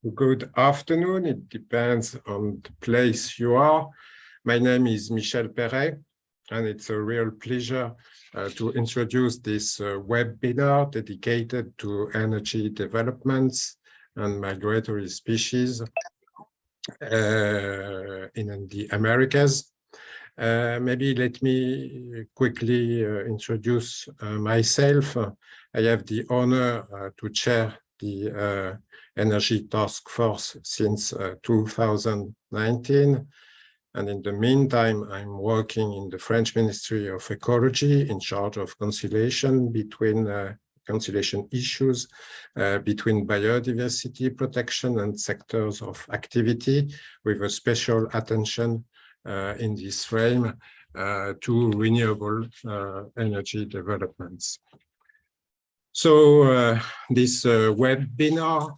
Good afternoon. It depends on the place you are. My name is Michel Perret, and it's a real pleasure to introduce this webinar dedicated to energy developments and migratory species in the Americas. Maybe let me quickly introduce myself. I have the honor to chair the Energy Task Force since 2019. And in the meantime, I'm working in the French Ministry of Ecology in charge of conciliation issues between biodiversity protection and sectors of activity, with a special attention in this frame to renewable energy developments. So this webinar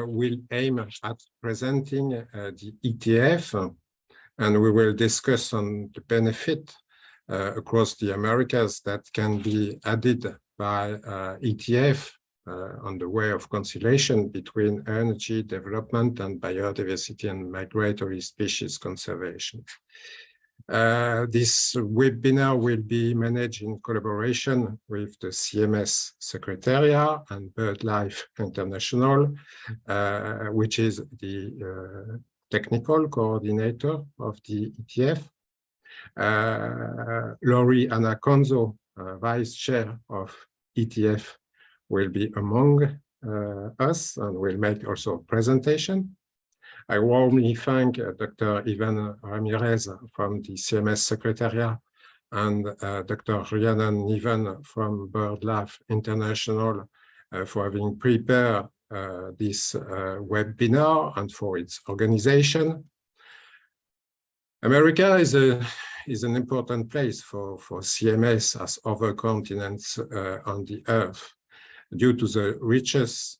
will aim at presenting the ETF, and we will discuss on the benefit across the Americas that can be added by ETF on the way of conciliation between energy development and biodiversity and migratory species conservation. This webinar will be managed in collaboration with the CMS Secretariat and BirdLife International, which is the technical coordinator of the ETF. Laurie Anaconzo, Vice Chair of ETF, will be among us and will make also a presentation. I warmly thank Dr. Ivan Ramirez from the CMS Secretariat and Dr. Rhiannon Niven from BirdLife International for having prepared this webinar and for its organization. America is an important place for CMS as other continents on the Earth due to the richness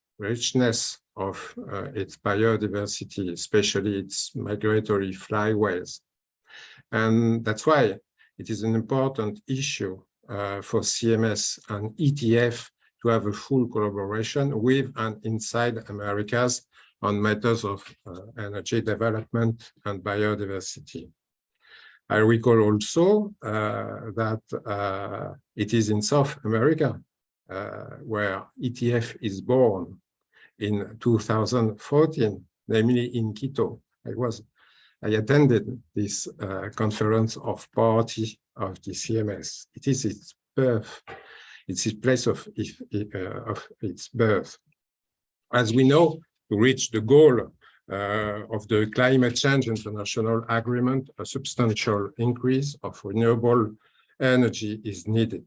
of its biodiversity, especially its migratory fly whales. And that's why it is an important issue for CMS and ETF to have a full collaboration with and inside Americas on matters of energy development and biodiversity. I recall also that it is in South America where ETF is born in 2014, namely in Quito. I attended this conference of party of the CMS. It is its birth. It's its place of its birth. As we know, to reach the goal of the climate change international agreement, a substantial increase of renewable energy is needed.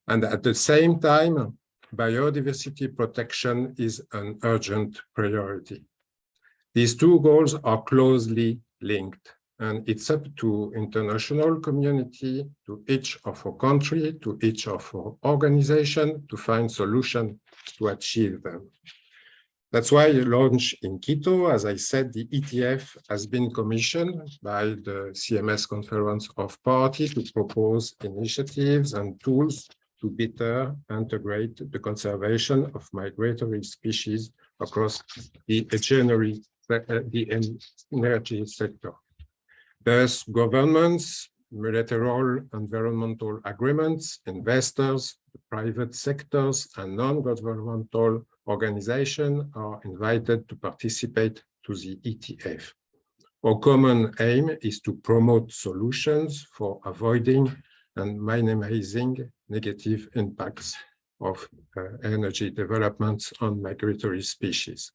And at the same time, biodiversity protection is an urgent priority. These two goals are closely linked, and it's up to international community, to each of our country, to each of our organization to find solutions to achieve them. That's why launched in Quito, as I said, the ETF has been commissioned by the CMS Conference of Parties to propose initiatives and tools to better integrate the conservation of migratory species across the energy sector. Thus, governments, multilateral environmental agreements, investors, the private sectors, and non-governmental organizations are invited to participate to the ETF. Our common aim is to promote solutions for avoiding and minimizing negative impacts of energy developments on migratory species.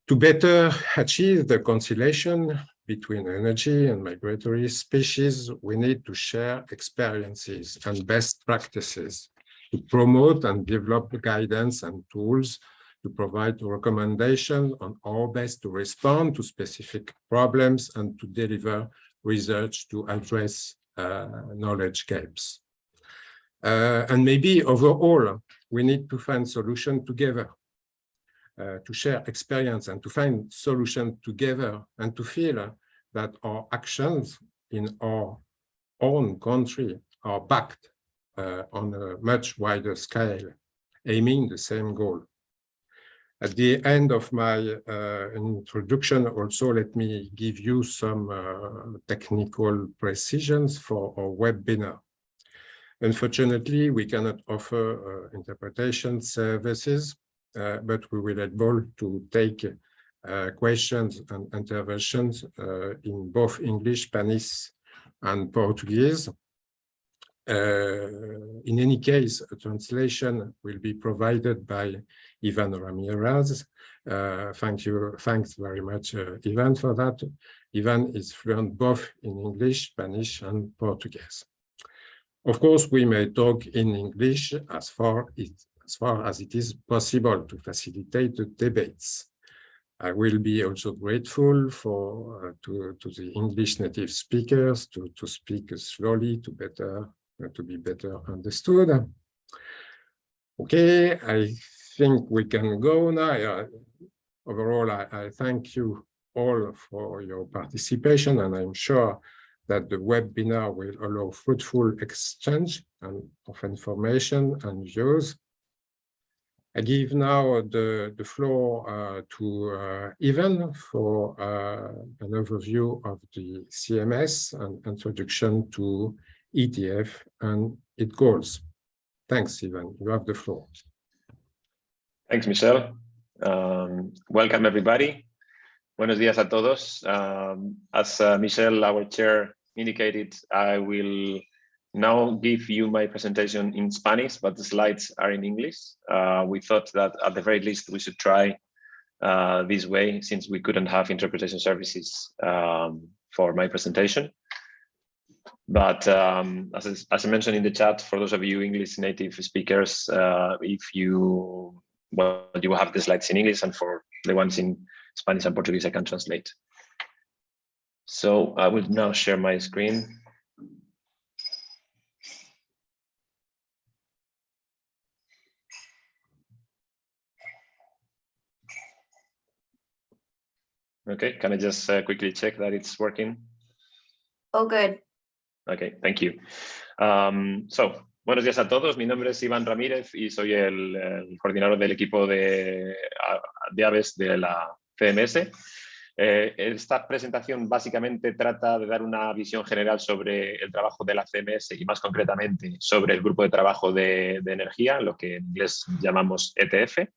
To better achieve the conciliation between energy and migratory species, we need to share experiences and best practices to promote and develop guidance and tools to provide recommendations on how best to respond to specific problems and to deliver research to address knowledge gaps. And maybe overall, we need to find solutions together, to share experience and to find solutions together, and to feel that our actions in our own country are backed on a much wider scale, aiming the same goal. At the end of my introduction, also let me give you some technical precisions for our webinar. Unfortunately, we cannot offer interpretation services, but we will be able to take questions and interventions in both English, Spanish, and Portuguese. In any case, a translation will be provided by Ivan Ramirez. Thanks very much, Ivan, for that. Ivan is fluent both in English, Spanish, and Portuguese. Of course, we may talk in English as far as it is possible to facilitate the debates. I will be also grateful to the English native speakers to speak slowly to be better understood. Okay, I think we can go now. Overall, I thank you all for your participation, and I'm sure that the webinar will allow fruitful exchange of information and views. I give now the floor to Ivan for an overview of the CMS and introduction to ETF and its goals. Thanks, Ivan. You have the floor. Thanks, Michel. Welcome, everybody. Buenos días a todos. As Michel, our chair, indicated, I will now give you my presentation in Spanish, but the slides are in English. We thought that at the very least we should try this way, since we couldn't have interpretation services for my presentation. But as I mentioned in the chat, for those of you English native speakers, if you will have the slides in English, and for the ones in Spanish and Portuguese, I can translate. So I will now share my screen. Okay, can I just quickly check that it's working? Oh, good. Okay, thank you. Buenos días a todos. Mi nombre es Iván Ramírez y soy el coordinador del equipo de aves de la CMS. Esta presentación básicamente trata de dar una visión general sobre el trabajo de la CMS y más concretamente sobre el grupo de trabajo de energía, lo que en inglés llamamos ETF,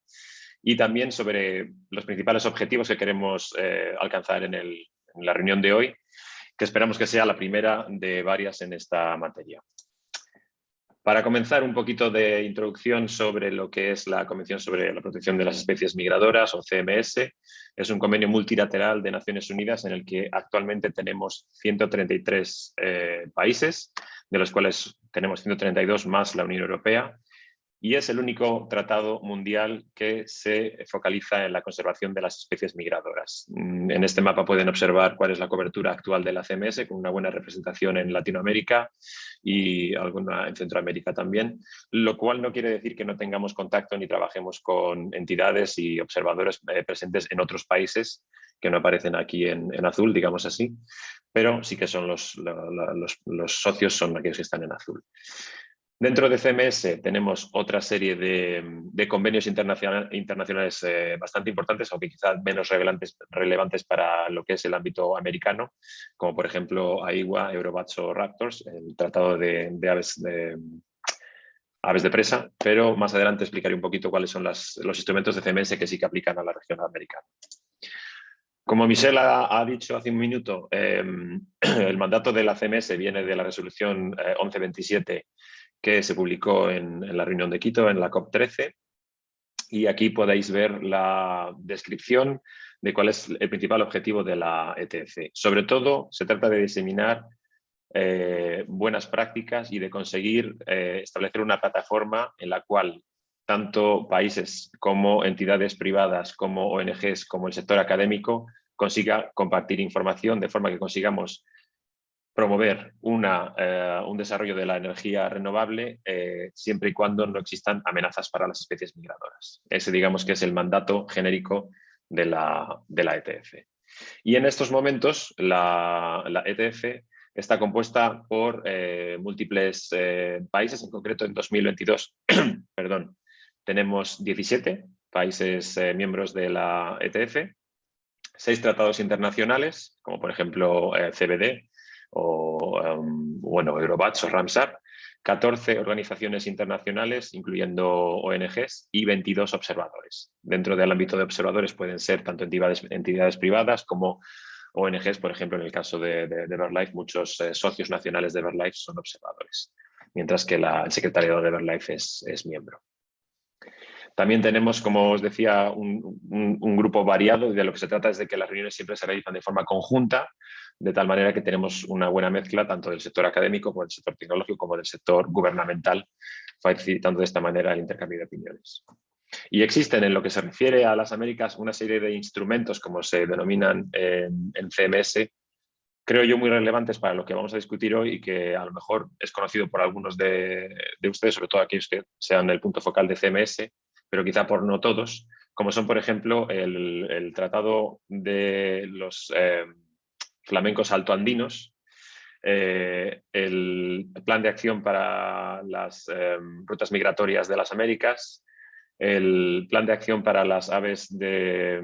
y también sobre los principales objetivos que queremos alcanzar en la reunión de hoy, que esperamos que sea la primera de varias en esta materia. Para comenzar, un poquito de introducción sobre lo que es la Convención sobre la Protección de las Especies Migradoras, o CMS. Es un convenio multilateral de Naciones Unidas en el que actualmente tenemos 133 países, de los cuales tenemos 132 más la Unión Europea, y es el único tratado mundial que se focaliza en la conservación de las especies migradoras. En este mapa pueden observar cuál es la cobertura actual de la CMS, con una buena representación en Latinoamérica y alguna en Centroamérica también, lo cual no quiere decir que no tengamos contacto ni trabajemos con entidades y observadores presentes en otros países que no aparecen aquí en azul, digamos así, pero sí que son los socios, son aquellos que están en azul. Dentro de CMS tenemos otra serie de convenios internacionales bastante importantes, aunque quizás menos relevantes para lo que es el ámbito americano, como por ejemplo AIWA, Eurobats o Raptors, el tratado de aves de presa, pero más adelante explicaré un poquito cuáles son los instrumentos de CMS que sí que aplican a la región americana. Como Michel ha dicho hace un minuto, el mandato de la CMS viene de la resolución 1127 que se publicó en la reunión de Quito, en la COP13, y aquí podéis ver la descripción de cuál es el principal objetivo de la ETF. Sobre todo, se trata de diseminar buenas prácticas y de conseguir establecer una plataforma en la cual tanto países como entidades privadas, como ONGs, como el sector académico, consiga compartir información de forma que consigamos promover un desarrollo de la energía renovable siempre y cuando no existan amenazas para las especies migradoras. Ese, digamos, que es el mandato genérico de la ETF. Y en estos momentos la ETF está compuesta por múltiples países. En concreto, en 2022 perdón, tenemos 17 países miembros de la ETF, 6 tratados internacionales, como por ejemplo CBD o Eurobats o Ramsar, 14 organizaciones internacionales, incluyendo ONGs, y 22 observadores. Dentro del ámbito de observadores pueden ser tanto entidades privadas como ONGs, por ejemplo, en el caso de BirdLife, muchos socios nacionales de BirdLife son observadores, mientras que el secretariado de BirdLife es miembro. También tenemos, como os decía, un grupo variado, y de lo que se trata es de que las reuniones siempre se realizan de forma conjunta, de tal manera que tenemos una buena mezcla tanto del sector académico como del sector tecnológico como del sector gubernamental, facilitando de esta manera el intercambio de opiniones. Y existen, en lo que se refiere a las Américas, una serie de instrumentos, como se denominan en CMS, creo yo muy relevantes para lo que vamos a discutir hoy y que a lo mejor es conocido por algunos de ustedes, sobre todo aquellos que sean el punto focal de CMS, pero quizá por no todos, como son, por ejemplo, el Tratado de los Flamencos Altoandinos, el Plan de Acción para las Rutas Migratorias de las Américas, el Plan de Acción para las Aves de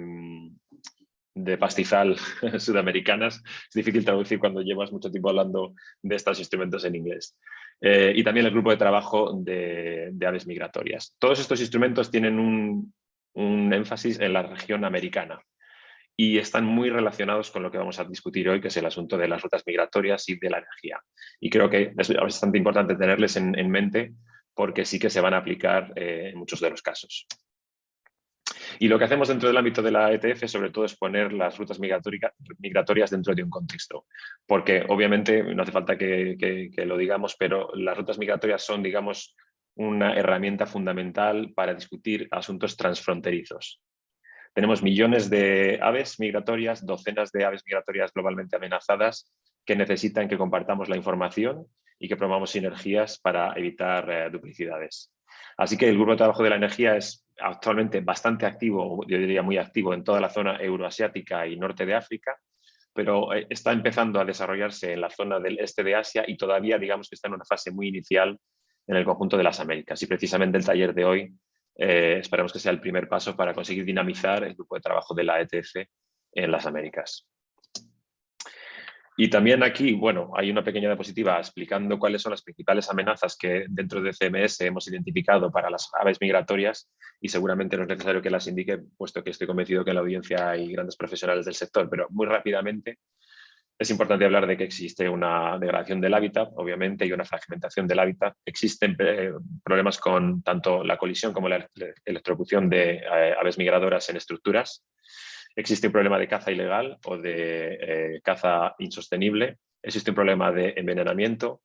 pastizal sudamericanas. Es difícil traducir cuando llevas mucho tiempo hablando de estos instrumentos en inglés. Y también el grupo de trabajo de aves migratorias. Todos estos instrumentos tienen un énfasis en la región americana y están muy relacionados con lo que vamos a discutir hoy, que es el asunto de las rutas migratorias y de la energía. Y creo que es bastante importante tenerles en mente porque sí que se van a aplicar en muchos de los casos. Y lo que hacemos dentro del ámbito de la ETF sobre todo es poner las rutas migratorias dentro de un contexto, porque obviamente no hace falta que lo digamos, pero las rutas migratorias son, digamos, una herramienta fundamental para discutir asuntos transfronterizos. Tenemos millones de aves migratorias, docenas de aves migratorias globalmente amenazadas que necesitan que compartamos la información y que promovamos sinergias para evitar duplicidades. Así que el grupo de trabajo de la energía es actualmente bastante activo, yo diría muy activo, en toda la zona euroasiática y norte de África, pero está empezando a desarrollarse en la zona del este de Asia y todavía digamos que está en una fase muy inicial en el conjunto de las Américas. Y precisamente el taller de hoy esperamos que sea el primer paso para conseguir dinamizar el grupo de trabajo de la ETF en las Américas. Y también aquí, bueno, hay una pequeña diapositiva explicando cuáles son las principales amenazas que dentro de CMS hemos identificado para las aves migratorias y seguramente no es necesario que las indique, puesto que estoy convencido que en la audiencia hay grandes profesionales del sector, pero muy rápidamente es importante hablar de que existe una degradación del hábitat, obviamente, y una fragmentación del hábitat. Existen problemas con tanto la colisión como la electrocución de aves migradoras en estructuras. Existe un problema de caza ilegal o de caza insostenible. Existe un problema de envenenamiento.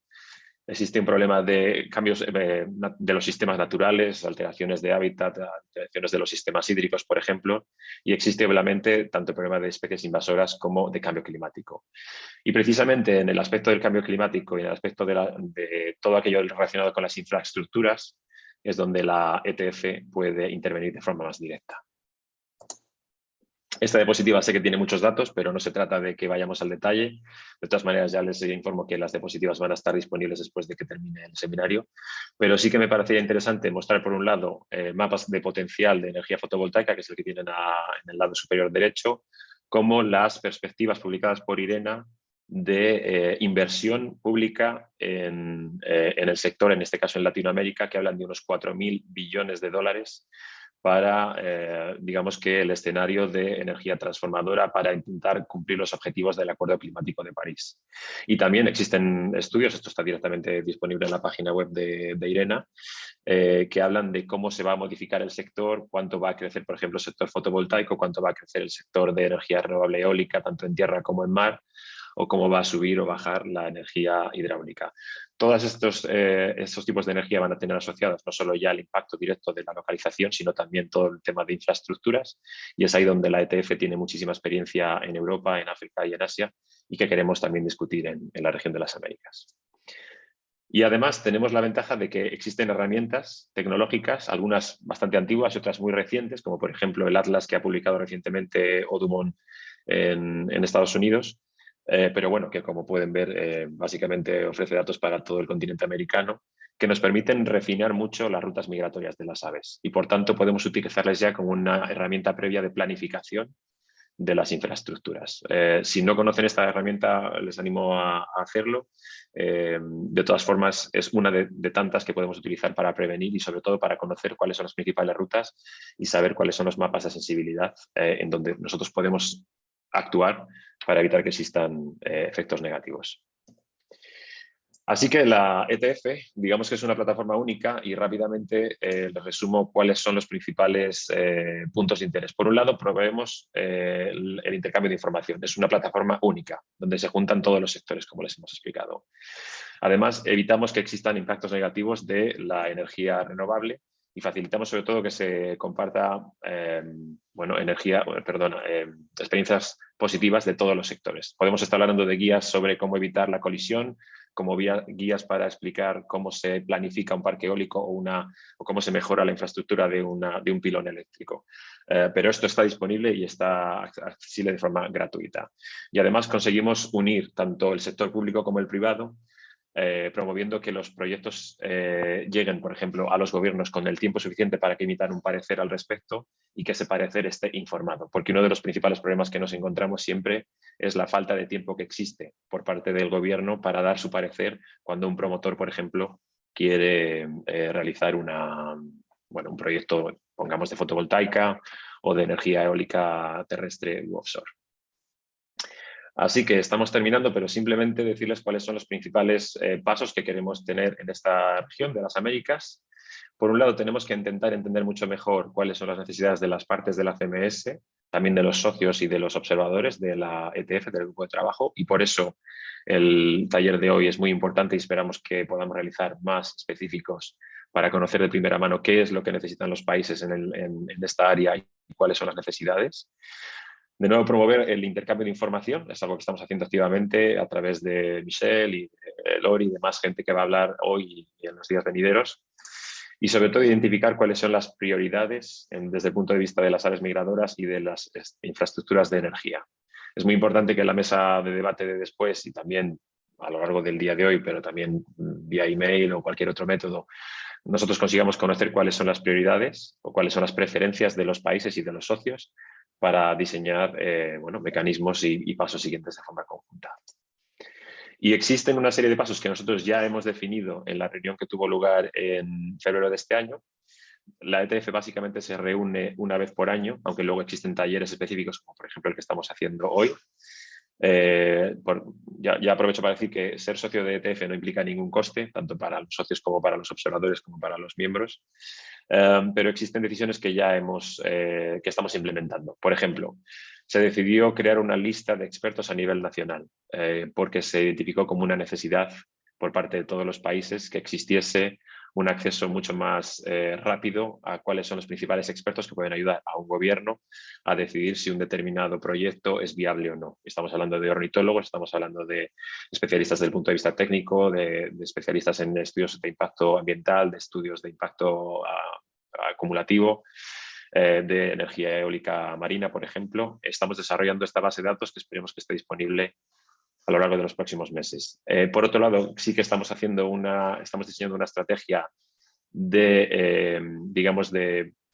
Existe un problema de cambios de los sistemas naturales, alteraciones de hábitat, alteraciones de los sistemas hídricos, por ejemplo. Y existe obviamente tanto el problema de especies invasoras como de cambio climático. Y precisamente en el aspecto del cambio climático y en el aspecto de todo aquello relacionado con las infraestructuras es donde la ETF puede intervenir de forma más directa. Esta diapositiva sé que tiene muchos datos, pero no se trata de que vayamos al detalle. De todas maneras, ya les informo que las diapositivas van a estar disponibles después de que termine el seminario. Pero sí que me parecería interesante mostrar, por un lado, mapas de potencial de energía fotovoltaica, que es el que tienen en el lado superior derecho, como las perspectivas publicadas por IRENA de inversión pública en el sector, en este caso en Latinoamérica, que hablan de unos 4.000 billones de dólares para, digamos que el escenario de energía transformadora para intentar cumplir los objetivos del Acuerdo Climático de París. Y también existen estudios, esto está directamente disponible en la página web de IRENA, que hablan de cómo se va a modificar el sector, cuánto va a crecer, por ejemplo, el sector fotovoltaico, cuánto va a crecer el sector de energía renovable eólica, tanto en tierra como en mar, o cómo va a subir o bajar la energía hidráulica. Todos estos tipos de energía van a tener asociados no solo ya el impacto directo de la localización, sino también todo el tema de infraestructuras, y es ahí donde la ETF tiene muchísima experiencia en Europa, en África y en Asia, y que queremos también discutir en la región de las Américas. Y además tenemos la ventaja de que existen herramientas tecnológicas, algunas bastante antiguas y otras muy recientes, como por ejemplo el Atlas que ha publicado recientemente Odumon en Estados Unidos, pero bueno, que como pueden ver, básicamente ofrece datos para todo el continente americano, que nos permiten refinar mucho las rutas migratorias de las aves y por tanto podemos utilizarlas ya como una herramienta previa de planificación de las infraestructuras. Si no conocen esta herramienta, les animo a hacerlo. De todas formas, es una de tantas que podemos utilizar para prevenir y sobre todo para conocer cuáles son las principales rutas y saber cuáles son los mapas de sensibilidad en donde nosotros podemos actuar para evitar que existan efectos negativos. Así que la ETF, digamos que es una plataforma única y rápidamente les resumo cuáles son los principales puntos de interés. Por un lado, proveemos el intercambio de información. Es una plataforma única, donde se juntan todos los sectores, como les hemos explicado. Además, evitamos que existan impactos negativos de la energía renovable y facilitamos sobre todo que se comparta experiencias positivas de todos los sectores. Podemos estar hablando de guías sobre cómo evitar la colisión, como guías para explicar cómo se planifica un parque eólico o cómo se mejora la infraestructura de un pilón eléctrico. Pero esto está disponible y está accesible de forma gratuita. Y además conseguimos unir tanto el sector público como el privado, promoviendo que los proyectos lleguen, por ejemplo, a los gobiernos con el tiempo suficiente para que emitan un parecer al respecto y que ese parecer esté informado. Porque uno de los principales problemas que nos encontramos siempre es la falta de tiempo que existe por parte del gobierno para dar su parecer cuando un promotor, por ejemplo, quiere realizar un proyecto, pongamos, de fotovoltaica o de energía eólica terrestre u offshore. Así que estamos terminando, pero simplemente decirles cuáles son los principales pasos que queremos tener en esta región de las Américas. Por un lado, tenemos que intentar entender mucho mejor cuáles son las necesidades de las partes de la CMS, también de los socios y de los observadores de la ETF, del grupo de trabajo, y por eso el taller de hoy es muy importante y esperamos que podamos realizar más específicos para conocer de primera mano qué es lo que necesitan los países en esta área y cuáles son las necesidades. De nuevo, promover el intercambio de información, es algo que estamos haciendo activamente a través de Michelle y de Lori y demás gente que va a hablar hoy y en los días venideros. Y sobre todo identificar cuáles son las prioridades desde el punto de vista de las aves migradoras y de las infraestructuras de energía. Es muy importante que en la mesa de debate de después y también a lo largo del día de hoy, pero también vía email o cualquier otro método, nosotros consigamos conocer cuáles son las prioridades o cuáles son las preferencias de los países y de los socios para diseñar mecanismos y pasos siguientes de forma conjunta. Y existen una serie de pasos que nosotros ya hemos definido en la reunión que tuvo lugar en febrero de este año. La ETF básicamente se reúne una vez por año, aunque luego existen talleres específicos, como por ejemplo el que estamos haciendo hoy. Ya aprovecho para decir que ser socio de ETF no implica ningún coste, tanto para los socios como para los observadores como para los miembros. Pero existen decisiones que ya que estamos implementando. Por ejemplo, se decidió crear una lista de expertos a nivel nacional porque se identificó como una necesidad por parte de todos los países que existiese un acceso mucho más rápido a cuáles son los principales expertos que pueden ayudar a un gobierno a decidir si un determinado proyecto es viable o no. Estamos hablando de ornitólogos, estamos hablando de especialistas desde el punto de vista técnico, de especialistas en estudios de impacto ambiental, de estudios de impacto acumulativo, de energía eólica marina, por ejemplo. Estamos desarrollando esta base de datos que esperemos que esté disponible a lo largo de los próximos meses. Por otro lado, sí que estamos diseñando una estrategia de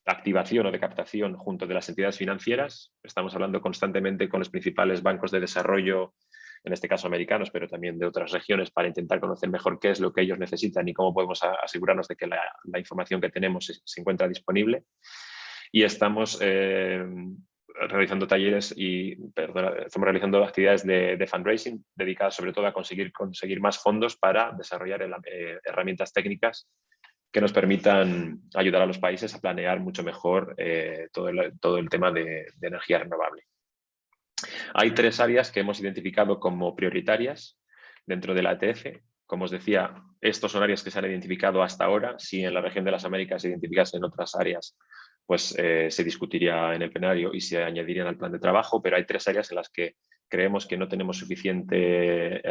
activación o de captación junto de las entidades financieras. Estamos hablando constantemente con los principales bancos de desarrollo, en este caso americanos, pero también de otras regiones, para intentar conocer mejor qué es lo que ellos necesitan y cómo podemos asegurarnos de que la información que tenemos se encuentra disponible. Y estamos realizando talleres estamos realizando actividades de fundraising dedicadas sobre todo a conseguir más fondos para desarrollar herramientas técnicas que nos permitan ayudar a los países a planear mucho mejor todo el tema de energía renovable. Hay 3 áreas que hemos identificado como prioritarias dentro de la ETF. Como os decía, estos son áreas que se han identificado hasta ahora. Si en la región de las Américas se identificasen otras áreas, pues se discutiría en el plenario y se añadirían al plan de trabajo, pero hay 3 áreas en las que creemos que no tenemos suficiente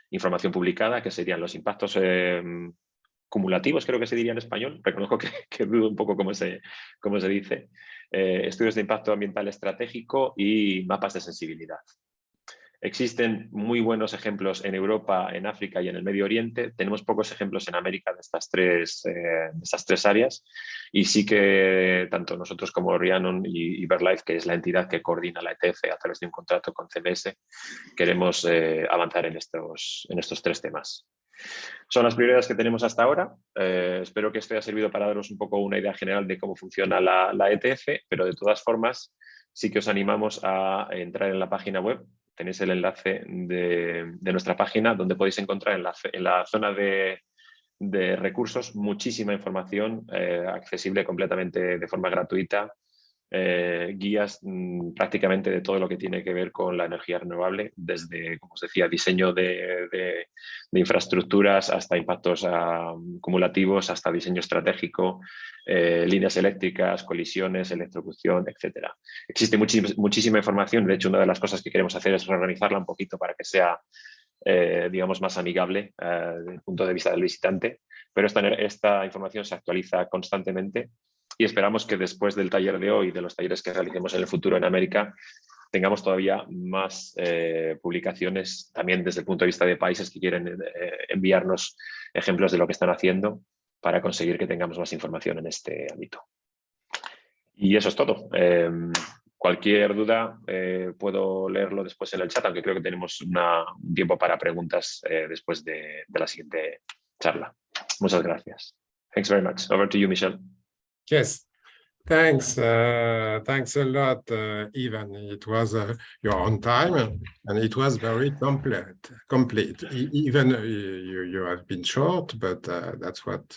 información publicada, que serían los impactos cumulativos, creo que se diría en español, reconozco que dudo un poco cómo se dice, estudios de impacto ambiental estratégico y mapas de sensibilidad. Existen muy buenos ejemplos en Europa, en África y en el Medio Oriente. Tenemos pocos ejemplos en América de estas tres áreas. Y sí que tanto nosotros como Rhiannon y BirdLife, que es la entidad que coordina la ETF a través de un contrato con CMS, queremos avanzar en estos tres temas. Son las prioridades que tenemos hasta ahora. Espero que esto haya servido para daros un poco una idea general de cómo funciona la ETF, pero de todas formas sí que os animamos a entrar en la página web. Tenéis el enlace de nuestra página donde podéis encontrar en la zona de recursos muchísima información accesible completamente de forma gratuita. Guías prácticamente de todo lo que tiene que ver con la energía renovable, desde, como os decía, diseño de infraestructuras hasta impactos acumulativos, hasta diseño estratégico, líneas eléctricas, colisiones, electrocución, etc. Existe muchísima información. De hecho, una de las cosas que queremos hacer es reorganizarla un poquito para que sea digamos, más amigable desde el punto de vista del visitante, pero esta información se actualiza constantemente y esperamos que después del taller de hoy, de los talleres que realicemos en el futuro en América, tengamos todavía más publicaciones también desde el punto de vista de países que quieren enviarnos ejemplos de lo que están haciendo para conseguir que tengamos más información en este ámbito. Y eso es todo. Cualquier duda puedo leerlo después en el chat, aunque creo que tenemos un tiempo para preguntas después de la siguiente charla. Muchas gracias. Thanks very much. Over to you, Michelle. Yes, thanks. Thanks a lot, Ivan. It was your own time, and it was very complete. Even you have been short, but that's what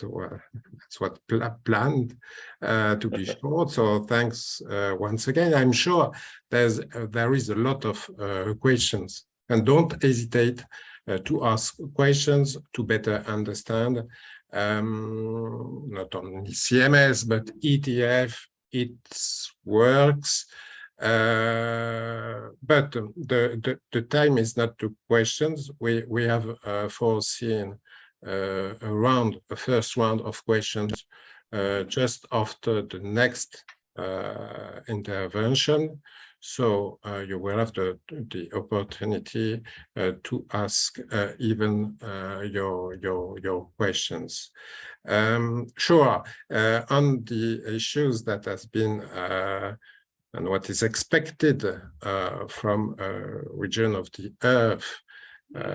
planned to be short. So thanks once again. I'm sure there is a lot of questions, and don't hesitate to ask questions to better understand not only CMS, but ETF, its works. But the time is not to questions. We have foreseen a first round of questions just after the next intervention. So you will have the opportunity to ask even your questions. Sure, on the issues that has been and what is expected from a region of the Earth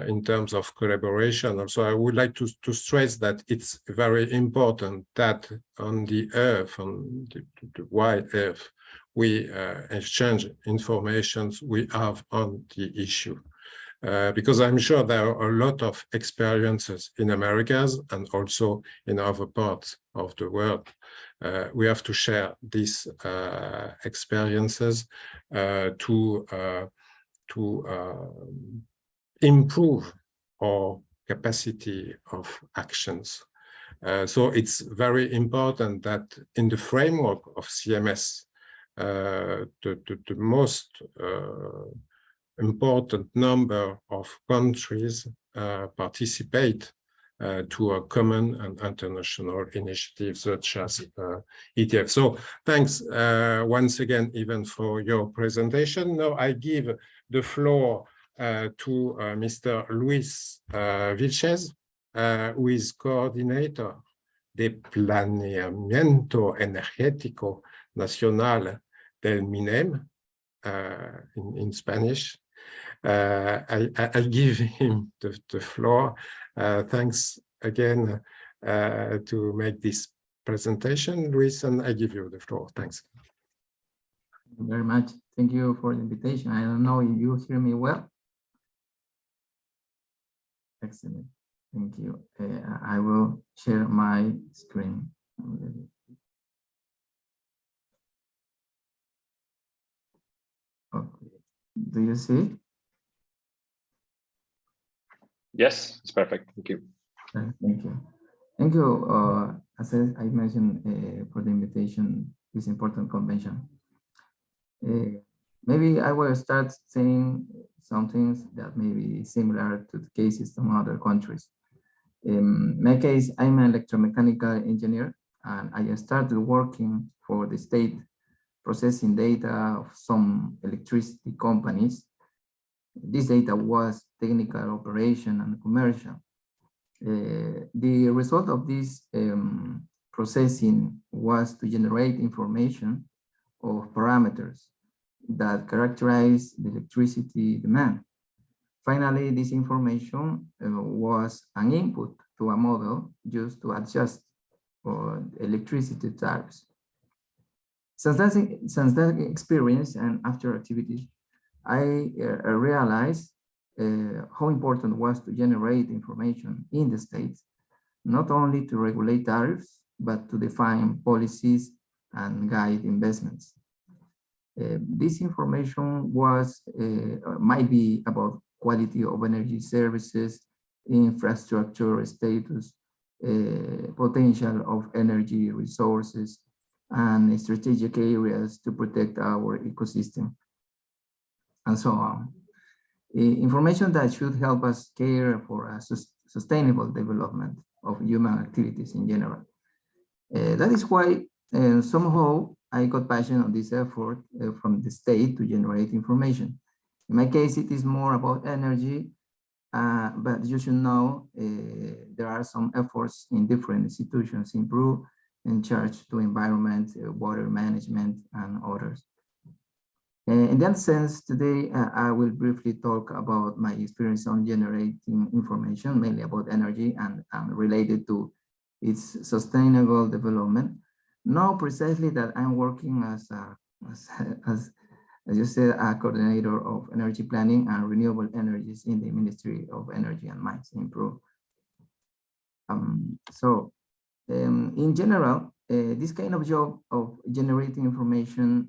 in terms of collaboration. Also, I would like to stress that it's very important that on the Earth, on the wide Earth, we exchange information we have on the issue. Because I'm sure there are a lot of experiences in Americas and also in other parts of the world. We have to share these experiences to improve our capacity of actions. So it's very important that in the framework of CMS, the most important number of countries participate to a common and international initiative such as ETF. So thanks once again, even for your presentation. Now I give the floor to Mr. Luis Vilches, who is coordinator de Planeamiento Energético Nacional del MINEM, in Spanish. I give him the floor. Thanks again to make this presentation, Luis, and I give you the floor. Thanks. Thank you very much. Thank you for the invitation. I don't know if you hear me well. Excellent. Thank you. I will share my screen. Okay. Do you see? Yes, it's perfect. Thank you. Thank you. Thank you. As I mentioned, for the invitation, this important convention. Maybe I will start saying some things that may be similar to the cases from other countries. In my case, I'm an electromechanical engineer, and I started working for the state processing data of some electricity companies This data was technical, operation, and commercial. The result of this processing was to generate information of parameters that characterize the electricity demand. Finally, this information was an input to a model used to adjust electricity tariffs. Since that experience and after activities, I realized how important it was to generate information in the states, not only to regulate tariffs, but to define policies and guide investments. This information might be about quality of energy services, infrastructure status, potential of energy resources, and strategic areas to protect our ecosystem, and so on. Information that should help us care for a sustainable development of human activities in general. That is why somehow I got passion on this effort from the state to generate information. In my case, it is more about energy, but you should know there are some efforts in different institutions in Peru in charge to environment, water management, and others. In that sense, today I will briefly talk about my experience on generating information, mainly about energy and related to its sustainable development. Not precisely that I'm working as you said, a coordinator of energy planning and renewable energies in the Ministry of Energy and Mines in Peru. In general, this kind of job of generating information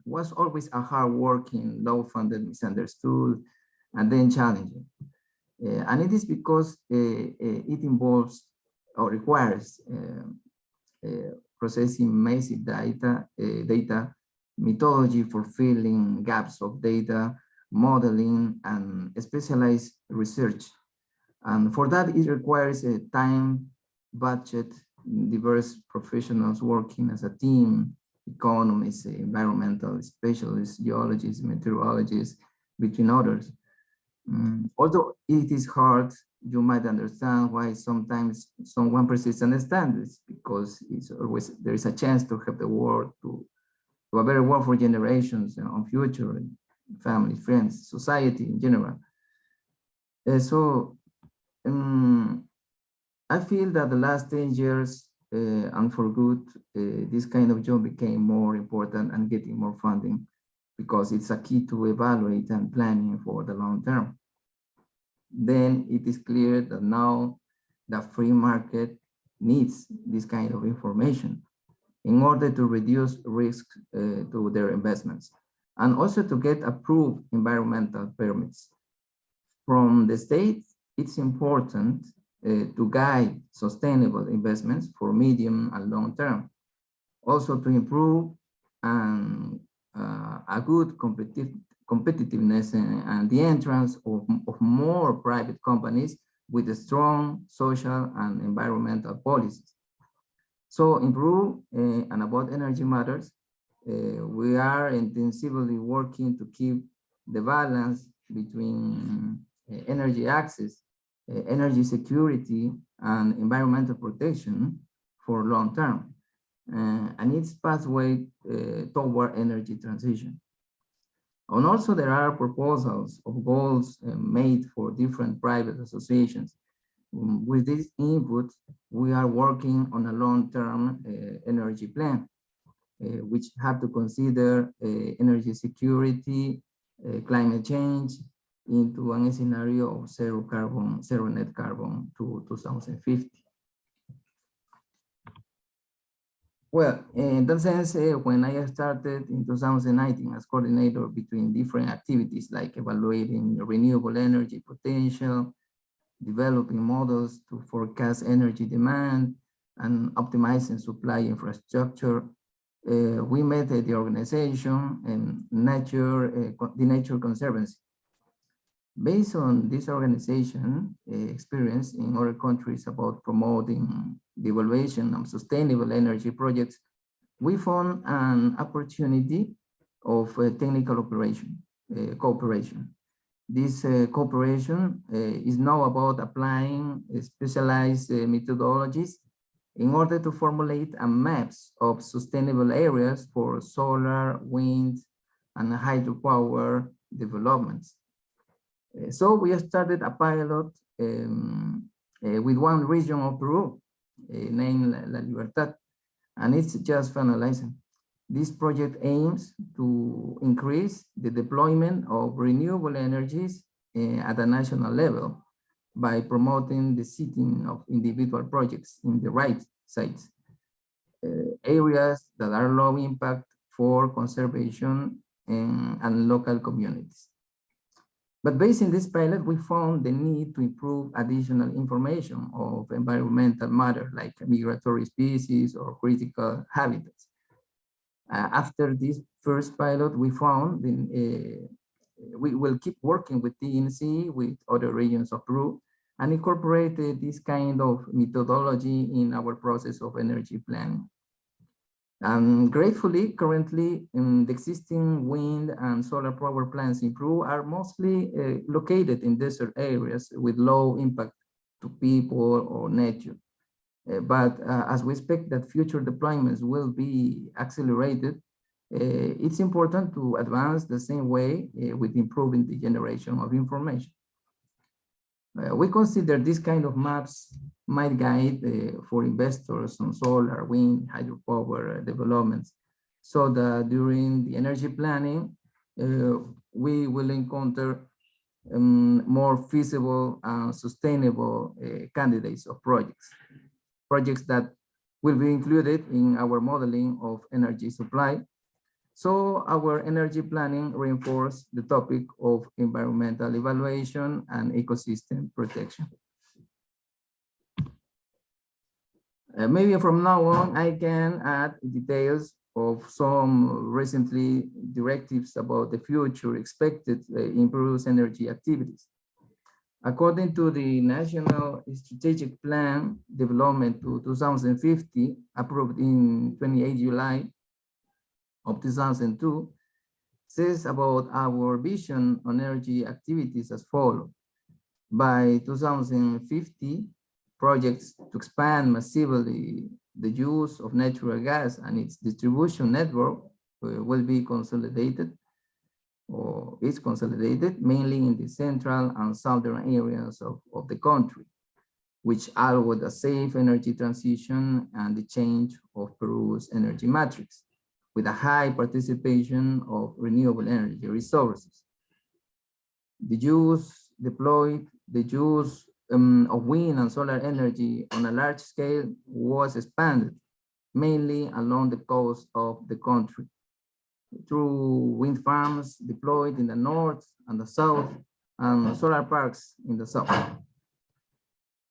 was always a hard-working, low-funded, misunderstood, and then challenging. And it is because it involves or requires processing massive data, methodology for filling gaps of data, modeling, and specialized research. And for that, it requires a time, budget, diverse professionals working as a team, economists, environmental specialists, geologists, meteorologists, between others. Although it is hard, you might understand why sometimes someone persists and understands this, because it's always, there is a chance to have the world to a better world for generations on future, family, friends, society in general. I feel that the last 10 years, and for good, this kind of job became more important and getting more funding, because it's a key to evaluate and planning for the long term. Then it is clear that now the free market needs this kind of information in order to reduce risk to their investments, and also to get approved environmental permits. From the state, it's important to guide sustainable investments for medium and long term. Also to improve a good competitiveness and the entrance of more private companies with a strong social and environmental policies. So in Peru, and about energy matters, we are intensively working to keep the balance between energy access, energy security, and environmental protection for long term, and its pathway toward energy transition. And also there are proposals of goals made for different private associations. With this input, we are working on a long-term energy plan, which have to consider energy security, climate change, into a scenario of zero net carbon to 2050. Well, in that sense, when I started in 2019 as coordinator between different activities like evaluating renewable energy potential, developing models to forecast energy demand, and optimizing supply infrastructure, we met the organization and the Nature Conservancy. Based on this organization experience in other countries about promoting the evaluation of sustainable energy projects, we found an opportunity of technical cooperation. This cooperation is now about applying specialized methodologies in order to formulate a maps of sustainable areas for solar, wind, and hydropower developments. So we started a pilot with one region of Peru, named La Libertad, and it's just finalizing. This project aims to increase the deployment of renewable energies at a national level by promoting the seeding of individual projects in the right sites, areas that are low impact for conservation and local communities. But based on this pilot, we found the need to improve additional information of environmental matter like migratory species or critical habitats. After this first pilot, we found we will keep working with TNC, with other regions of Peru, and incorporate this kind of methodology in our process of energy planning. And gratefully, currently, the existing wind and solar power plants in Peru are mostly located in desert areas with low impact to people or nature. But as we expect that future deployments will be accelerated, it's important to advance the same way with improving the generation of information. We consider this kind of maps might guide for investors on solar, wind, hydropower developments, so that during the energy planning, we will encounter more feasible and sustainable candidates of projects that will be included in our modeling of energy supply. So our energy planning reinforces the topic of environmental evaluation and ecosystem protection. Maybe from now on, I can add details of some recently directives about the future expected improved energy activities. According to the National Strategic Plan Development to 2050, approved in 28 July of 2002, says about our vision on energy activities as follows. By 2050, projects to expand massively the use of natural gas and its distribution network will be consolidated, or is consolidated mainly in the central and southern areas of the country, which allowed a safe energy transition and the change of Peru's energy matrix, with a high participation of renewable energy resources. The use of wind and solar energy on a large scale was expanded, mainly along the coast of the country, through wind farms deployed in the north and the south, and solar parks in the south.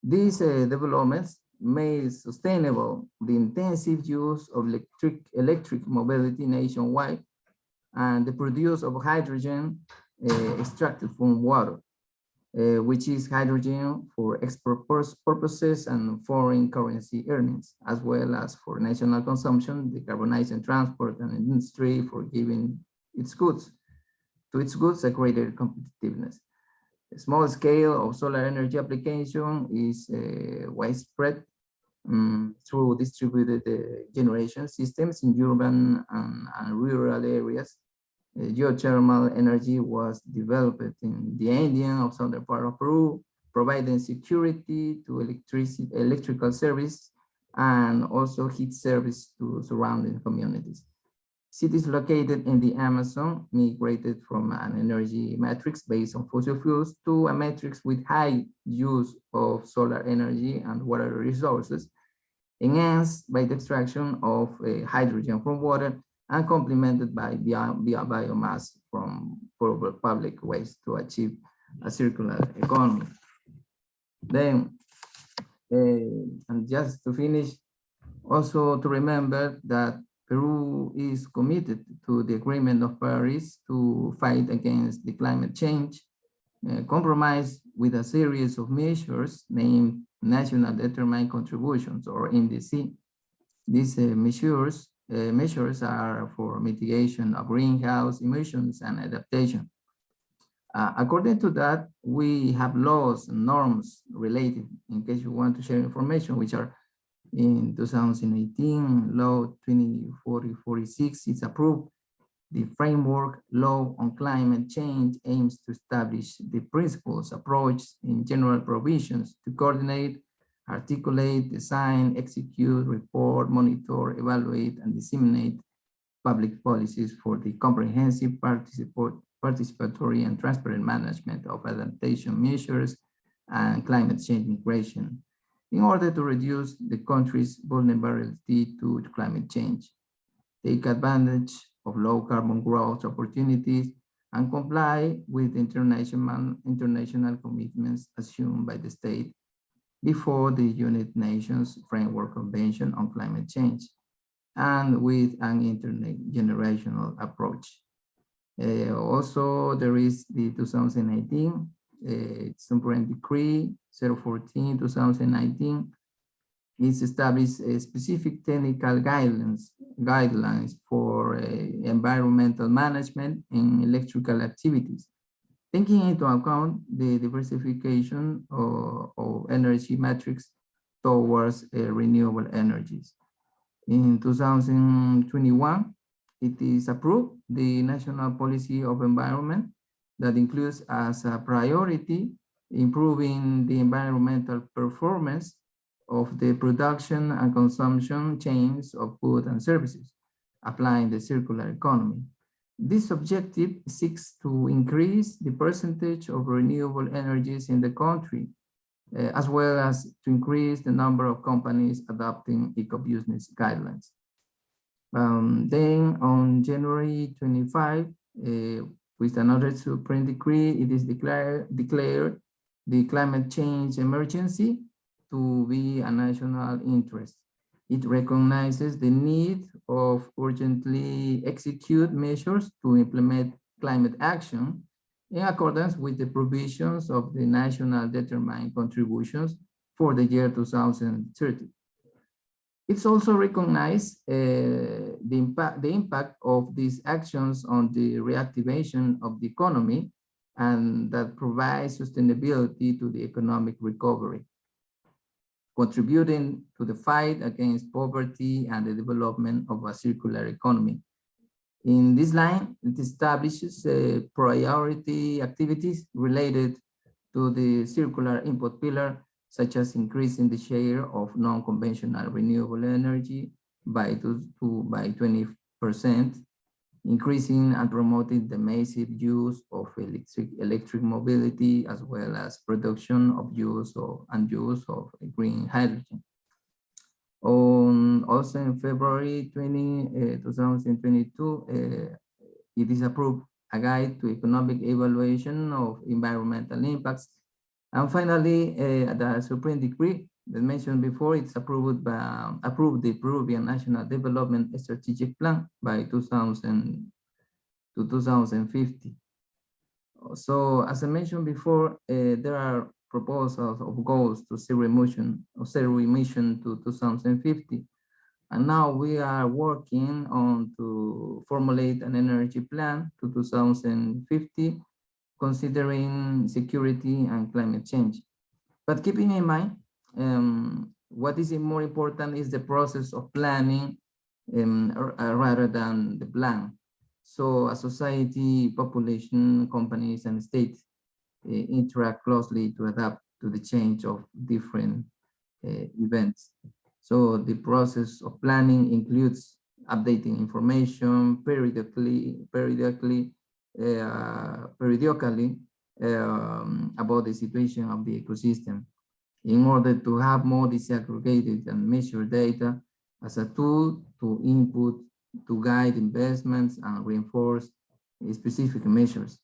These developments made sustainable the intensive use of electric mobility nationwide and the produce of hydrogen extracted from water, which is hydrogen for export purposes and foreign currency earnings, as well as for national consumption, decarbonizing transport and industry for giving its goods a greater competitiveness. A small scale of solar energy application is widespread through distributed generation systems in urban and rural areas. Geothermal energy was developed in the Andean of southern part of Peru, providing security to electrical service and also heat service to surrounding communities. Cities located in the Amazon migrated from an energy matrix based on fossil fuels to a matrix with high use of solar energy and water resources, enhanced by the extraction of hydrogen from water and complemented by biomass from public waste to achieve a circular economy. Then, and just to finish, also to remember that Peru is committed to the Agreement of Paris to fight against the climate change, compromised with a series of measures named National Determined Contributions, or NDC. These measures are for mitigation of greenhouse emissions and adaptation. According to that, we have laws and norms related, in case you want to share information, which are in 2018, Law 2040-46 is approved. The framework law on climate change aims to establish the principles, approach, and general provisions to coordinate, articulate, design, execute, report, monitor, evaluate, and disseminate public policies for the comprehensive participatory and transparent management of adaptation measures and climate change migration in order to reduce the country's vulnerability to climate change, take advantage of low carbon growth opportunities, and comply with international commitments assumed by the state before the United Nations Framework Convention on Climate Change, and with an intergenerational approach. Also, there is the 2018 Supreme Decree 014/2019. It's established a specific technical guidelines for environmental management and electrical activities, taking into account the diversification of energy matrix towards renewable energies. In 2021, it is approved the National Policy of Environment that includes as a priority improving the environmental performance of the production and consumption chains of goods and services, applying the circular economy. This objective seeks to increase the percentage of renewable energies in the country, as well as to increase the number of companies adopting eco-business guidelines. Then on January 25, with another Supreme Decree, it is declared the climate change emergency to be a national interest. It recognizes the need of urgently execute measures to implement climate action in accordance with the provisions of the national determined contributions for the year 2030. It's also recognized the impact of these actions on the reactivation of the economy, and that provides sustainability to the economic recovery, contributing to the fight against poverty and the development of a circular economy. In this line, it establishes priority activities related to the circular input pillar, such as increasing the share of non-conventional renewable energy by 20%, increasing and promoting the massive use of electric mobility, as well as production of use of green hydrogen. Also in February 2022, it is approved a guide to economic evaluation of environmental impacts. And finally, the Supreme Decree that mentioned before, it's approved the Peruvian National Development Strategic Plan by 2000 to 2050. So as I mentioned before, there are proposals of goals to zero emission to 2050. And now we are working on to formulate an energy plan to 2050, considering security and climate change. But keeping in mind, what is more important is the process of planning rather than the plan. So a society, population, companies, and states interact closely to adapt to the change of different events. So the process of planning includes updating information periodically about the situation of the ecosystem in order to have more disaggregated and measured data as a tool to input, to guide investments and reinforce specific measures.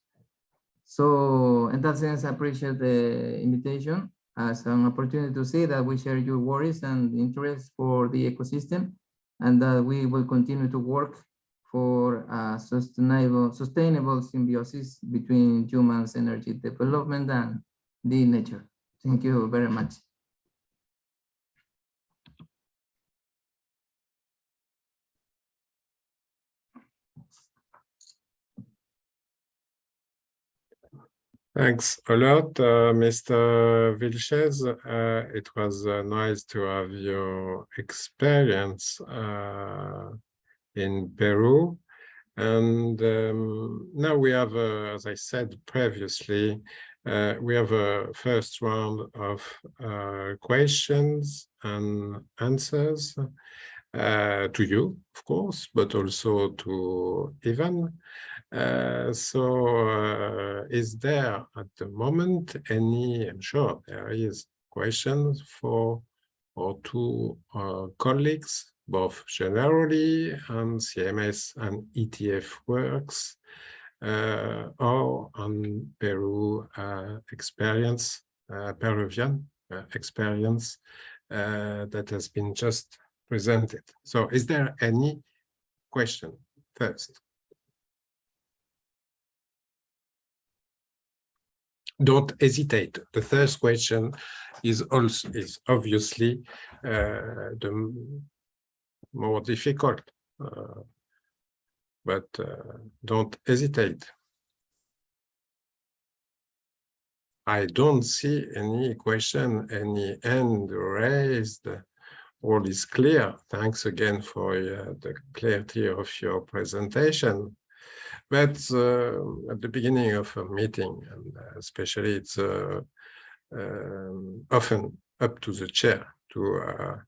So in that sense, I appreciate the invitation as an opportunity to say that we share your worries and interests for the ecosystem, and that we will continue to work for a sustainable symbiosis between humans' energy development and the nature. Thank you very much. Thanks a lot, Mr. Vilches. It was nice to have your experience in Peru. And now we have, as I said previously, we have a first round of questions and answers to you, of course, but also to Ivan. Is there at the moment any, I'm sure there is, questions for our two colleagues, both generally and CMS and ETF works, or on Peru experience, Peruvian experience that has been just presented. So is there any question first? Don't hesitate. The first question is obviously the more difficult, but don't hesitate. I don't see any question, any hand raised. All is clear. Thanks again for the clarity of your presentation. But at the beginning of a meeting, and especially it's often up to the chair to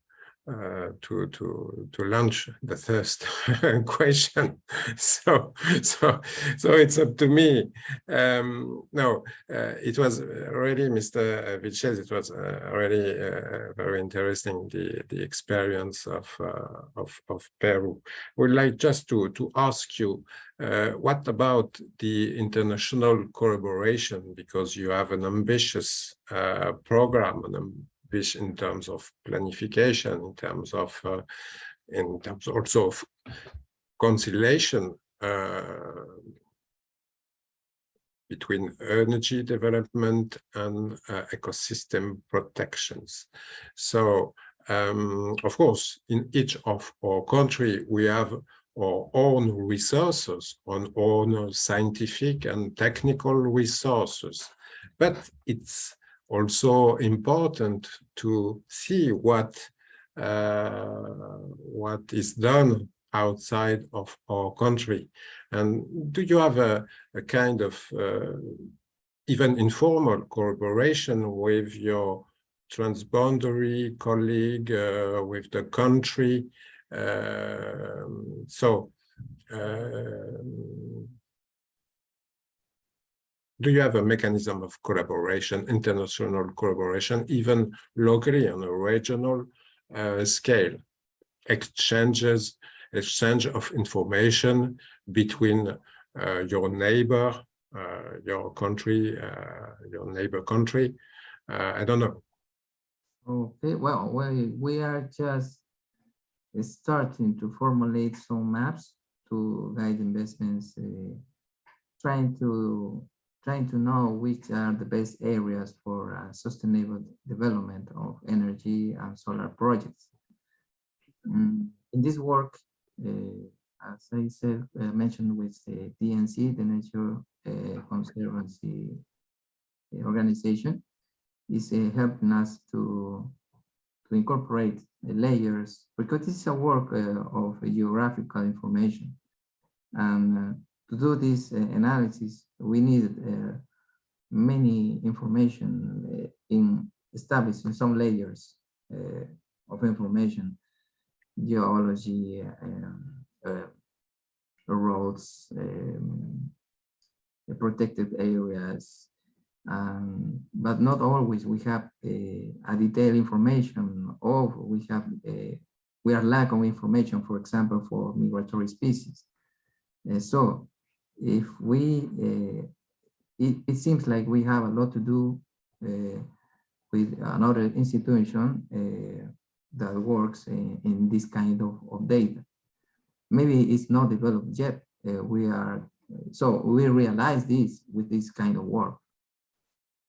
launch the first question. So it's up to me. No, it was already, Mr. Vilches, it was already very interesting, the experience of Peru. Would like just to ask you, what about the international collaboration? Because you have an ambitious program, in terms of planification, in terms also of conciliation between energy development and ecosystem protections. So, of course, in each of our country, we have our own resources, our own scientific and technical resources, but it's also important to see what is done outside of our country. And do you have a kind of even informal collaboration with your transboundary colleague, with the country? Do you have a mechanism of collaboration, international collaboration, even locally on a regional scale? Exchange of information between your neighbor, your country, your neighbor country? I don't know. Okay, well, we are just starting to formulate some maps to guide investments, trying to know which are the best areas for sustainable development of energy and solar projects. In this work, as I said, mentioned with the DNC, the Nature Conservancy Organization, is helping us to incorporate the layers, because it's a work of geographical information. And to do this analysis, we need many information in establishing some layers of information, geology, roads, protected areas, but not always we have a detailed information, or we are lack of information, for example, for migratory species. So if we, it seems like we have a lot to do with another institution that works in this kind of data. Maybe it's not developed yet. So we realize this with this kind of work.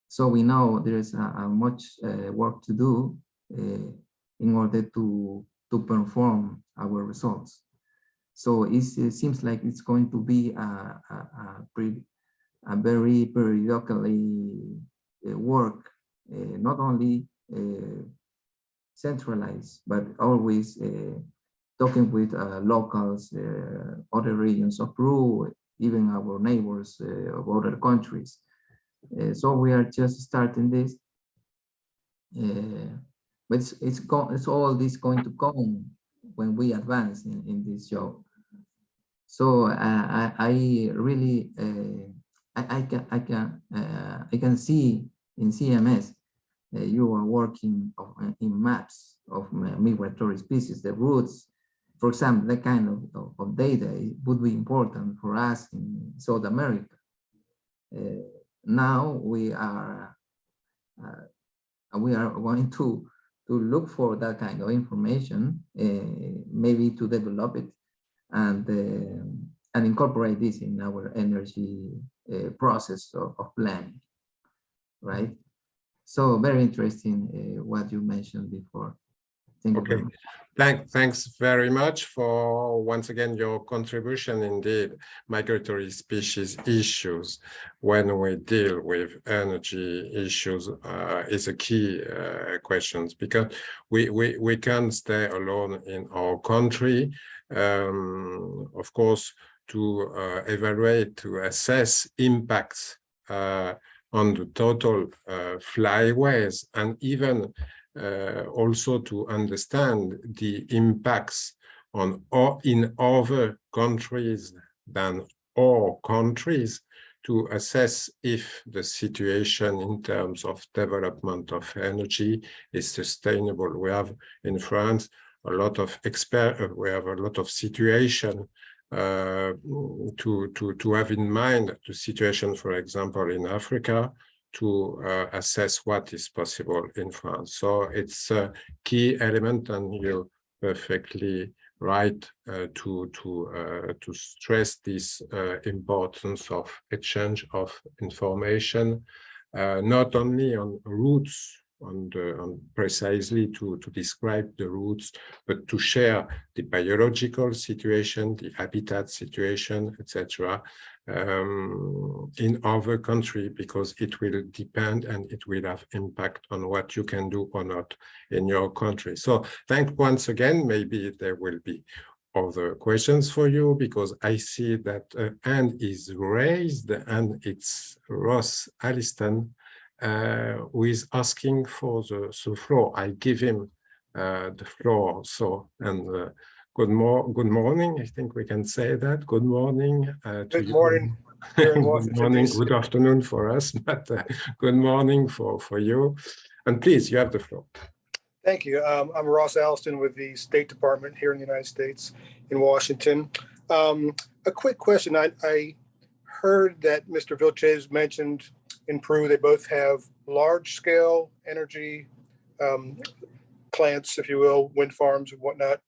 So we know there's much work to do in order to perform our results. So it seems like it's going to be a a very periodically work, not only centralized, but always talking with locals, other regions of Peru, even our neighbors of other countries. So we are just starting this, but it's all this going to come when we advance in this job. So I really I can see in CMS you are working in maps of migratory species, the routes. For example, that kind of data would be important for us in South America. Now we are going to look for that kind of information, maybe to develop it and incorporate this in our energy process of planning, right? So very interesting what you mentioned before. Thank you very much. Thanks very much for, once again, your contribution. Indeed, migratory species issues when we deal with energy issues is a key question, because we can't stay alone in our country. Of course, to evaluate, to assess impacts on the total flyways, and even also to understand the impacts on in other countries than our countries, to assess if the situation in terms of development of energy is sustainable. We have in France a lot of we have a lot of situation to have in mind the situation, for example, in Africa, to assess what is possible in France. So it's a key element, and you're perfectly right to stress this importance of exchange of information, not only on routes, on precisely to describe the routes, but to share the biological situation, the habitat situation, etc., in other country, because it will depend and it will have impact on what you can do or not in your country. So thank once again. Maybe there will be other questions for you, because I see that a hand is raised, and it's Ross Alliston who is asking for the floor. I give him the floor. So, and good morning. I think we can say that. Good morning. Good morning. Here in Good morning. Good afternoon for us, but good morning for you. And please, you have the floor. Thank you. I'm Ross Alliston with the State Department here in the United States in Washington. A quick question. I heard that Mr. Vilches mentioned in Peru they both have large-scale energy plants, if you will, wind farms and whatnot,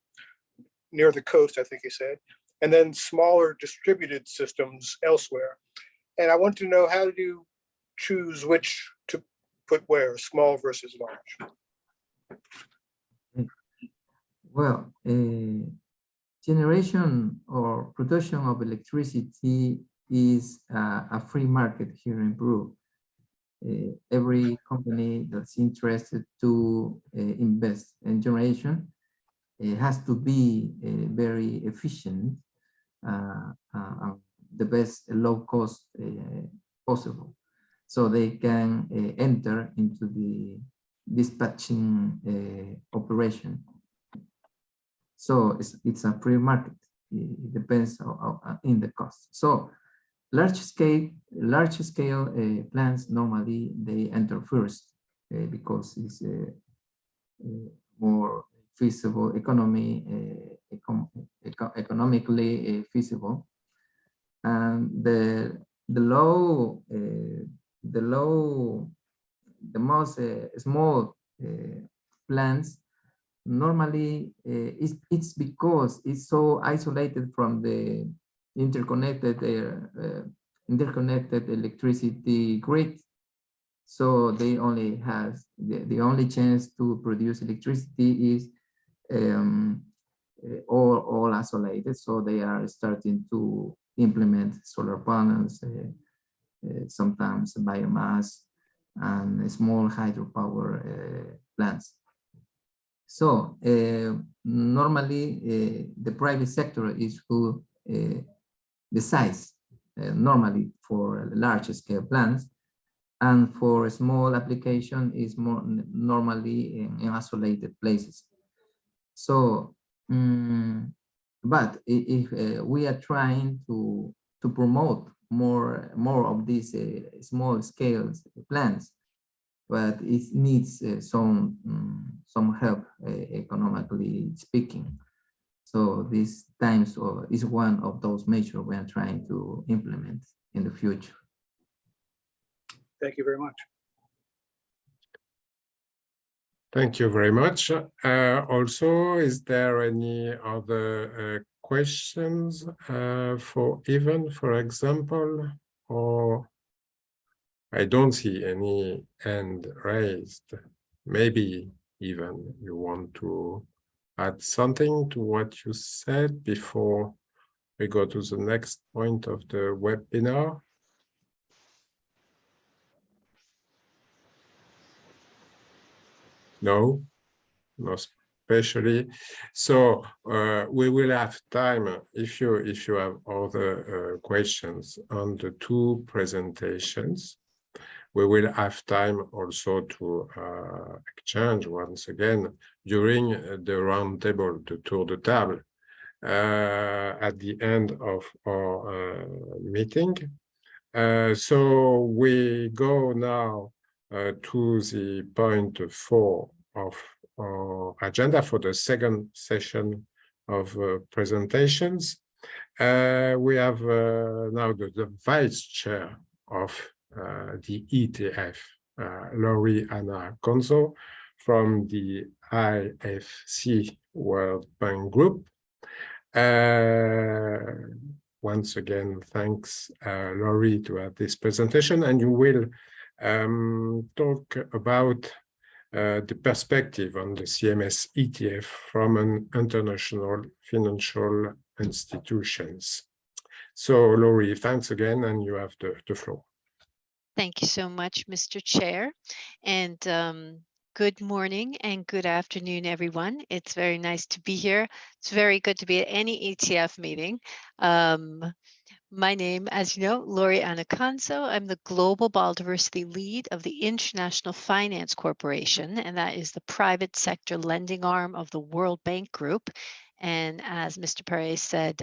near the coast, I think he said, and then smaller distributed systems elsewhere. And I want to know, how do you choose which to put where, small versus large? Well, generation or production of electricity is a free market here in Peru. Every company that's interested to invest in generation has to be very efficient, the best low cost possible, so they can enter into the dispatching operation. So it's a free market. It depends in the cost. So large scale plants, normally they enter first because it's more feasible, economically feasible, and the most small plants, normally it's because it's so isolated from the interconnected electricity grid. So they only have the only chance to produce electricity is all isolated. So they are starting to implement solar panels, sometimes biomass, and small hydropower plants. So normally the private sector is who decides normally for large scale plants, and for a small application is more normally in isolated places. So, but if we are trying to promote more of these small scale plants, but it needs some help economically speaking. So this times is one of those measures we are trying to implement in the future. Thank you very much. Thank you very much. Also, is there any other questions for Ivan, for example, or I don't see any hand raised. Maybe Ivan, you want to add something to what you said before we go to the next point of the webinar? No, not especially. So we will have time if you have other questions on the two presentations. We will have time also to exchange once again during the roundtable, the tour de table, at the end of our meeting. So we go now to the point 4 of our agenda for the second session of presentations. We have now the vice chair of the ETF, Lori Anna Conzo from the IFC World Bank Group. Once again, thanks, Lori, to have this presentation, and you will talk about the perspective on the CMS ETF from an international financial institutions. So, Lori, thanks again, and you have the floor. Thank you so much, Mr. Chair, and good morning and good afternoon, everyone. It's very nice to be here. It's very good to be at any ETF meeting. My name, as you know, Lori Anaconso. I'm the Global Biodiversity Lead of the International Finance Corporation, and that is the private sector lending arm of the World Bank Group. And as Mr. Perez said,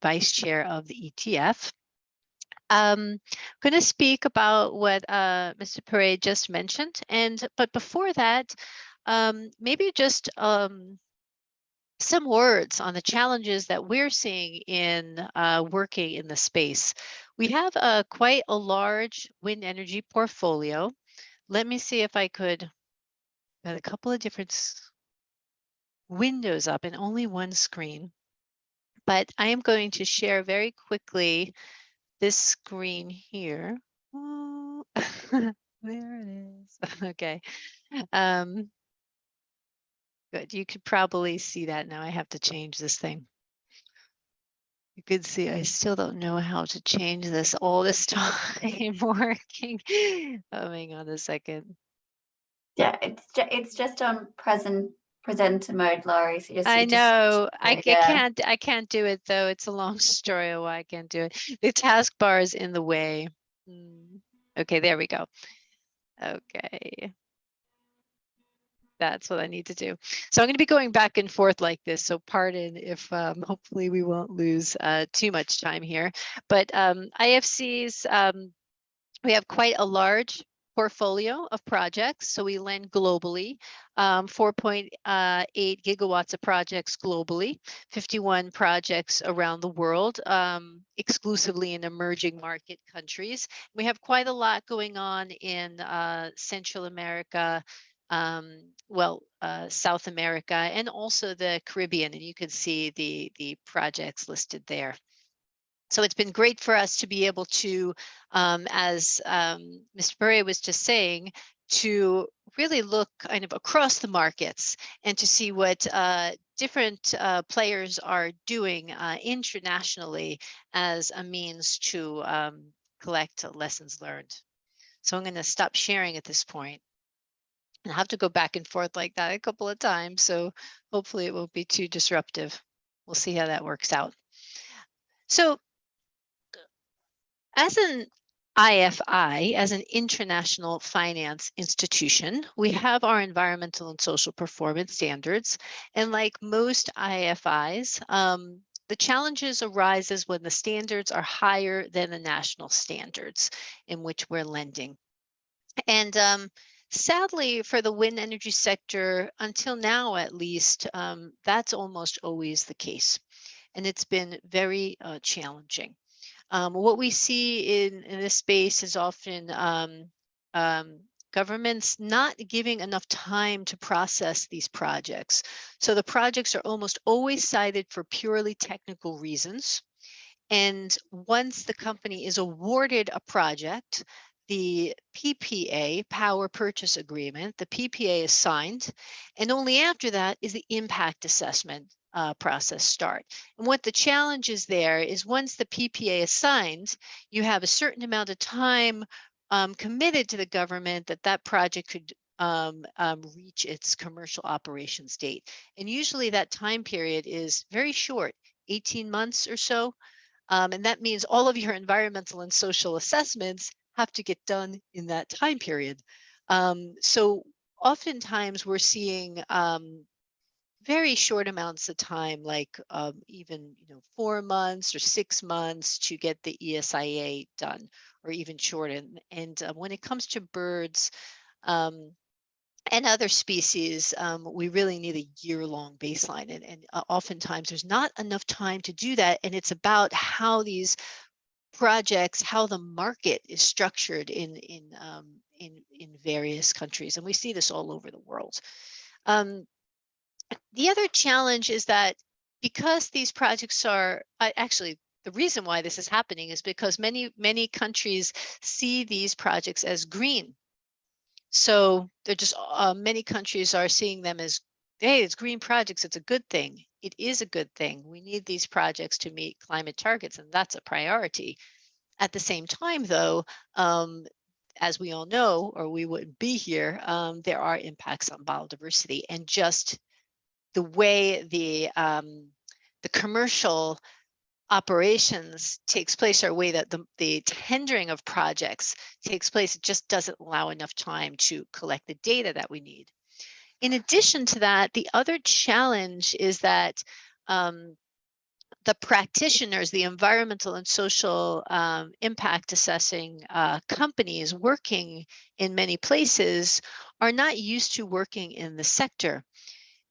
Vice Chair of the ETF. I'm going to speak about what Mr. Perez just mentioned, but before that, maybe just some words on the challenges that we're seeing in working in the space. We have quite a large wind energy portfolio. Let me see if I could get a couple of different windows up in only one screen, but I am going to share very quickly this screen here. Oh, there it is. Okay. Good. You could probably see that now. I have to change this thing. You could see I still don't know how to change this all this time working. Oh, hang on a second. Yeah, it's just on presenter mode, Laurie. So I know. I yeah. can't do it though. It's a long story of why I can't do it. The taskbar is in the way. Okay, there we go. Okay. That's what I need to do. So I'm going to be going back and forth like this. So pardon if hopefully we won't lose too much time here. But IFCs, we have quite a large portfolio of projects. So we lend globally, 4.8 gigawatts of projects globally, 51 projects around the world, exclusively in emerging market countries. We have quite a lot going on in Central America, South America, and also the Caribbean. And you can see the projects listed there. So it's been great for us to be able to, as Mr. Perez was just saying, to really look kind of across the markets and to see what different players are doing internationally as a means to collect lessons learned. So I'm going to stop sharing at this point. And I have to go back and forth like that a couple of times. So hopefully it won't be too disruptive. We'll see how that works out. So as an IFI, as an international finance institution, we have our environmental and social performance standards. And like most IFIs, the challenges arises when the standards are higher than the national standards in which we're lending. And sadly, for the wind energy sector, until now at least, that's almost always the case. And it's been very challenging. What we see in this space is often governments not giving enough time to process these projects. So the projects are almost always cited for purely technical reasons. And once the company is awarded a project, the PPA, Power Purchase Agreement, the PPA is signed, and only after that is the impact assessment process start. And what the challenge is there is once the PPA is signed, you have a certain amount of time committed to the government that that project could reach its commercial operations date. And usually that time period is very short, 18 months or so. And that means all of your environmental and social assessments have to get done in that time period. So oftentimes we're seeing very short amounts of time, like even 4 months or 6 months to get the ESIA done, or even shorter. And when it comes to birds and other species, we really need a year-long baseline. And oftentimes there's not enough time to do that. And it's about how these projects, how the market is structured in various countries. And we see this all over the world. The other challenge is that because these projects are actually, the reason why this is happening is because many countries see these projects as green. So they're just many countries are seeing them as, hey, it's green projects. It's a good thing. It is a good thing. We need these projects to meet climate targets, and that's a priority. At the same time, though, as we all know, or we wouldn't be here, there are impacts on biodiversity, and just the way the commercial operations takes place, or way that the tendering of projects takes place, it just doesn't allow enough time to collect the data that we need. In addition to that, the other challenge is that the practitioners, the environmental and social impact assessing companies working in many places are not used to working in the sector.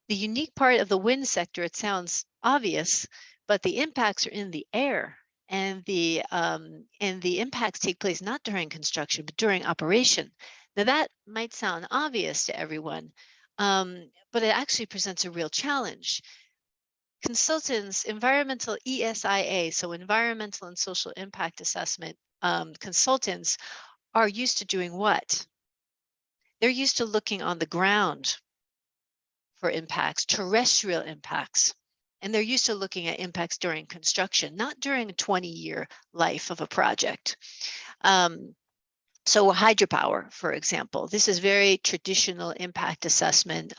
The unique part of the wind sector, it sounds obvious, but the impacts are in the air, and the impacts take place not during construction, but during operation. Now that might sound obvious to everyone, but it actually presents a real challenge. Consultants, environmental ESIA, so environmental and social impact assessment consultants are used to doing what? They're used to looking on the ground for impacts, terrestrial impacts. And they're used to looking at impacts during construction, not during a 20-year life of a project. So hydropower, for example, this is very traditional impact assessment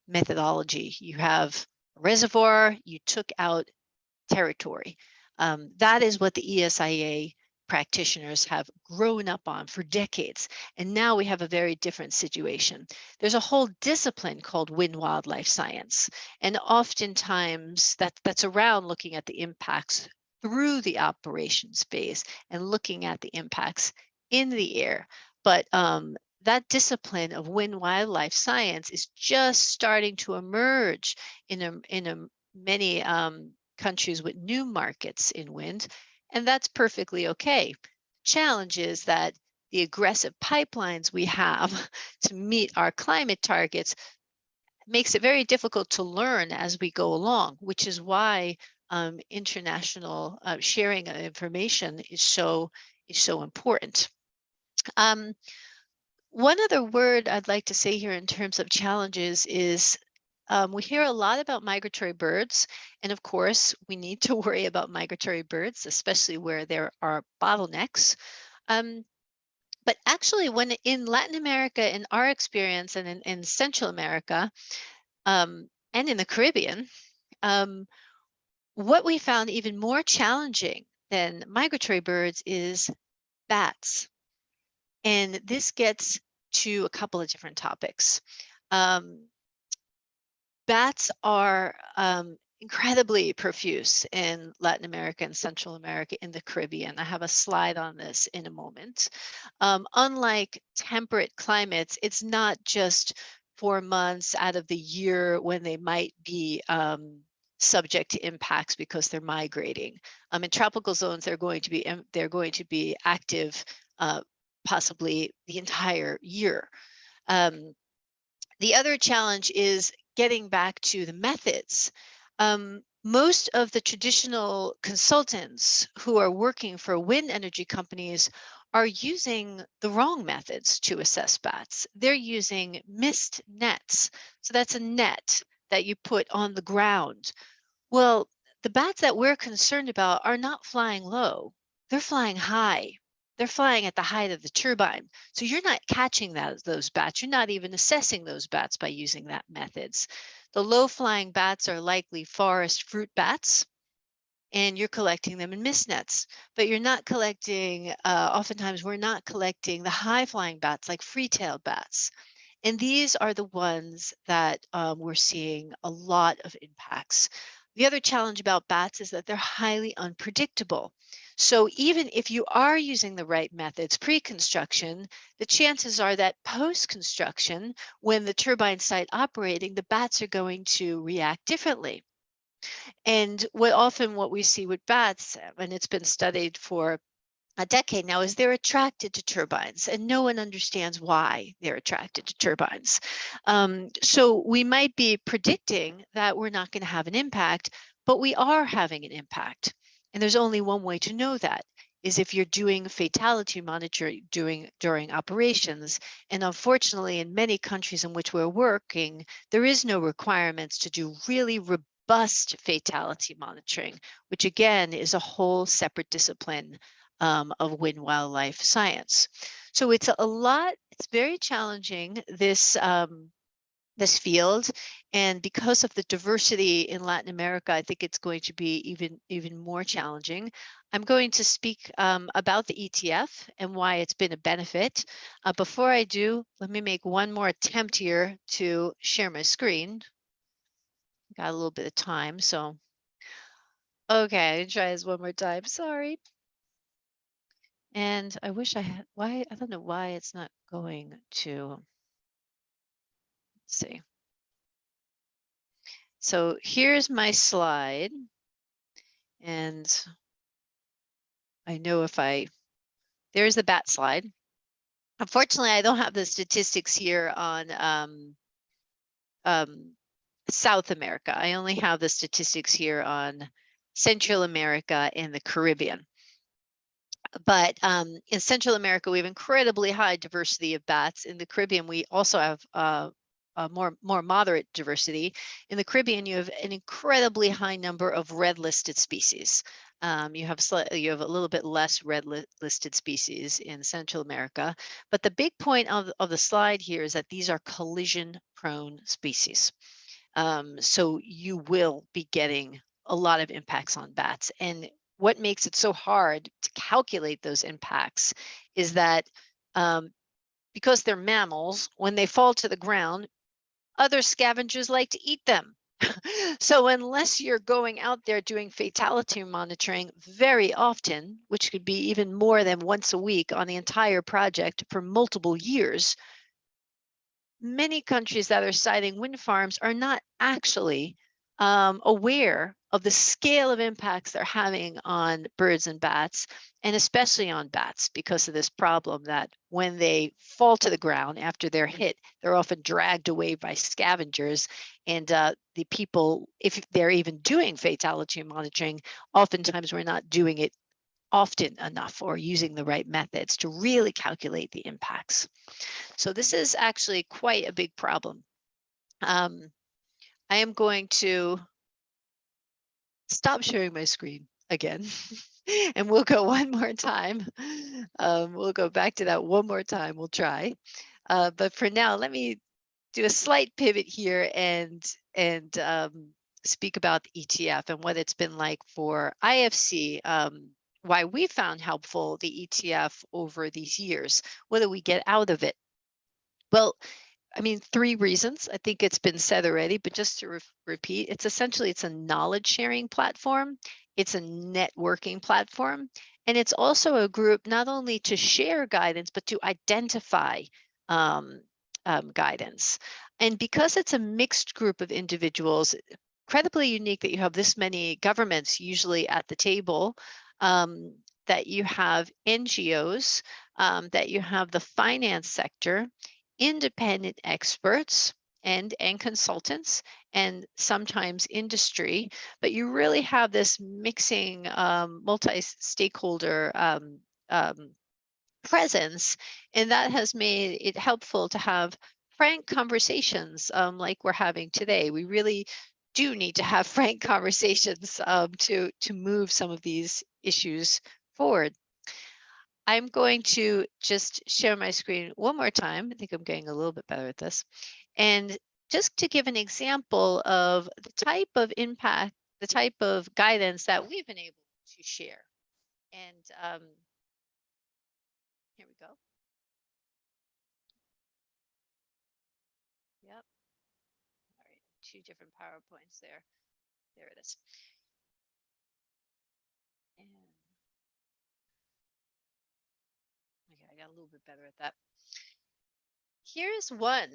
methodology. You have a reservoir, you took out territory. That is what the ESIA practitioners have grown up on for decades. And now we have a very different situation. There's a whole discipline called wind wildlife science. And oftentimes that's around looking at the impacts through the operations phase and looking at the impacts in the air. But that discipline of wind wildlife science is just starting to emerge in many countries with new markets in wind, and that's perfectly okay. Challenge is that the aggressive pipelines we have to meet our climate targets makes it very difficult to learn as we go along, which is why international sharing of information is so important. One other word I'd like to say here in terms of challenges is we hear a lot about migratory birds, and of course, we need to worry about migratory birds, especially where there are bottlenecks. But actually, when in Latin America, in our experience, and in Central America, and in the Caribbean, what we found even more challenging than migratory birds is bats. And this gets to a couple of different topics. Bats are incredibly profuse in Latin America and Central America, in the Caribbean. I have a slide on this in a moment. Unlike temperate climates, it's not just 4 months out of the year when they might be subject to impacts because they're migrating. In tropical zones, they're going to be active possibly the entire year. The other challenge is getting back to the methods. Most of the traditional consultants who are working for wind energy companies are using the wrong methods to assess bats. They're using mist nets. So that's a net that you put on the ground. Well, the bats that we're concerned about are not flying low. They're flying high. They're flying at the height of the turbine. So you're not catching those bats. You're not even assessing those bats by using that methods. The low flying bats are likely forest fruit bats, and you're collecting them in mist nets, but you're not collecting, oftentimes we're not collecting the high flying bats like free-tailed bats. And these are the ones that we're seeing a lot of impacts. The other challenge about bats is that they're highly unpredictable. So even if you are using the right methods pre-construction, the chances are that post-construction, when the turbine site operating, the bats are going to react differently. And what we see with bats, and it's been studied for a decade now, is they're attracted to turbines, and no one understands why they're attracted to turbines. So we might be predicting that we're not going to have an impact, but we are having an impact. And there's only one way to know that, is if you're doing fatality monitoring during operations. And unfortunately, in many countries in which we're working, there is no requirements to do really robust fatality monitoring, which again is a whole separate discipline of wind wildlife science. So it's it's very challenging, this field, and because of the diversity in Latin America, I think it's going to be even more challenging. I'm going to speak about the ETF and why it's been a benefit. Before I do, let me make one more attempt here to share my screen. Got a little bit of time, so okay, I'll try this one more time. Sorry. And I wish I had, I don't know why it's not going to, let's see. So here's my slide. And I know there's the bat slide. Unfortunately, I don't have the statistics here on South America. I only have the statistics here on Central America and the Caribbean. But in Central America, we have incredibly high diversity of bats. In the Caribbean, we also have a more moderate diversity. In the Caribbean, you have an incredibly high number of red listed species. You have a little bit less red listed species in Central America. But the big point of the slide here is that these are collision prone species. So you will be getting a lot of impacts on bats. And what makes it so hard to calculate those impacts is that because they're mammals, when they fall to the ground, other scavengers like to eat them. So unless you're going out there doing fatality monitoring very often, which could be even more than once a week on the entire project for multiple years, many countries that are siting wind farms are not actually aware of the scale of impacts they're having on birds and bats, and especially on bats, because of this problem that when they fall to the ground after they're hit, they're often dragged away by scavengers. And the people, if they're even doing fatality monitoring, oftentimes we're not doing it often enough or using the right methods to really calculate the impacts. So this is actually quite a big problem. I am going to stop sharing my screen again, and we'll go one more time. We'll go back to that one more time. We'll try. But for now, let me do a slight pivot here and speak about the ETF and what it's been like for IFC, why we found helpful the ETF over these years. What do we get out of it? Well, I mean, 3 reasons. I think it's been said already, but just to repeat, it's a knowledge sharing platform. It's a networking platform. And it's also a group not only to share guidance, but to identify guidance. And because it's a mixed group of individuals, incredibly unique that you have this many governments usually at the table, that you have NGOs, that you have the finance sector, independent experts and consultants, and sometimes industry, but you really have this mixing multi-stakeholder presence, and that has made it helpful to have frank conversations like we're having today. We really do need to have frank conversations to move some of these issues forward. I'm going to just share my screen one more time. I think I'm getting a little bit better at this. And just to give an example of the type of impact, the type of guidance that we've been able to share. And here we go. Yep. All right, 2 different PowerPoints there. There it is. And okay, I got a little bit better at that. Here's one.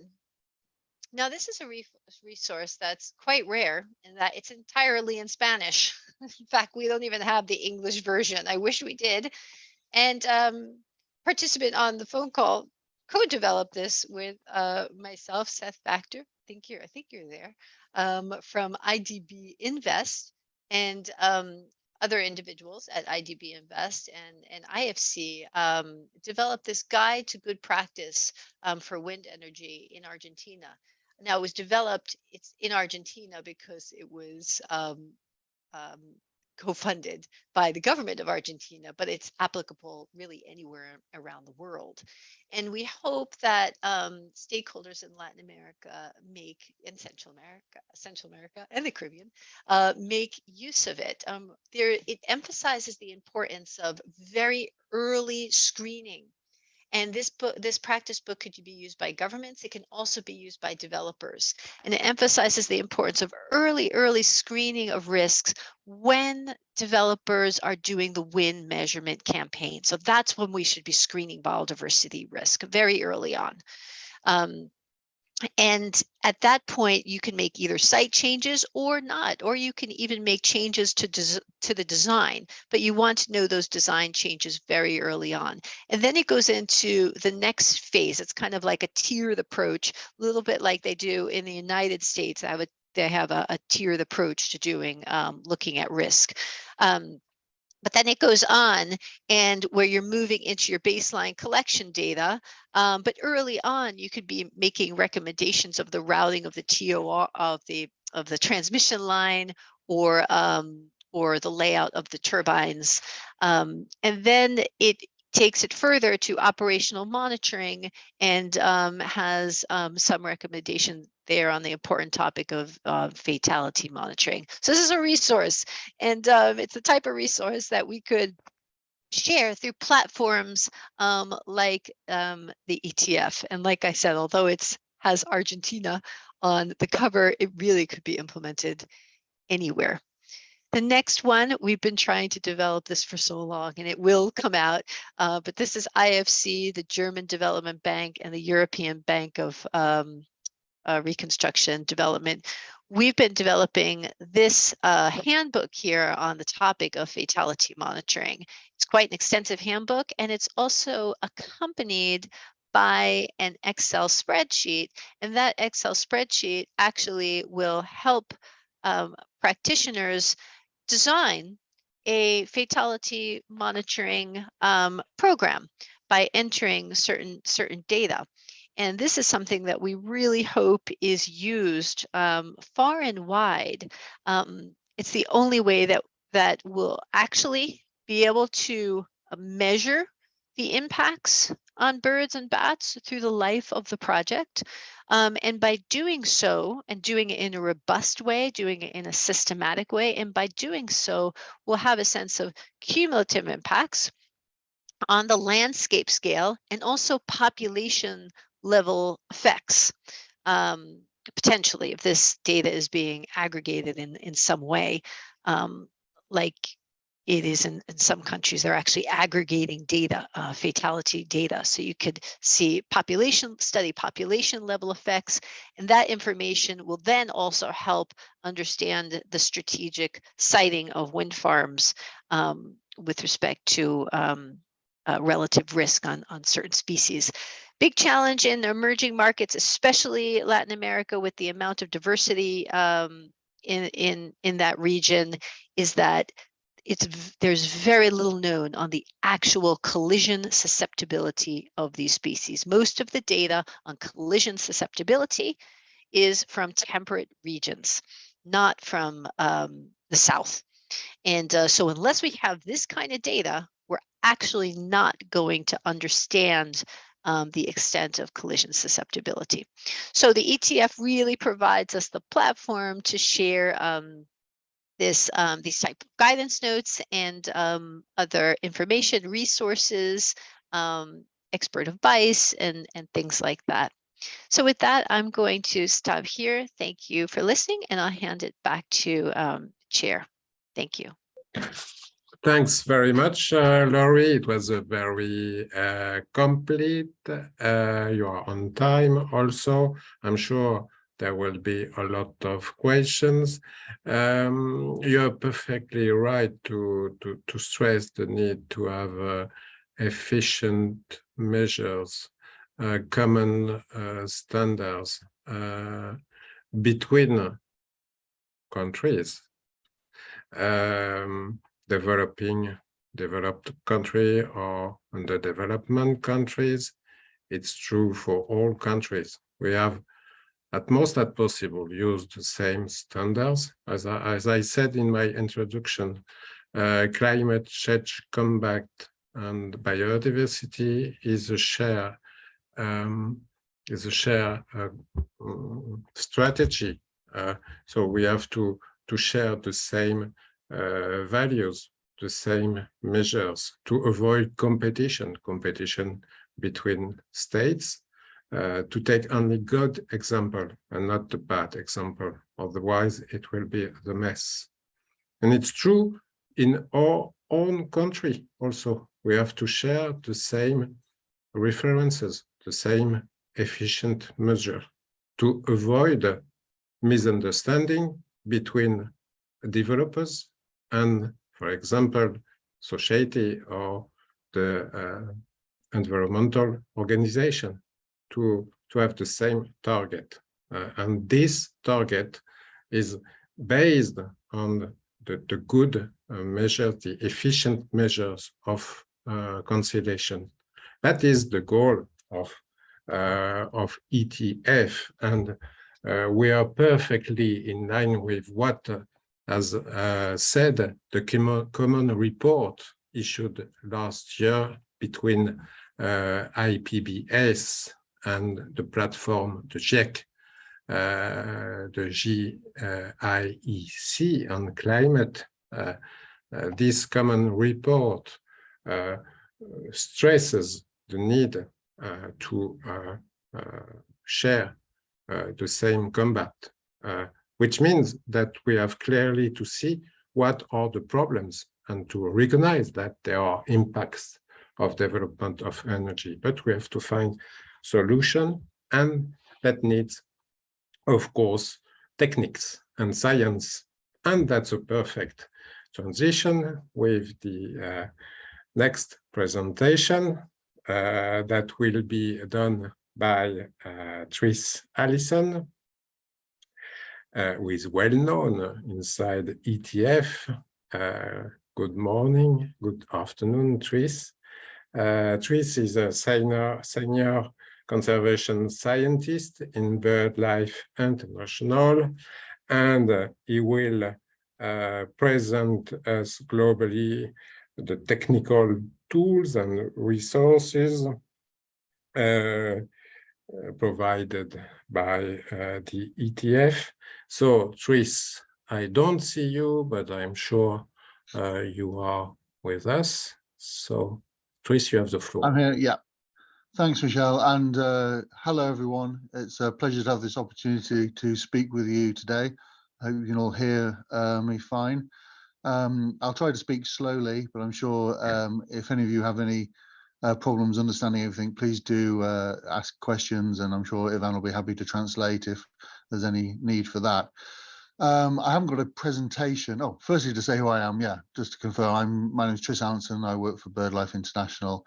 Now, this is a resource that's quite rare in that it's entirely in Spanish. In fact, we don't even have the English version. I wish we did. And participant on the phone call co-developed this with myself, Seth Factor. I think you're there, from IDB Invest, and other individuals at IDB Invest and IFC developed this guide to good practice for wind energy in Argentina. Now, it was developed, it's in Argentina because it was co-funded by the government of Argentina, but it's applicable really anywhere around the world. And we hope that stakeholders in Latin America in Central America and the Caribbean make use of it. It emphasizes the importance of very early screening. And this practice book could be used by governments. It can also be used by developers. And it emphasizes the importance of early screening of risks when developers are doing the wind measurement campaign. So that's when we should be screening biodiversity risk, very early on. And at that point, you can make either site changes or not, or you can even make changes to the design, but you want to know those design changes very early on. And then it goes into the next phase. It's kind of like a tiered approach, a little bit like they do in the United States. They have a tiered approach to doing looking at risk. But then it goes on, and where you're moving into your baseline collection data. But early on, you could be making recommendations of the routing of the TOR of the transmission line, or the layout of the turbines. And then it takes it further to operational monitoring, and has some recommendation there on the important topic of fatality monitoring. So this is a resource, and it's the type of resource that we could share through platforms like the ETF. And like I said, although it has Argentina on the cover, it really could be implemented anywhere. The next one, we've been trying to develop this for so long, and it will come out, but this is IFC, the German Development Bank, and the European Bank of Reconstruction Development. We've been developing this handbook here on the topic of fatality monitoring. It's quite an extensive handbook, and it's also accompanied by an Excel spreadsheet, and that Excel spreadsheet actually will help practitioners design a fatality monitoring program by entering certain data. And this is something that we really hope is used far and wide. It's the only way that will actually be able to measure the impacts on birds and bats through the life of the project. And by doing so, and doing it in a robust way, doing it in a systematic way, and by doing so, we'll have a sense of cumulative impacts on the landscape scale and also population level effects. Potentially, if this data is being aggregated in some way, like it is in some countries, they're actually aggregating data, fatality data. So you could see study population level effects, and that information will then also help understand the strategic siting of wind farms with respect to relative risk on certain species. Big challenge in emerging markets, especially Latin America, with the amount of diversity in that region, is that there's very little known on the actual collision susceptibility of these species. Most of the data on collision susceptibility is from temperate regions, not from the south. And so unless we have this kind of data, we're actually not going to understand the extent of collision susceptibility. So the ETF really provides us the platform to share these type of guidance notes and other information, resources, expert advice, and things like that. So with that, I'm going to stop here. Thank you for listening, and I'll hand it back to Chair. Thank you. Thanks very much, Laurie. It was a very complete. You are on time also. I'm sure there will be a lot of questions. You're perfectly right to stress the need to have efficient measures, common standards between countries. Developed country or underdevelopment countries. It's true for all countries. We have, at most as possible, used the same standards. As I said in my introduction, climate change combat and biodiversity is a shared strategy. So we have to share the same values, the same measures to avoid competition between states, to take only good example and not the bad example. Otherwise, it will be the mess. And it's true in our own country also. We have to share the same references, the same efficient measure to avoid misunderstanding between developers and, for example, society or the environmental organization to have the same target. And this target is based on the good measures, the efficient measures of conservation. That is the goal of ETF, and we are perfectly in line with what has said the common report issued last year between IPBS and the platform, the GIEC, the GIEC on climate. This common report stresses the need to share the same combat, which means that we have clearly to see what are the problems and to recognize that there are impacts of development of energy, but we have to find solution, and that needs, of course, techniques and science. And that's a perfect transition with the next presentation that will be done by Tris Allison, who is well known inside ETF. Good morning, good afternoon, Tris. Tris is a senior conservation scientist in BirdLife International, and he will present us globally the technical tools and resources provided by the ETF. So, Tris, I don't see you, but I'm sure you are with us. So, Tris, you have the floor. I'm here, yeah. Thanks, Michelle, and hello, everyone. It's a pleasure to have this opportunity to speak with you today. I hope you can all hear me fine. I'll try to speak slowly, but I'm sure if any of you have any problems understanding everything, please do ask questions, and I'm sure Ivan will be happy to translate if there's any need for that. I haven't got a presentation. Oh, firstly to say who I am, yeah, just to confirm, my name is Tris Allenson. I work for BirdLife International,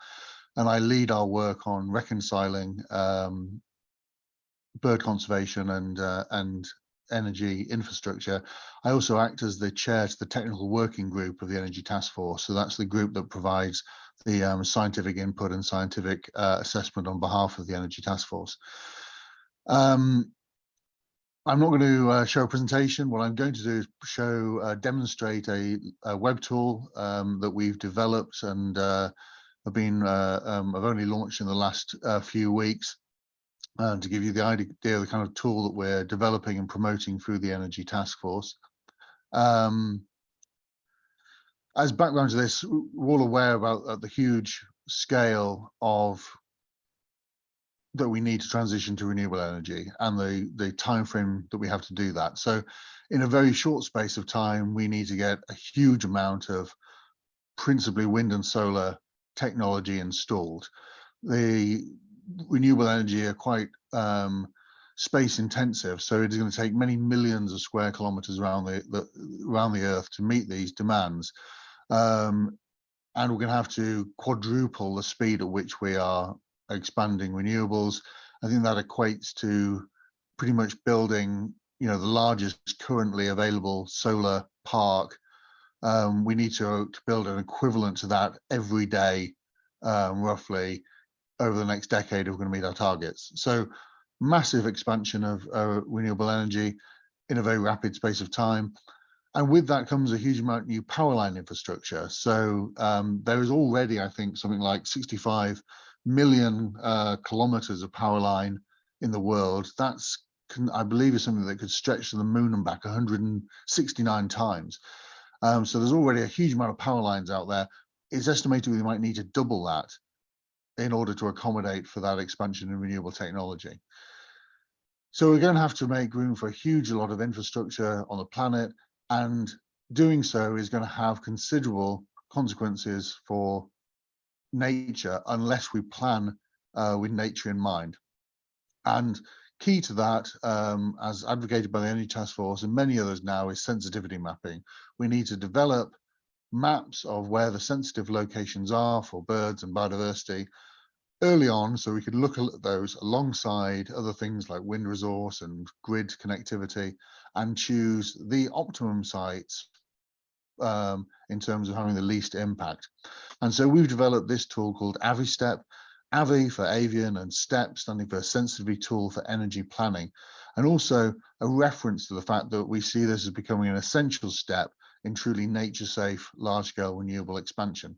and I lead our work on reconciling bird conservation and energy infrastructure. I also act as the chair to the technical working group of the Energy Task Force. So that's the group that provides the scientific input and scientific assessment on behalf of the Energy Task Force. I'm not going to show a presentation. What I'm going to do is demonstrate a web tool that we've developed and I've only launched in the last few weeks to give you the idea of the kind of tool that we're developing and promoting through the Energy Task Force. As background to this, we're all aware about the huge scale of that we need to transition to renewable energy and the time frame that we have to do that. So in a very short space of time, we need to get a huge amount of principally wind and solar technology installed. The renewable energy are quite space intensive, so it is going to take many millions of square kilometers around the earth to meet these demands. And we're going to have to quadruple the speed at which we are expanding renewables. I think that equates to pretty much building, the largest currently available solar park. We need to build an equivalent to that every day, roughly over the next decade if we're going to meet our targets. So massive expansion of renewable energy in a very rapid space of time. And with that comes a huge amount of new power line infrastructure. So there is already, I think, something like 65 million kilometers of power line in the world. That's, I believe, is something that could stretch to the moon and back 169 times. So there's already a huge amount of power lines out there. It's estimated we might need to double that in order to accommodate for that expansion in renewable technology. So we're going to have to make room for a huge lot of infrastructure on the planet, and doing so is going to have considerable consequences for nature unless we plan with nature in mind. And key to that, as advocated by the Energy Task Force and many others now, is sensitivity mapping. We need to develop maps of where the sensitive locations are for birds and biodiversity early on, so we could look at those alongside other things like wind resource and grid connectivity and choose the optimum sites in terms of having the least impact. And so we've developed this tool called AviStep, Avi for avian and STEP standing for sensitivity tool for energy planning, and also a reference to the fact that we see this as becoming an essential step in truly nature safe large-scale renewable expansion.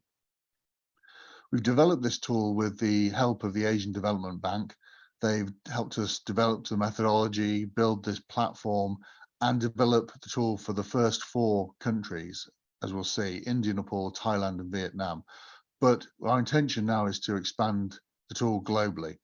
We've developed this tool with the help of the Asian Development Bank. They've helped us develop the methodology, build this platform, and develop the tool for the first 4 countries, as we'll see, India, Nepal, Thailand, and Vietnam. But our intention now is to expand the tool globally.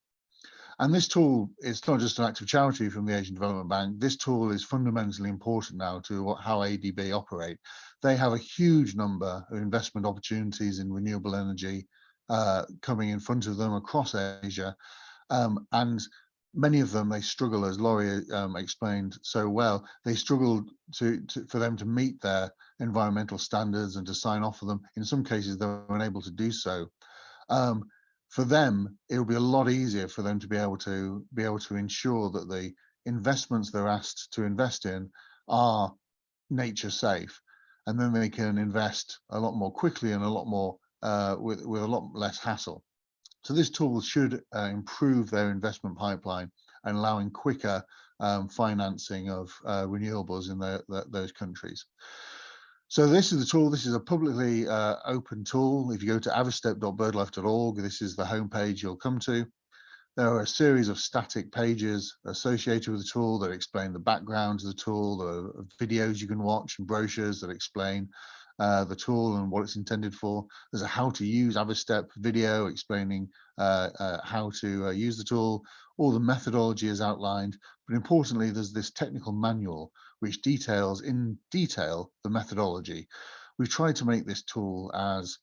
And this tool is not just an act of charity from the Asian Development Bank. This tool is fundamentally important now to how ADB operate. They have a huge number of investment opportunities in renewable energy coming in front of them across Asia. And many of them, they struggle, as Laurie explained so well, they struggle for them to meet their environmental standards and to sign off for them. In some cases, they're unable to do so. For them, it will be a lot easier for them to be able to ensure that the investments they're asked to invest in are nature safe, and then they can invest a lot more quickly and a lot more with a lot less hassle. So this tool should improve their investment pipeline and allowing quicker financing of renewables in those countries. So this is the tool. This is a publicly open tool. If you go to avistep.birdlife.org, this is the homepage you'll come to. There are a series of static pages associated with the tool that explain the background to the tool. There are videos you can watch and brochures that explain the tool and what it's intended for. There's a how to use Avistep video explaining how to use the tool. All the methodology is outlined, but importantly, there's this technical manual which details in detail the methodology. We've tried to make this tool as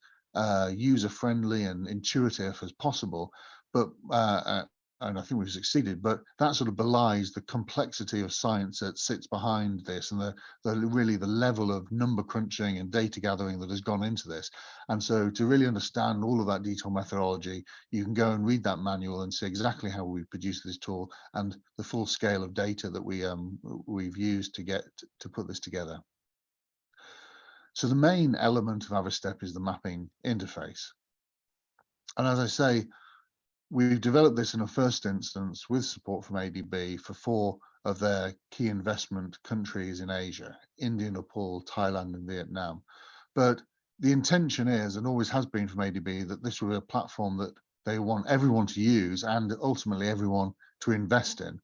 user-friendly and intuitive as possible, but and I think we've succeeded, but that sort of belies the complexity of science that sits behind this and really the level of number crunching and data gathering that has gone into this. And so to really understand all of that detailed methodology, you can go and read that manual and see exactly how we produce this tool and the full scale of data that we've used to put this together. So the main element of Avistep is the mapping interface. And as I say, we've developed this in a first instance with support from ADB for 4 of their key investment countries in Asia: India, Nepal, Thailand, and Vietnam. But the intention is, and always has been from ADB, that this will be a platform that they want everyone to use and ultimately everyone to invest in.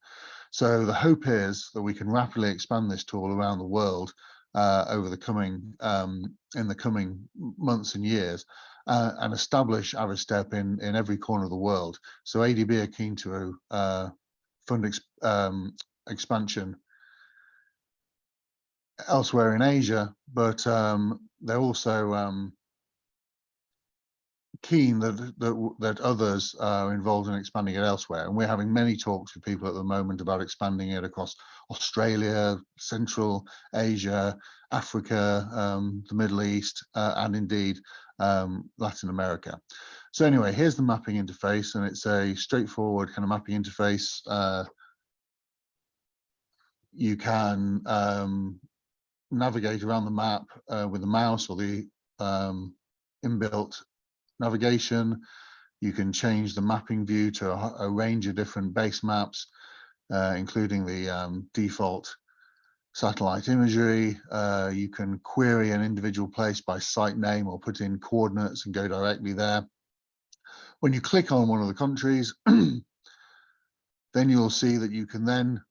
So the hope is that we can rapidly expand this tool around the world over the coming in the coming months and years. And establish Avistep in every corner of the world. So ADB are keen to fund expansion elsewhere in Asia, but they're also keen that others are involved in expanding it elsewhere. And we're having many talks with people at the moment about expanding it across Australia, Central Asia, Africa, the Middle East, and indeed Latin America. So anyway, here's the mapping interface, and it's a straightforward kind of mapping interface. You can navigate around the map with the mouse or the inbuilt navigation. You can change the mapping view to a range of different base maps, including the default satellite imagery. You can query an individual place by site name or put in coordinates and go directly there. When you click on one of the countries, then you'll see that you can then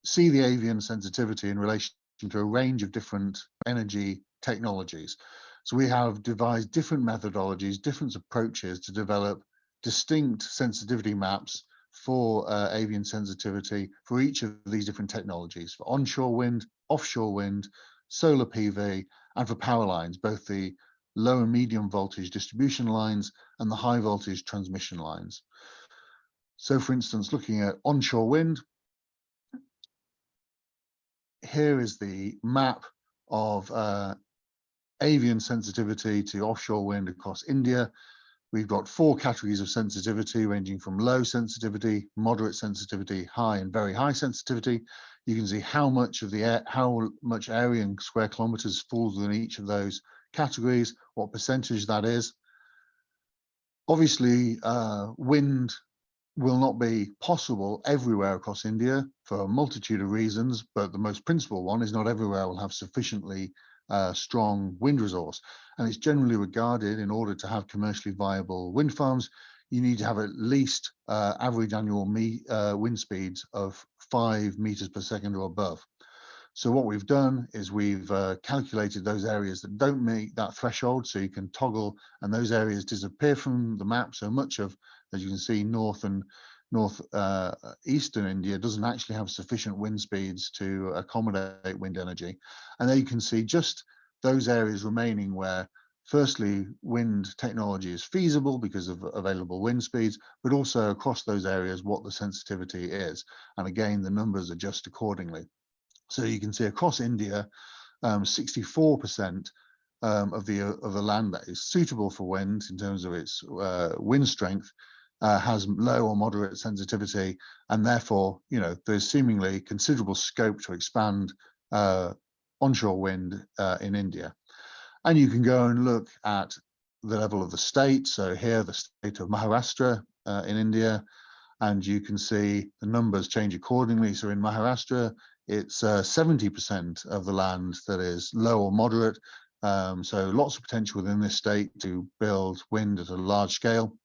see the avian sensitivity in relation to a range of different energy technologies. So we have devised different methodologies, different approaches to develop distinct sensitivity maps for avian sensitivity for each of these different technologies: for onshore wind, offshore wind, solar PV, and for power lines, both the low and medium voltage distribution lines and the high voltage transmission lines. So for instance, looking at onshore wind, here is the map of avian sensitivity to offshore wind across India. We've got 4 categories of sensitivity ranging from low sensitivity, moderate sensitivity, high and very high sensitivity. You can see how much of the how much area in square kilometers falls within each of those categories, what percentage that is. Obviously, wind will not be possible everywhere across India for a multitude of reasons, but the most principal one is not everywhere will have sufficiently strong wind resource. And it's generally regarded, in order to have commercially viable wind farms, you need to have at least average annual wind speeds of 5 meters per second or above. So what we've done is we've calculated those areas that don't meet that threshold, so you can toggle, and those areas disappear from the map. So much of, as you can see, northeastern India doesn't actually have sufficient wind speeds to accommodate wind energy. And there you can see just those areas remaining where, firstly, wind technology is feasible because of available wind speeds, but also across those areas what the sensitivity is. And again, the numbers adjust accordingly. So you can see across India, 64% of the land that is suitable for wind in terms of its wind strength has low or moderate sensitivity, and therefore, you know, there's seemingly considerable scope to expand onshore wind in India. And you can go and look at the level of the state. So here, the state of Maharashtra in India, and you can see the numbers change accordingly. So in Maharashtra, it's 70% of the land that is low or moderate. So lots of potential within this state to build wind at a large scale,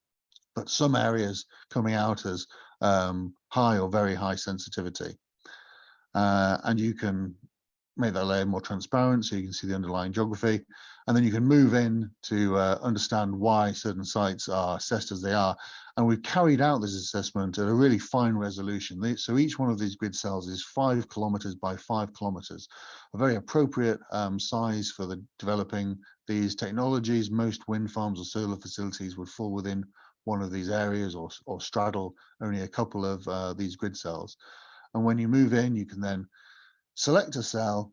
but some areas coming out as high or very high sensitivity. And you can make that layer more transparent so you can see the underlying geography. And then you can move in to understand why certain sites are assessed as they are. And we've carried out this assessment at a really fine resolution. So each one of these grid cells is 5 kilometers by 5 kilometers, a very appropriate size for the developing these technologies. Most wind farms or solar facilities would fall within one of these areas or straddle only a couple of these grid cells. And when you move in, you can then select a cell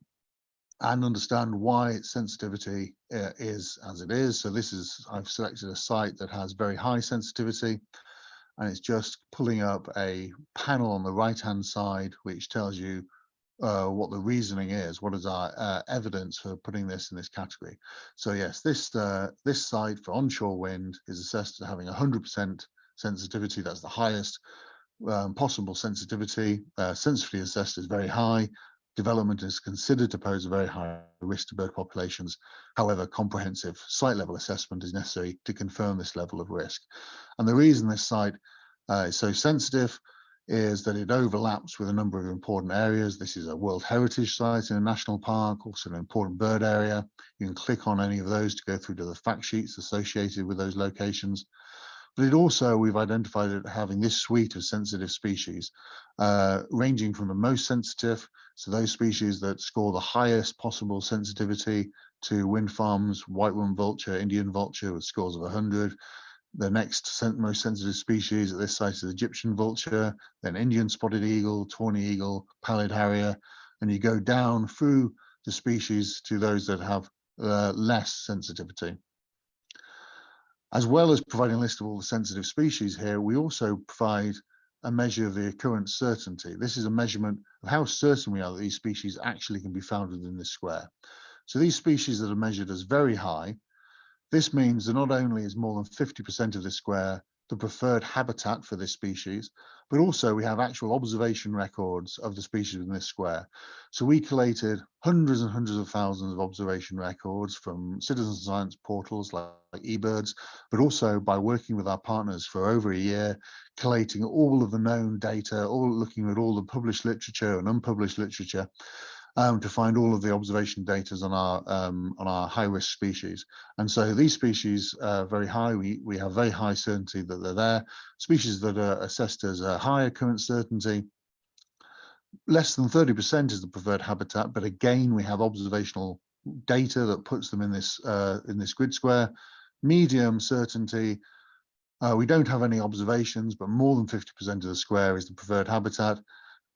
and understand why its sensitivity is as it is. So this is, I've selected a site that has very high sensitivity, and it's just pulling up a panel on the right-hand side, which tells you what the reasoning is. What is our evidence for putting this in this category? So yes, this site for onshore wind is assessed as having 100% sensitivity. That's the highest possible sensitivity. Sensitivity assessed is very high. Development is considered to pose a very high risk to bird populations. However, comprehensive site level assessment is necessary to confirm this level of risk. And the reason this site is so sensitive is that it overlaps with a number of important areas. This is a World Heritage Site in a national park, also an important bird area. You can click on any of those to go through to the fact sheets associated with those locations. But it also, we've identified it having this suite of sensitive species, ranging from the most sensitive, so those species that score the highest possible sensitivity to wind farms, white-winged vulture, Indian vulture with scores of 100. The next most sensitive species at this site is Egyptian vulture, then Indian spotted eagle, tawny eagle, pallid harrier, and you go down through the species to those that have less sensitivity. As well as providing a list of all the sensitive species here, we also provide a measure of the occurrence certainty. This is a measurement of how certain we are that these species actually can be found within this square. So these species that are measured as very high, this means that not only is more than 50% of this square the preferred habitat for this species, but also we have actual observation records of the species in this square. So we collated hundreds and hundreds of thousands of observation records from citizen science portals like eBirds, but also by working with our partners for over a year, collating all of the known data, looking at all the published literature and unpublished literature, to find all of the observation data on our high-risk species. And so these species are very high. We have very high certainty that they're there. Species that are assessed as a high occurrence certainty, less than 30% is the preferred habitat, but again, we have observational data that puts them in this grid square. Medium certainty, we don't have any observations, but more than 50% of the square is the preferred habitat.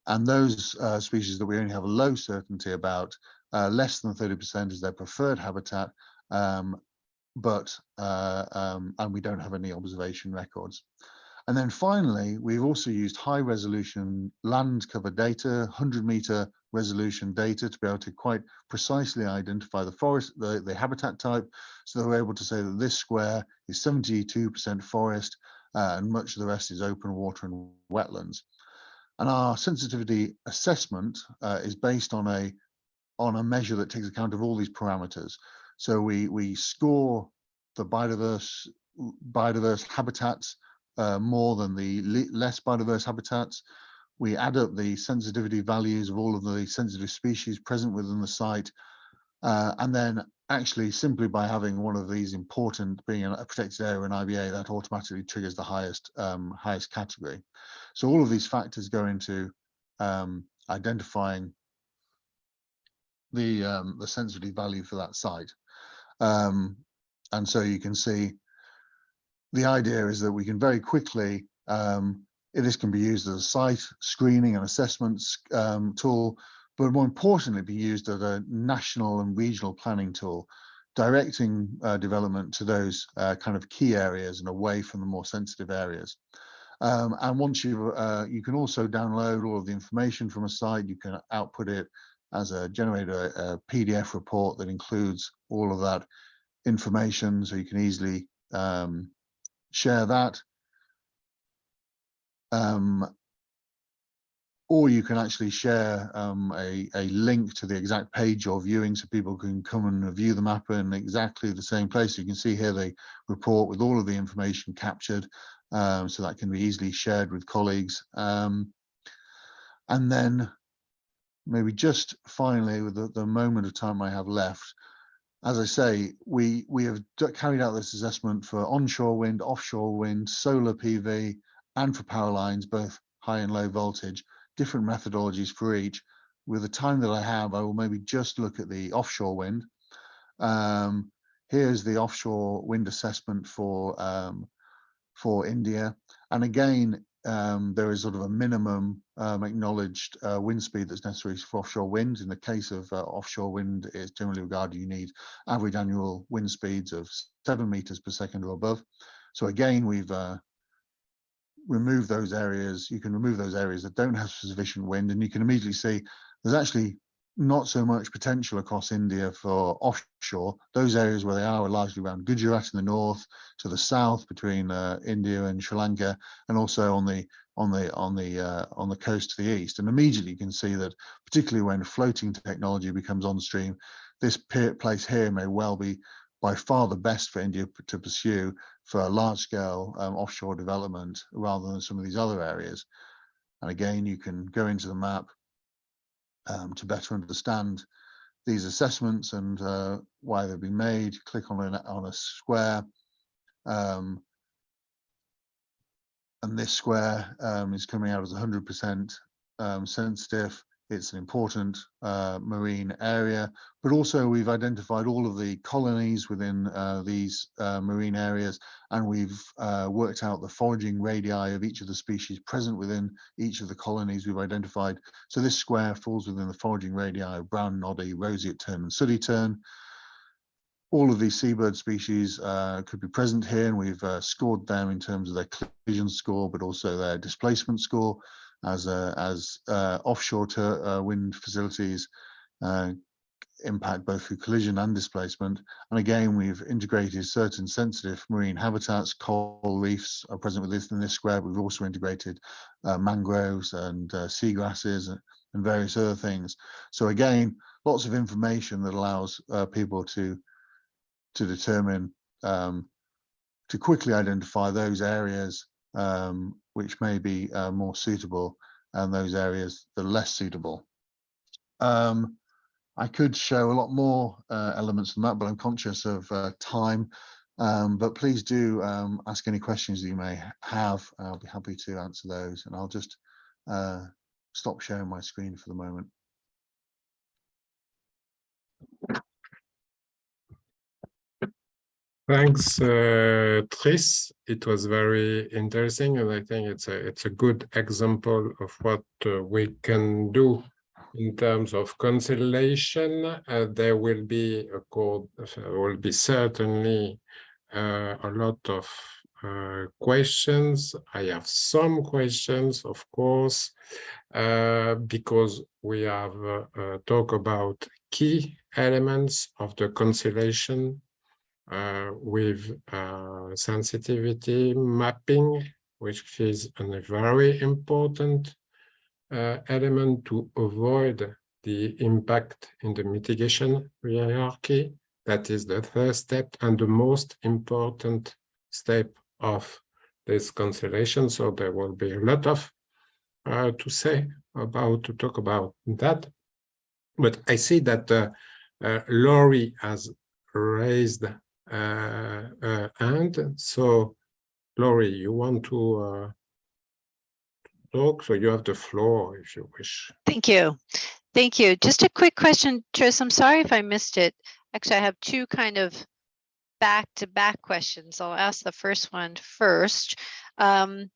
And those species that we only have a low certainty about, less than 30% is their preferred habitat, and we don't have any observation records. And then finally, we've also used high resolution land cover data, 100-meter resolution data to be able to quite precisely identify the forest, the habitat type. So that we're able to say that this square is 72% forest and much of the rest is open water and wetlands. And our sensitivity assessment is based on a measure that takes account of all these parameters. So we score the biodiverse habitats more than the less biodiverse habitats. We add up the sensitivity values of all of the sensitive species present within the site. And then actually simply by having one of these important, being a protected area in IBA, that automatically triggers the highest category. So all of these factors go into identifying the sensitivity value for that site. And so you can see the idea is that we can very quickly, this can be used as a site screening and assessments tool, but more importantly, be used as a national and regional planning tool, directing development to those kind of key areas and away from the more sensitive areas. And once you can also download all of the information from a site. You can output it as generate a PDF report that includes all of that information, so you can easily share that. Or you can actually share a link to the exact page you're viewing, so people can come and view the map in exactly the same place. You can see here the report with all of the information captured, so that can be easily shared with colleagues. And then maybe just finally, with the moment of time I have left, as I say, we have carried out this assessment for onshore wind, offshore wind, solar PV, and for power lines, both high and low voltage, different methodologies for each. With the time that I have, I will maybe just look at the offshore wind. Here's the offshore wind assessment for India. And again, there is sort of a minimum acknowledged wind speed that's necessary for offshore wind. In the case of offshore wind, it's generally regarded you need average annual wind speeds of 7 meters per second or above. So again, we've removed those areas. You can remove those areas that don't have sufficient wind, and you can immediately see there's actually not so much potential across India for offshore. Those areas where they are largely around Gujarat in the north, to the south between India and Sri Lanka, and also on the coast to the east. And immediately you can see that, particularly when floating technology becomes on stream, this place here may well be by far the best for India to pursue for a large-scale offshore development rather than some of these other areas. And again, you can go into the map to better understand these assessments and why they've been made. Click on a square, and this square is coming out as 100% sensitive. It's an important marine area, but also we've identified all of the colonies within these marine areas, and we've worked out the foraging radii of each of the species present within each of the colonies we've identified. So this square falls within the foraging radii of brown noddy, roseate tern, and sooty tern. All of these seabird species could be present here, and we've scored them in terms of their collision score, but also their displacement score, as offshore wind facilities impact both through collision and displacement. And again, we've integrated certain sensitive marine habitats. Coral reefs are present with this in this square, but we've also integrated mangroves and seagrasses and various other things. So again, lots of information that allows people to determine, to quickly identify those areas which may be more suitable and those areas that are less suitable. I could show a lot more elements of that, but I'm conscious of time. But please do ask any questions that you may have. I'll be happy to answer those, and I'll just stop sharing my screen for the moment. Thanks, Tris. It was very interesting, and I think it's a good example of what we can do in terms of constellation. There will be certainly a lot of questions. I have some questions, of course, because we have talked about key elements of the constellation. With sensitivity mapping, which is a very important element to avoid the impact in the mitigation hierarchy. That is the first step and the most important step of this constellation. So there will be a lot of to talk about that. But I see that Laurie has raised hand. So Laurie, you want to talk? So you have the floor if you wish. Thank you. Thank you. Just a quick question, Tris. I'm sorry if I missed it. Actually, I have two kind of back-to-back questions. I'll ask the first one first. The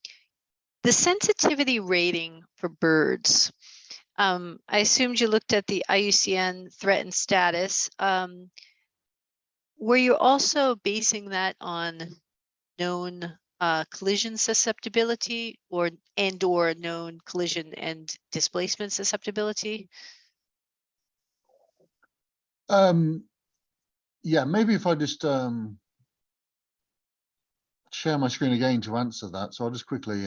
sensitivity rating for birds. I assumed you looked at the IUCN threatened status. Were you also basing that on known collision susceptibility or known collision and displacement susceptibility? yeah, maybe if I just share my screen again to answer that. So I'll just quickly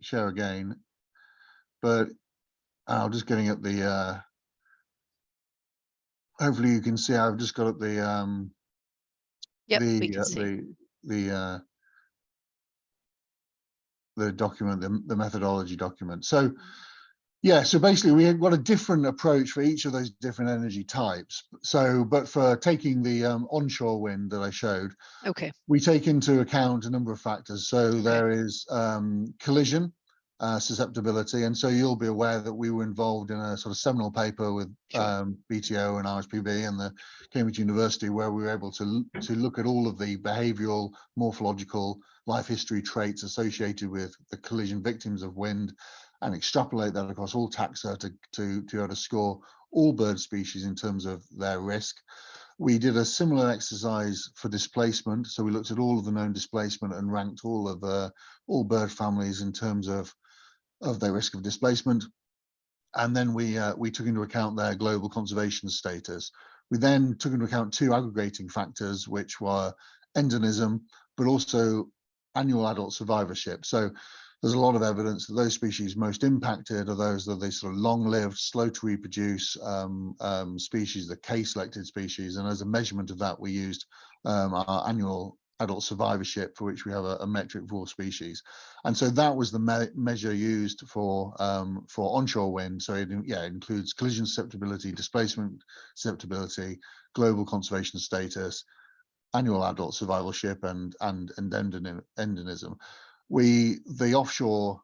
share again, but I'm just getting at the hopefully you can see I've just got at the Yep, we can see. the document, the methodology document. So yeah, so basically we have got a different approach for each of those different energy types. So, but for taking the onshore wind that I showed, Okay. we take into account a number of factors. So there is collision susceptibility, and so you'll be aware that we were involved in a sort of seminal paper with BTO and RSPB and the Cambridge University, where we were able to look at all of the behavioural, morphological, life history traits associated with the collision victims of wind, and extrapolate that across all taxa to be able to score all bird species in terms of their risk. We did a similar exercise for displacement. So we looked at all of the known displacement and ranked all of all bird families in terms of their risk of displacement. And then we took into account their global conservation status. We then took into account two aggregating factors, which were endemism, but also annual adult survivorship. So there's a lot of evidence that those species most impacted are those that they sort of long-lived, slow to reproduce species, the K-selected species. And as a measurement of that, we used our annual adult survivorship, for which we have a metric for all species. And so that was the measure used for onshore wind. So it includes collision susceptibility, displacement susceptibility, global conservation status, annual adult survivorship, and endemism. The offshore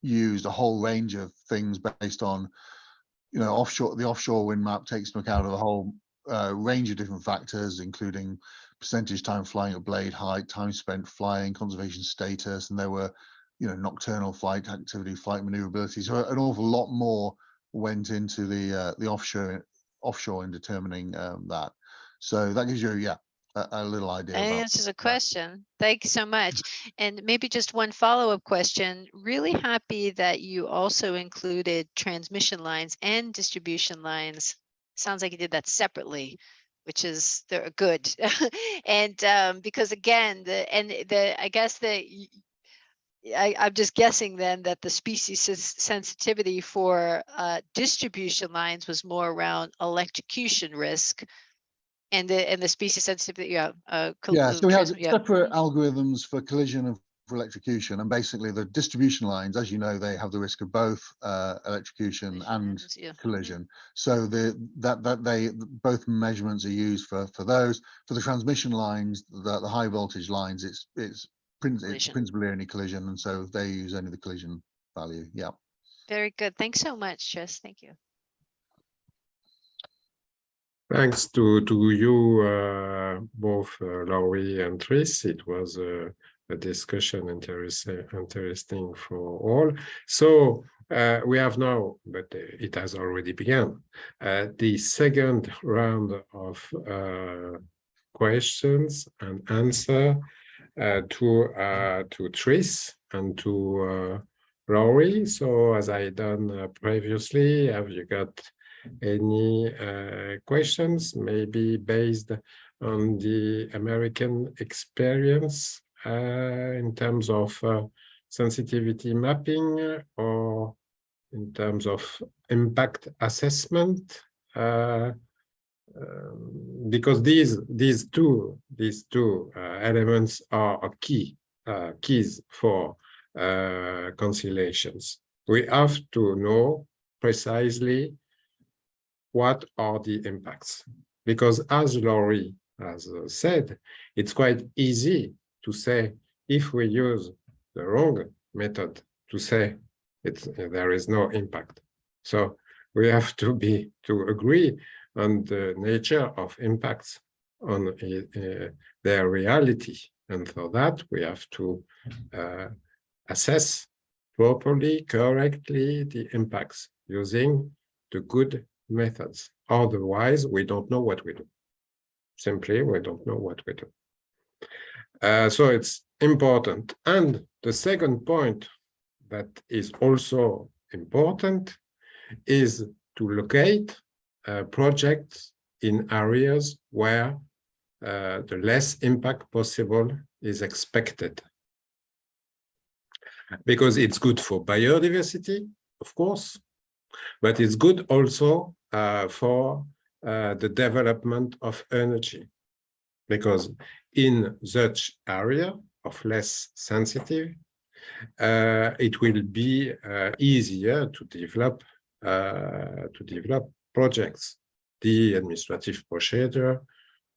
used a whole range of things based on, the offshore wind map takes into account of a whole range of different factors, including percentage time flying at blade height, time spent flying, conservation status, and there were, nocturnal flight activity, flight maneuverability. So an awful lot more went into the offshore in determining that. So that gives you, a little idea. That answers a question. Thank you so much. And maybe just one follow-up question. Really happy that you also included transmission lines and distribution lines. Sounds like you did that separately, which is good. And because again, I guess I'm just guessing then that the species sensitivity for distribution lines was more around electrocution risk. And the species sensitivity, so we have separate algorithms for collision and for electrocution, and basically the distribution lines, as you know, they have the risk of both electrocution and collision. So both measurements are used for those. For the transmission lines, the high voltage lines, it's principally only collision, and so they use only the collision value. Yeah. Very good. Thanks so much, Tris. Thank you. Thanks to you, both Laurie and Tris. It was a discussion interesting for all. So we have now, but it has already begun, the second round of questions and answer to Tris and to Laurie. So as I done previously, have you got any questions, maybe based on the American experience in terms of sensitivity mapping or in terms of impact assessment? Because these two elements are keys for conciliations. We have to know precisely what are the impacts, because as Laurie has said, it's quite easy to say, if we use the wrong method, to say there is no impact. So we have to agree on the nature of impacts, on their reality, and for that we have to assess properly, correctly the impacts using the good methods. Otherwise, we don't know what we do. Simply, we don't know what we do. So it's important. And the second point that is also important is to locate projects in areas where the less impact possible is expected. Because it's good for biodiversity, of course, but it's good also for the development of energy. Because in such area of less sensitive, it will be easier to develop projects. The administrative procedure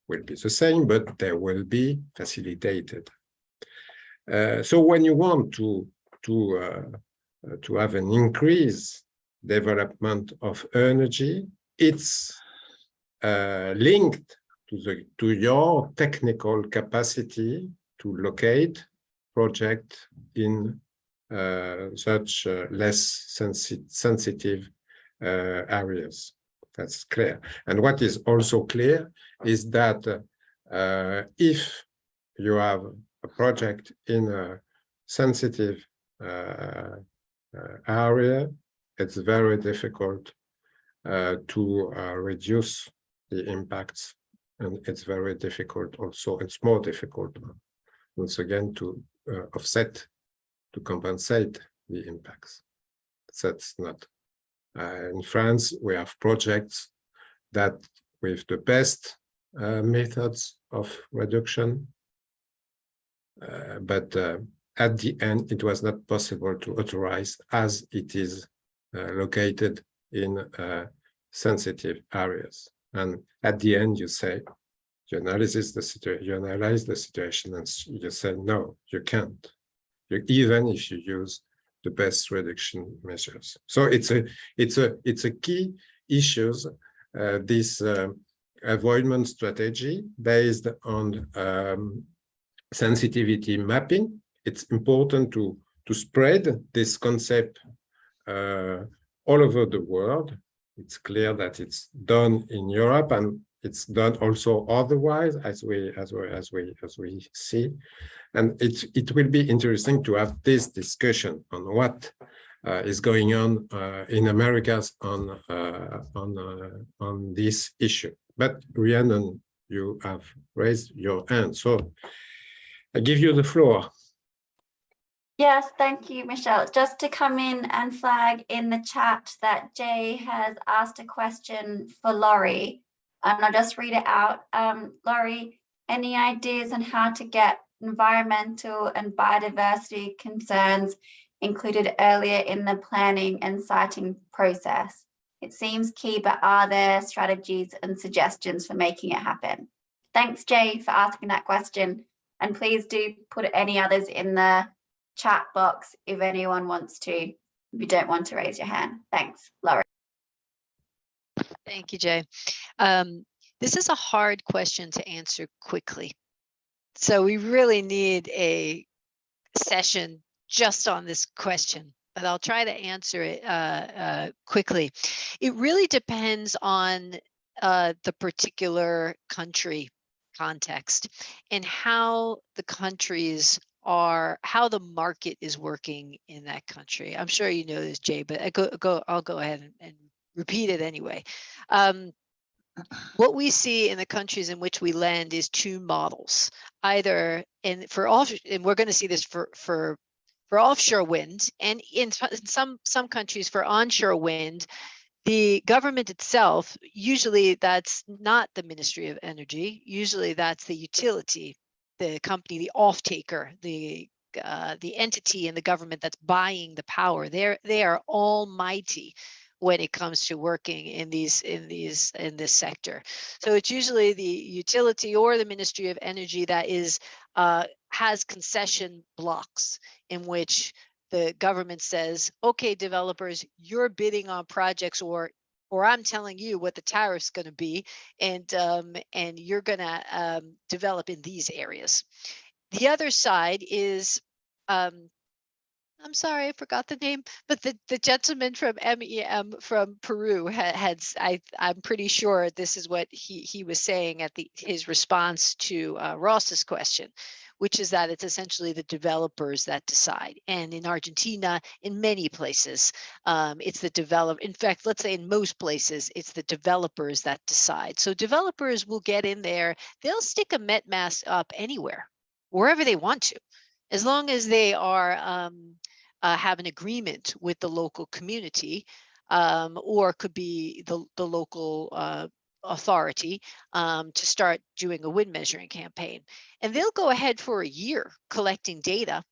will be the same, but they will be facilitated. So when you want to have an increased development of energy, it's linked to your technical capacity to locate project in such less sensitive areas. That's clear. And what is also clear is that if you have a project in a sensitive area, it's very difficult to reduce the impacts, and it's very difficult also, it's more difficult once again to offset, to compensate the impacts. That's not. In France, we have projects that with the best methods of reduction, but at the end, it was not possible to authorize as it is located in sensitive areas. And at the end, you say, you analyze the situation, and you say, no, you can't. Even if you use the best reduction measures. So it's a key issues, this avoidance strategy based on sensitivity mapping. It's important to spread this concept all over the world. It's clear that it's done in Europe, and it's done also otherwise, as we see. And it will be interesting to have this discussion on what is going on in Americas on this issue. But Rhiannon, you have raised your hand, so I give you the floor. Yes, thank you, Michelle. Just to come in and flag in the chat that Jay has asked a question for Laurie, and I'll just read it out. Laurie, any ideas on how to get environmental and biodiversity concerns included earlier in the planning and siting process? It seems key, but are there strategies and suggestions for making it happen? Thanks, Jay, for asking that question. And please do put any others in the chat box if anyone wants to, if you don't want to raise your hand. Thanks, Laurie. Thank you, Jay. This is a hard question to answer quickly. So we really need a session just on this question, but I'll try to answer it quickly. It really depends on the particular country context and how the countries are, how the market is working in that country. I'm sure you know this, Jay, but I'll go ahead and repeat it anyway. What we see in the countries in which we lend is two models. Either, and we're going to see this for offshore wind, and in some countries for onshore wind, the government itself, usually that's not the Ministry of Energy, usually that's the utility, the company, the off-taker, the entity in the government that's buying the power. They are almighty when it comes to working in this sector. So it's usually the utility or the Ministry of Energy that is has concession blocks in which the government says, okay, developers, you're bidding on projects, or I'm telling you what the tariff's going to be, and you're going to develop in these areas. The other side is, I'm sorry, I forgot the name, but the gentleman from MEM from Peru I'm pretty sure this is what he was saying at his response to Ross's question, which is that it's essentially the developers that decide. And in Argentina, in many places, it's the develop. In fact, let's say in most places, it's the developers that decide. So developers will get in there, they'll stick a met mast up anywhere, wherever they want to, as long as they are have an agreement with the local community, or could be the local authority to start doing a wind measuring campaign. And they'll go ahead for a year collecting data.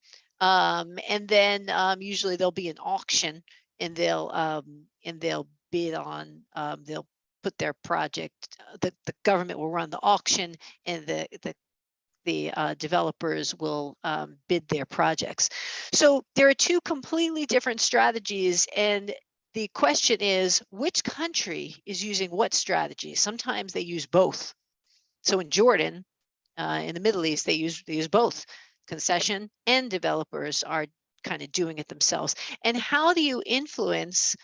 And then usually there'll be an auction, and they'll bid on, they'll put their project, the government will run the auction, and the developers will bid their projects. So there are two completely different strategies, and the question is, which country is using what strategy? Sometimes they use both. So in Jordan, in the Middle East, they use both. Concession and developers are kind of doing it themselves. And how do you influence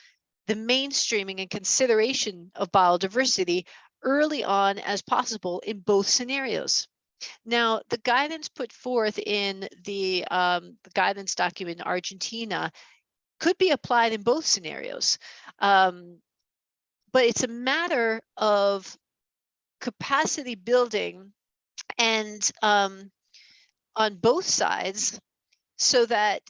the mainstreaming and consideration of biodiversity early on as possible in both scenarios? Now, the guidance put forth in the guidance document in Argentina could be applied in both scenarios. But it's a matter of capacity building and on both sides, so that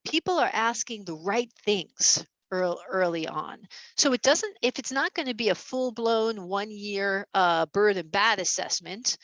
people are asking the right things early on. So it doesn't, if it's not going to be a full-blown 1-year bird and bat assessment,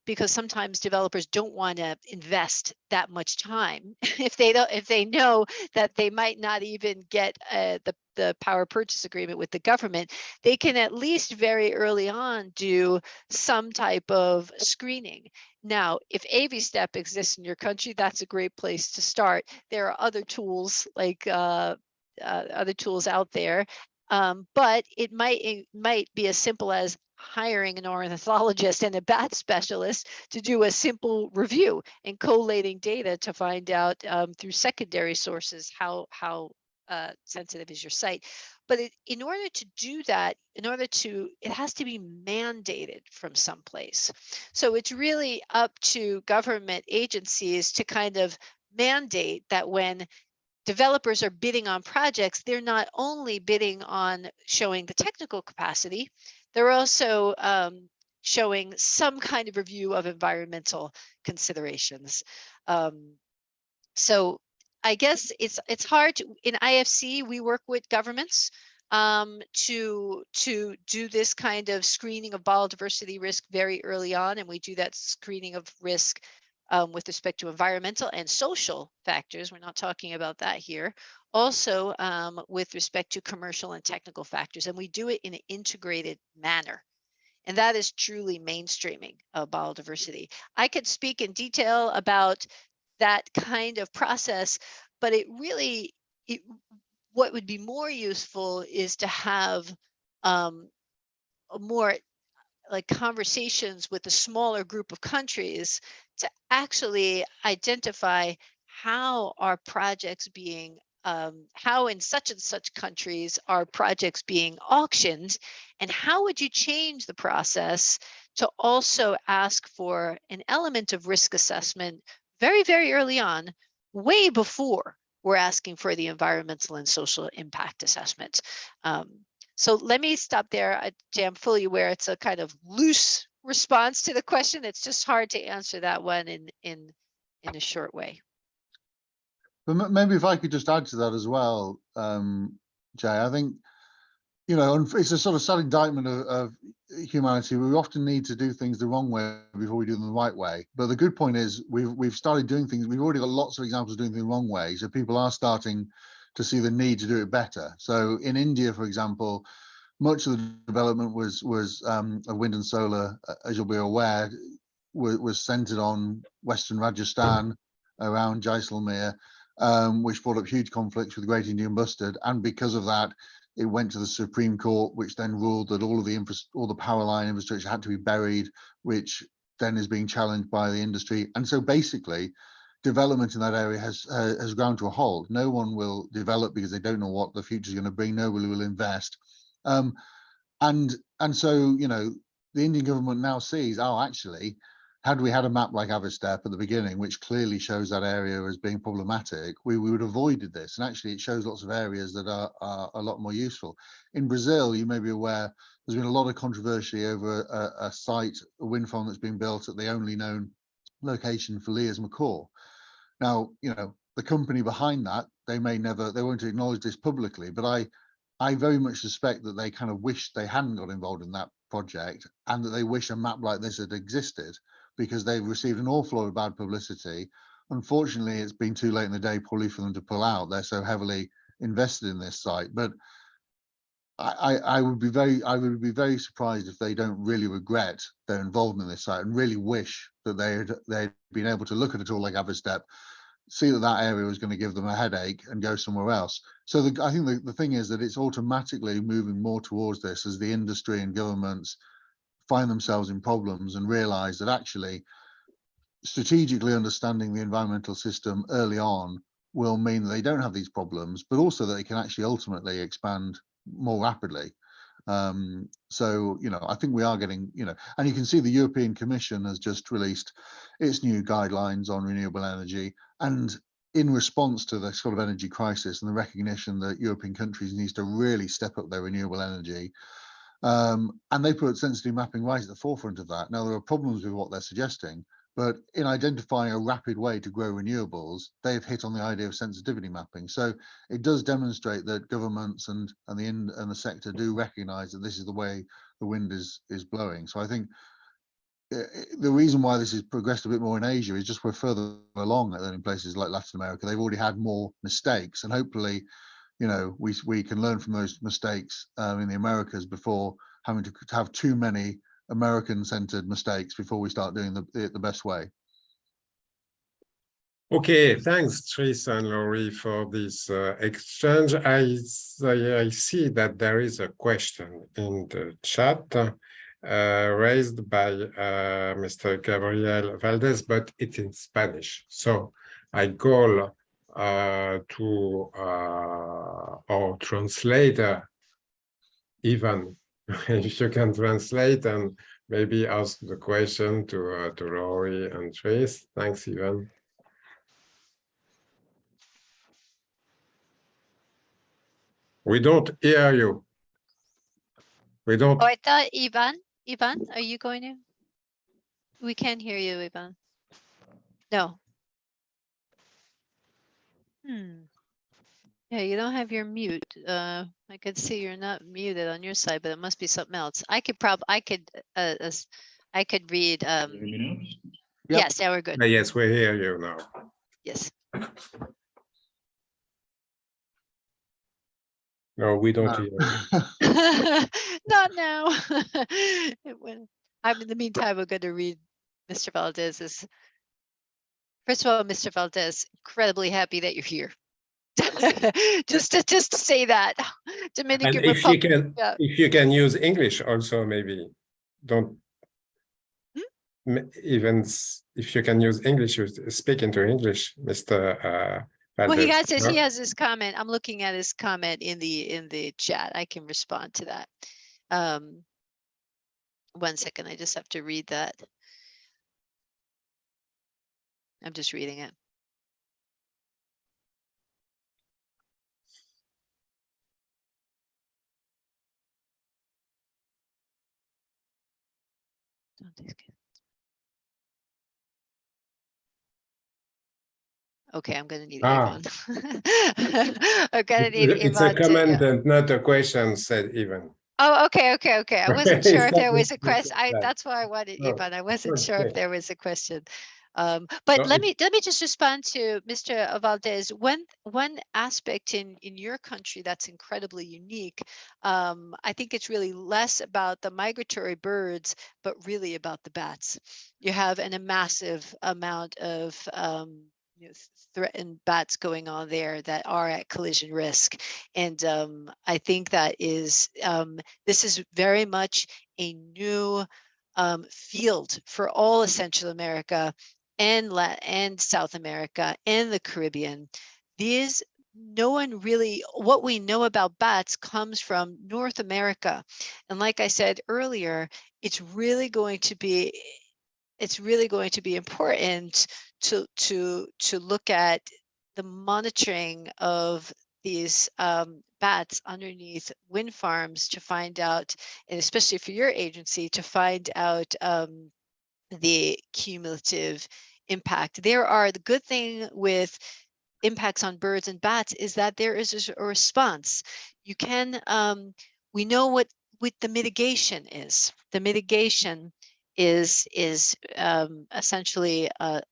because sometimes developers don't want to invest that much time if they know that they might not even get the power purchase agreement with the government. They can at least very early on do some type of screening. Now, if AV-STEP exists in your country, that's a great place to start. There are other tools like other tools out there, but it might be as simple as hiring an ornithologist and a bat specialist to do a simple review and collating data to find out through secondary sources how sensitive is your site. But in order to do that, it has to be mandated from someplace. So it's really up to government agencies to kind of mandate that when developers are bidding on projects, they're not only bidding on showing the technical capacity, they're also showing some kind of review of environmental considerations. So I guess it's hard to, in IFC, we work with governments to do this kind of screening of biodiversity risk very early on, and we do that screening of risk with respect to environmental and social factors. We're not talking about that here. Also with respect to commercial and technical factors, and we do it in an integrated manner. And that is truly mainstreaming of biodiversity. I could speak in detail about that kind of process, but what would be more useful is to have more like conversations with a smaller group of countries to actually identify how are projects being, how in such and such countries are projects being auctioned, and how would you change the process to also ask for an element of risk assessment very, very early on, way before we're asking for the environmental and social impact assessment. So let me stop there. Jay, I'm fully aware it's a kind of loose response to the question. It's just hard to answer that one in a short way. But maybe if I could just add to that as well, Jay, I think, you know, it's a sort of sad indictment of humanity. We often need to do things the wrong way before we do them the right way. But the good point is we've started doing things. We've already got lots of examples of doing things the wrong way. So people are starting to see the need to do it better. So in India, for example, much of the development was of wind and solar, as you'll be aware, was centered on Western Rajasthan around Jaisalmer, which brought up huge conflicts with the Great Indian Bustard. And because of that, it went to the Supreme Court, which then ruled that all the power line infrastructure had to be buried, which then is being challenged by the industry. And so basically, development in that area has ground to a halt. No one will develop because they don't know what the future is going to bring. Nobody will invest. And so, you know, the Indian government now sees, oh, actually, had we had a map like Avastep at the beginning, which clearly shows that area as being problematic, we would have avoided this. And actually, it shows lots of areas that are a lot more useful. In Brazil, you may be aware, there's been a lot of controversy over a site, a wind farm that's been built at the only known location for Lear's macaw. Now, you know, the company behind that, they won't acknowledge this publicly, but I very much suspect that they kind of wish they hadn't got involved in that project, and that they wish a map like this had existed, because they've received an awful lot of bad publicity. Unfortunately, it's been too late in the day probably for them to pull out. They're so heavily invested in this site. But I would be very surprised if they don't really regret their involvement in this site and really wish that they'd been able to look at a tool like Avastep, see that area was going to give them a headache and go somewhere else. So I think the thing is that it's automatically moving more towards this as the industry and governments find themselves in problems and realize that actually strategically understanding the environmental system early on will mean that they don't have these problems, but also that they can actually ultimately expand more rapidly. So, you know, I think we are getting, you know, and you can see the European Commission has just released its new guidelines on renewable energy, and in response to the sort of energy crisis and the recognition that European countries needs to really step up their renewable energy. And they put sensitivity mapping right at the forefront of that. Now, there are problems with what they're suggesting, but in identifying a rapid way to grow renewables, they've hit on the idea of sensitivity mapping. So it does demonstrate that governments and the sector do recognise that this is the way the wind is blowing. So I think the reason why this has progressed a bit more in Asia is just we're further along than in places like Latin America. They've already had more mistakes, and hopefully, you know, we can learn from those mistakes in the Americas before having to have too many American-centered mistakes before we start doing the best way. Okay, thanks, Tris and Laurie, for this exchange. I see that there is a question in the chat raised by Mr. Gabriel Valdez, but it's in Spanish. So I call to our translator, Ivan, if you can translate and maybe ask the question to Laurie and Tris. Thanks, Ivan. We don't hear you. We don't. Oh, I thought Ivan, are you going to? We can't hear you, Ivan. No. Yeah, you don't have your mute. I could see you're not muted on your side, but it must be something else. I could read. Yep. Yes, yeah, we're good. Yes, we hear you now. Yes. No, we don't hear you. Not now. In the meantime, we're going to read Mr. Valdez's. First of all, Mr. Valdez, incredibly happy that you're here. just to say that. Dominican And if Republic. if you can use English also, maybe don't. Even if you can use English, you speak into English, Mr. Well, he has his comment. I'm looking at his comment in the chat. I can respond to that. 1 second, I just have to read that. I'm just reading it. Okay, I'm going to need Ivan. I'm going to need Ivan. It's a comment and not a question, said Ivan. Oh, okay. I wasn't sure if there was a question. That's why I wanted Ivan. I wasn't sure if there was a question. But let me just respond to Mr. Valdez. One aspect in your country that's incredibly unique, I think it's really less about the migratory birds, but really about the bats. You have a massive amount of threatened bats going on there that are at collision risk, and I think that is this is very much a new field for all of Central America and South America and the Caribbean. These no one really, what we know about bats comes from North America. And like I said earlier, it's really going to be important to look at the monitoring of these bats underneath wind farms to find out, and especially for your agency, to find out the cumulative impact. The good thing with impacts on birds and bats is that there is a response. You can, we know what the mitigation is. The mitigation is essentially a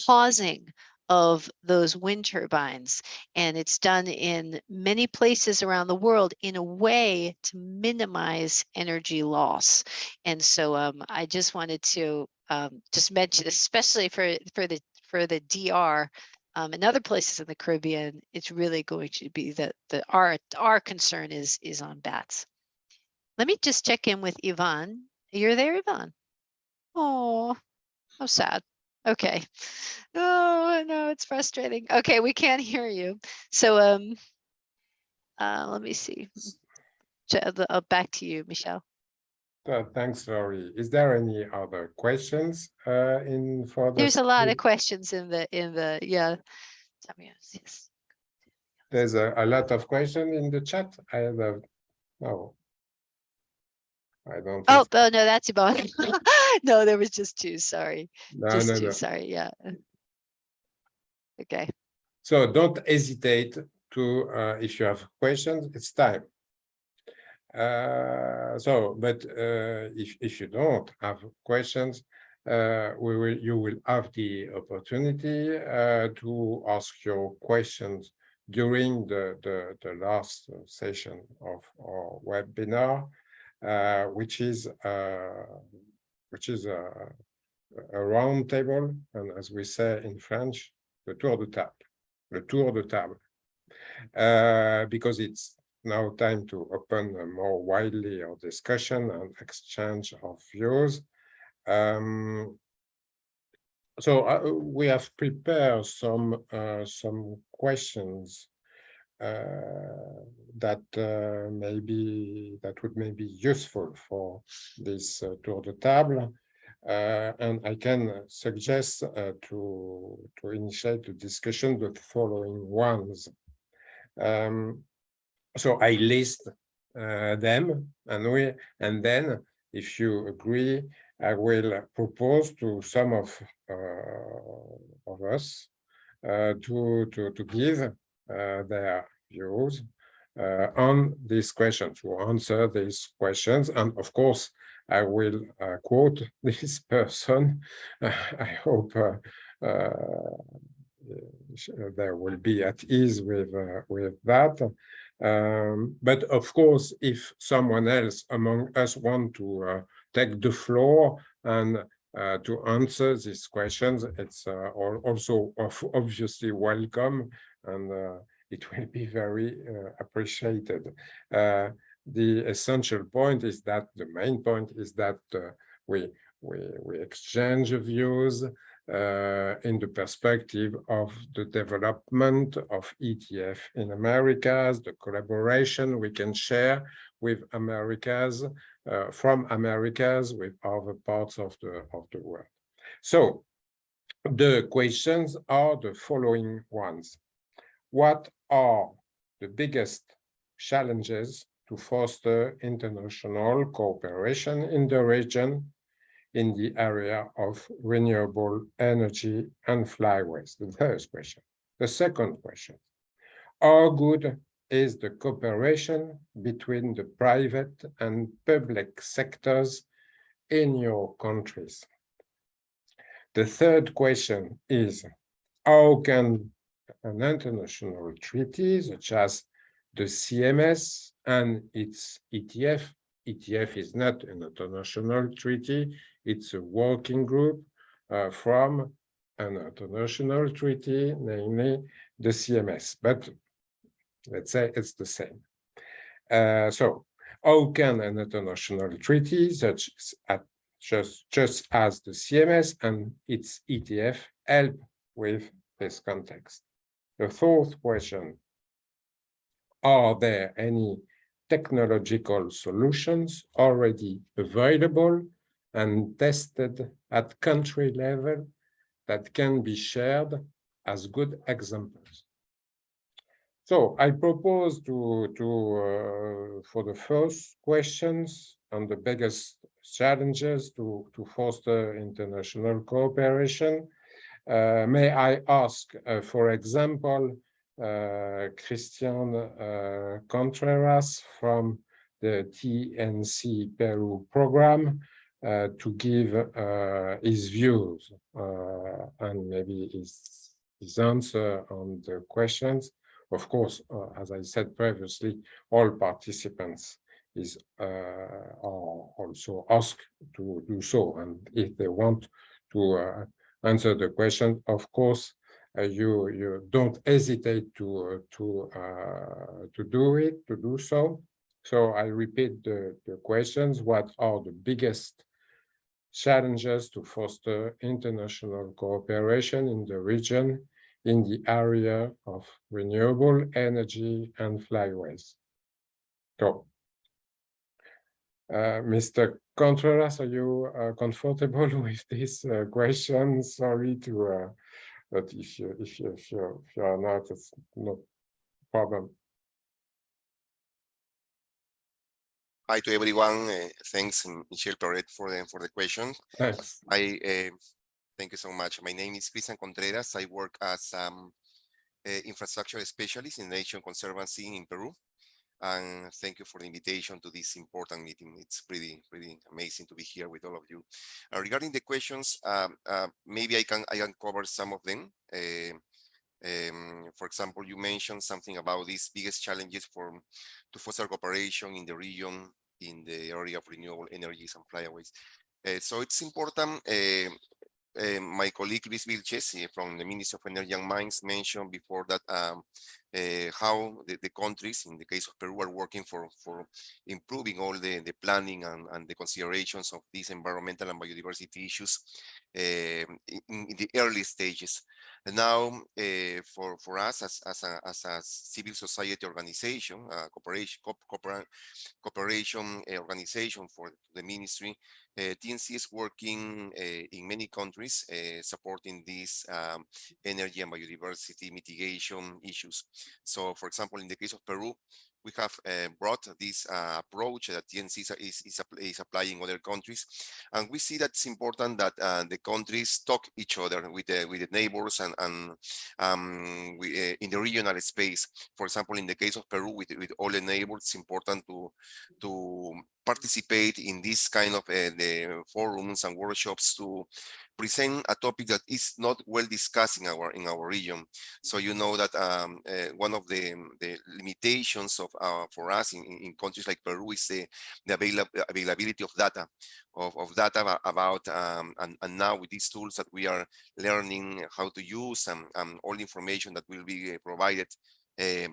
pausing of those wind turbines, and it's done in many places around the world in a way to minimize energy loss. And so I just wanted to just mention, especially for the DR and other places in the Caribbean, it's really going to be that our concern is on bats. Let me just check in with Yvonne. You're there, Yvonne? Oh, how sad. Okay. Oh no, it's frustrating. Okay, we can't hear you. So let me see. Back to you, Michelle. Thanks, Laurie. Is there any other questions in for the? There's a lot of questions in the yeah. Yes. There's a lot of questions in the chat. I have no. I don't. Oh, no, that's Yvonne. No, there was just two. Sorry. No, Just no, two. no. Sorry. Yeah. Okay. So don't hesitate to, if you have questions, it's time. But if you don't have questions, you will have the opportunity to ask your questions during the last session of our webinar, which is a round table, and as we say in French, le tour de table, because it's now time to open more widely our discussion and exchange of views. We have prepared some questions that would maybe useful for this tour de table. And I can suggest to initiate the discussion the following ones. So I list them, and then, if you agree, I will propose to some of us to give their views on these questions, to answer these questions, and of course, I will quote this person. I hope they will be at ease with that. But of course, if someone else among us want to take the floor and to answer these questions, it's also obviously welcome, and it will be very appreciated. The essential point is that the main point is that we exchange views in the perspective of the development of ETF in Americas, the collaboration we can share with Americas, from Americas with other parts of the world. So the questions are the following ones. What are the biggest challenges to foster international cooperation in the region in the area of renewable energy and flyways? The first question. The second question, how good is the cooperation between the private and public sectors in your countries? The third question is, how can an international treaty such as the CMS and its ETF is not an international treaty, it's a working group from an international treaty, namely the CMS, but let's say it's the same. So how can an international treaty such as just as the CMS and its ETF help with this context? The fourth question, are there any technological solutions already available and tested at country level that can be shared as good examples? So I propose for the first questions on the biggest challenges to foster international cooperation. May I ask, for example, Christian Contreras from the TNC Peru program to give his views and maybe his answer on the questions. Of course, as I said previously, all participants are also asked to do so, and if they want to answer the question, of course, you don't hesitate to do so. So I repeat the questions. What are the biggest challenges to foster international cooperation in the region in the area of renewable energy and flyways? So, Mr. Contreras, are you comfortable with this question? Sorry to, but if you are not, it's no problem. Hi to everyone. Thanks, Michelle Perret, for the question. Thanks. Thank you so much. My name is Christian Contreras. I work as infrastructure specialist in Nation Conservancy in Peru. And thank you for the invitation to this important meeting. It's pretty amazing to be here with all of you. Regarding the questions, maybe I can cover some of them. For example, you mentioned something about these biggest challenges to foster cooperation in the region in the area of renewable energies and flyways. So it's important. My colleague Luis Vilches from the Ministry of Energy and Mines mentioned before that how the countries, in the case of Peru, are working for improving all the planning and the considerations of these environmental and biodiversity issues in the early stages. And now, for us as a civil society organization, cooperation organization for the ministry, TNC is working in many countries supporting these energy and biodiversity mitigation issues. So, for example, in the case of Peru, we have brought this approach that TNC is applying in other countries, and we see that it's important that the countries talk each other with the neighbors and in the regional space. For example, in the case of Peru, with all the neighbors, it's important to participate in this kind of the forums and workshops to present a topic that is not well discussed in our region. So you know that one of the limitations of for us in countries like Peru is the availability of data about and now with these tools that we are learning how to use and all the information that will be provided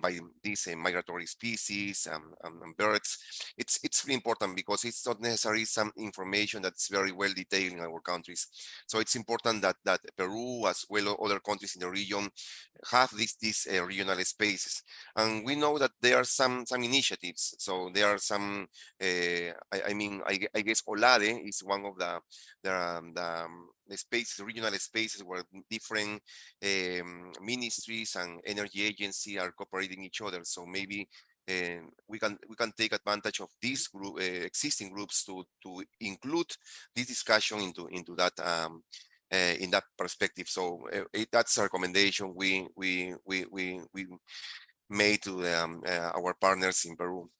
by these migratory species and birds, it's really important because it's not necessarily some information that's very well detailed in our countries. So it's important that Peru, as well as other countries in the region, have these regional spaces. And we know that there are some initiatives. So there are some, I guess OLADE is one of the spaces, regional spaces where different ministries and energy agencies are cooperating each other. So maybe we can take advantage of these existing groups to include this discussion into that in that perspective. So that's a recommendation we made to our partners in Peru.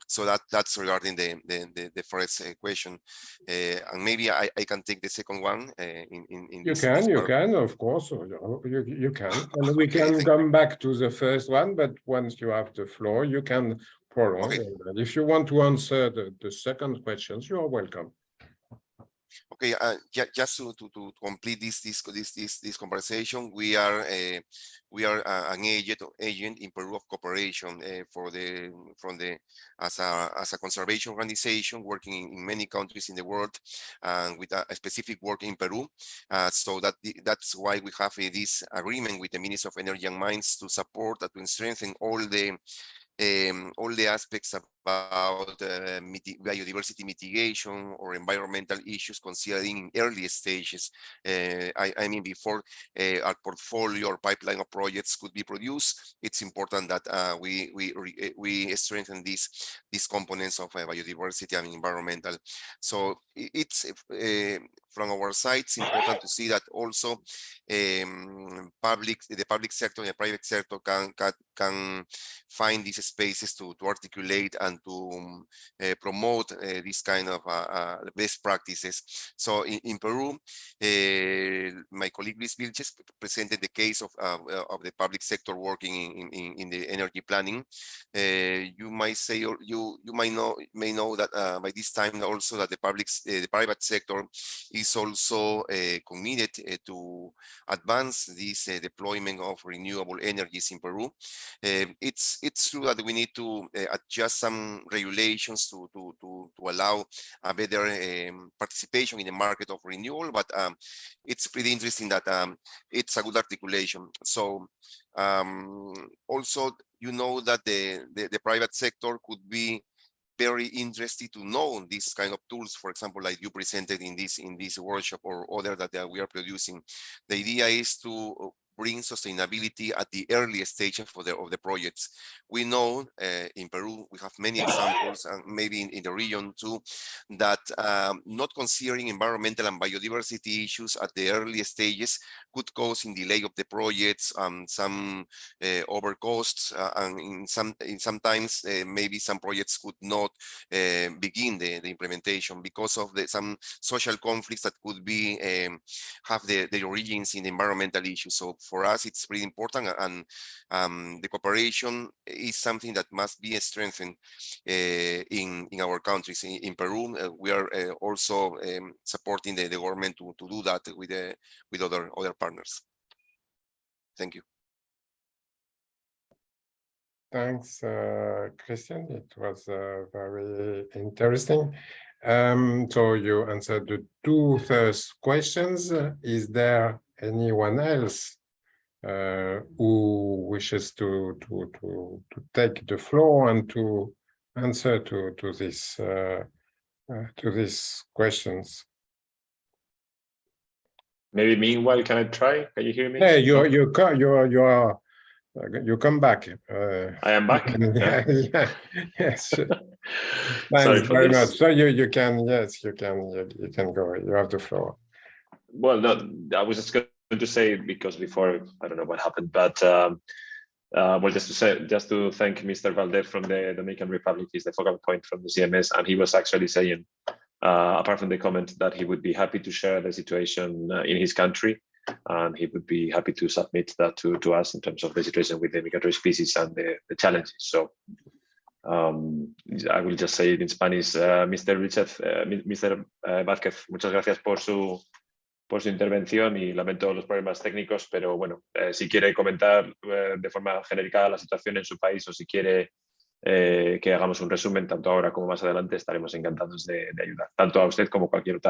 So that's regarding the first question, and maybe I can take the second one. You can, of course, you can, and we can come back to the first one. But once you have the floor, you can prolong. Okay. If you want to answer the second questions, you are welcome. Okay, just to complete this conversation, we are an agent in Peru of cooperation as a conservation organization working in many countries in the world, and with a specific work in Peru. So that's why we have this agreement with the Ministry of Energy and Mines to support and to strengthen all the aspects about biodiversity mitigation or environmental issues considering in early stages. I mean, before our portfolio or pipeline of projects could be produced, it's important that we strengthen these components of biodiversity and environmental. So it's from our side, it's important to see that also the public sector and the private sector can find these spaces to articulate and to promote this kind of best practices. So in Peru, my colleague Luis Vilches presented the case of the public sector working in the energy planning. You might say, or you may know that by this time also that the private sector is also committed to advance this deployment of renewable energies in Peru. It's true that we need to adjust some regulations to allow a better participation in the market of renewable, but it's pretty interesting that it's a good articulation. So also, you know that the private sector could be very interested to know these kind of tools, for example, like you presented in this workshop or other that we are producing. The idea is to bring sustainability at the earliest stage of the projects. We know in Peru, we have many examples, and maybe in the region too, that not considering environmental and biodiversity issues at the early stages could cause in delay of the projects, some over costs, and sometimes maybe some projects could not begin the implementation because of some social conflicts that could be have the origins in environmental issues. So for us, it's pretty important, and the cooperation is something that must be strengthened in our countries. In Peru, we are also supporting the government to do that with other partners. Thank you. Thanks, Christian. It was very interesting. So you answered the two first questions. Is there anyone else who wishes to take the floor and to answer to these questions? Maybe meanwhile, can I try? Can you hear me? Yeah, you come back. I am back. Yeah, yes. Sorry Thanks for very this. much. So you can go. You have the floor. Well, no, I was just going to say, because before, I don't know what happened, but well, just to thank Mr. Valdez from the Dominican Republic. He's the focal point from the CMS, and he was actually saying, apart from the comment, that he would be happy to share the situation in his country, and he would be happy to submit that to us in terms of the situation with the migratory species and the challenges. So I will just say it in Spanish. Mr. Vázquez, muchas gracias por su intervención, y lamento los problemas técnicos, pero bueno, si quiere comentar de forma genérica la situación en su país, o si quiere que hagamos un resumen, tanto ahora como más adelante, estaremos encantados de ayudar, tanto a usted como cualquier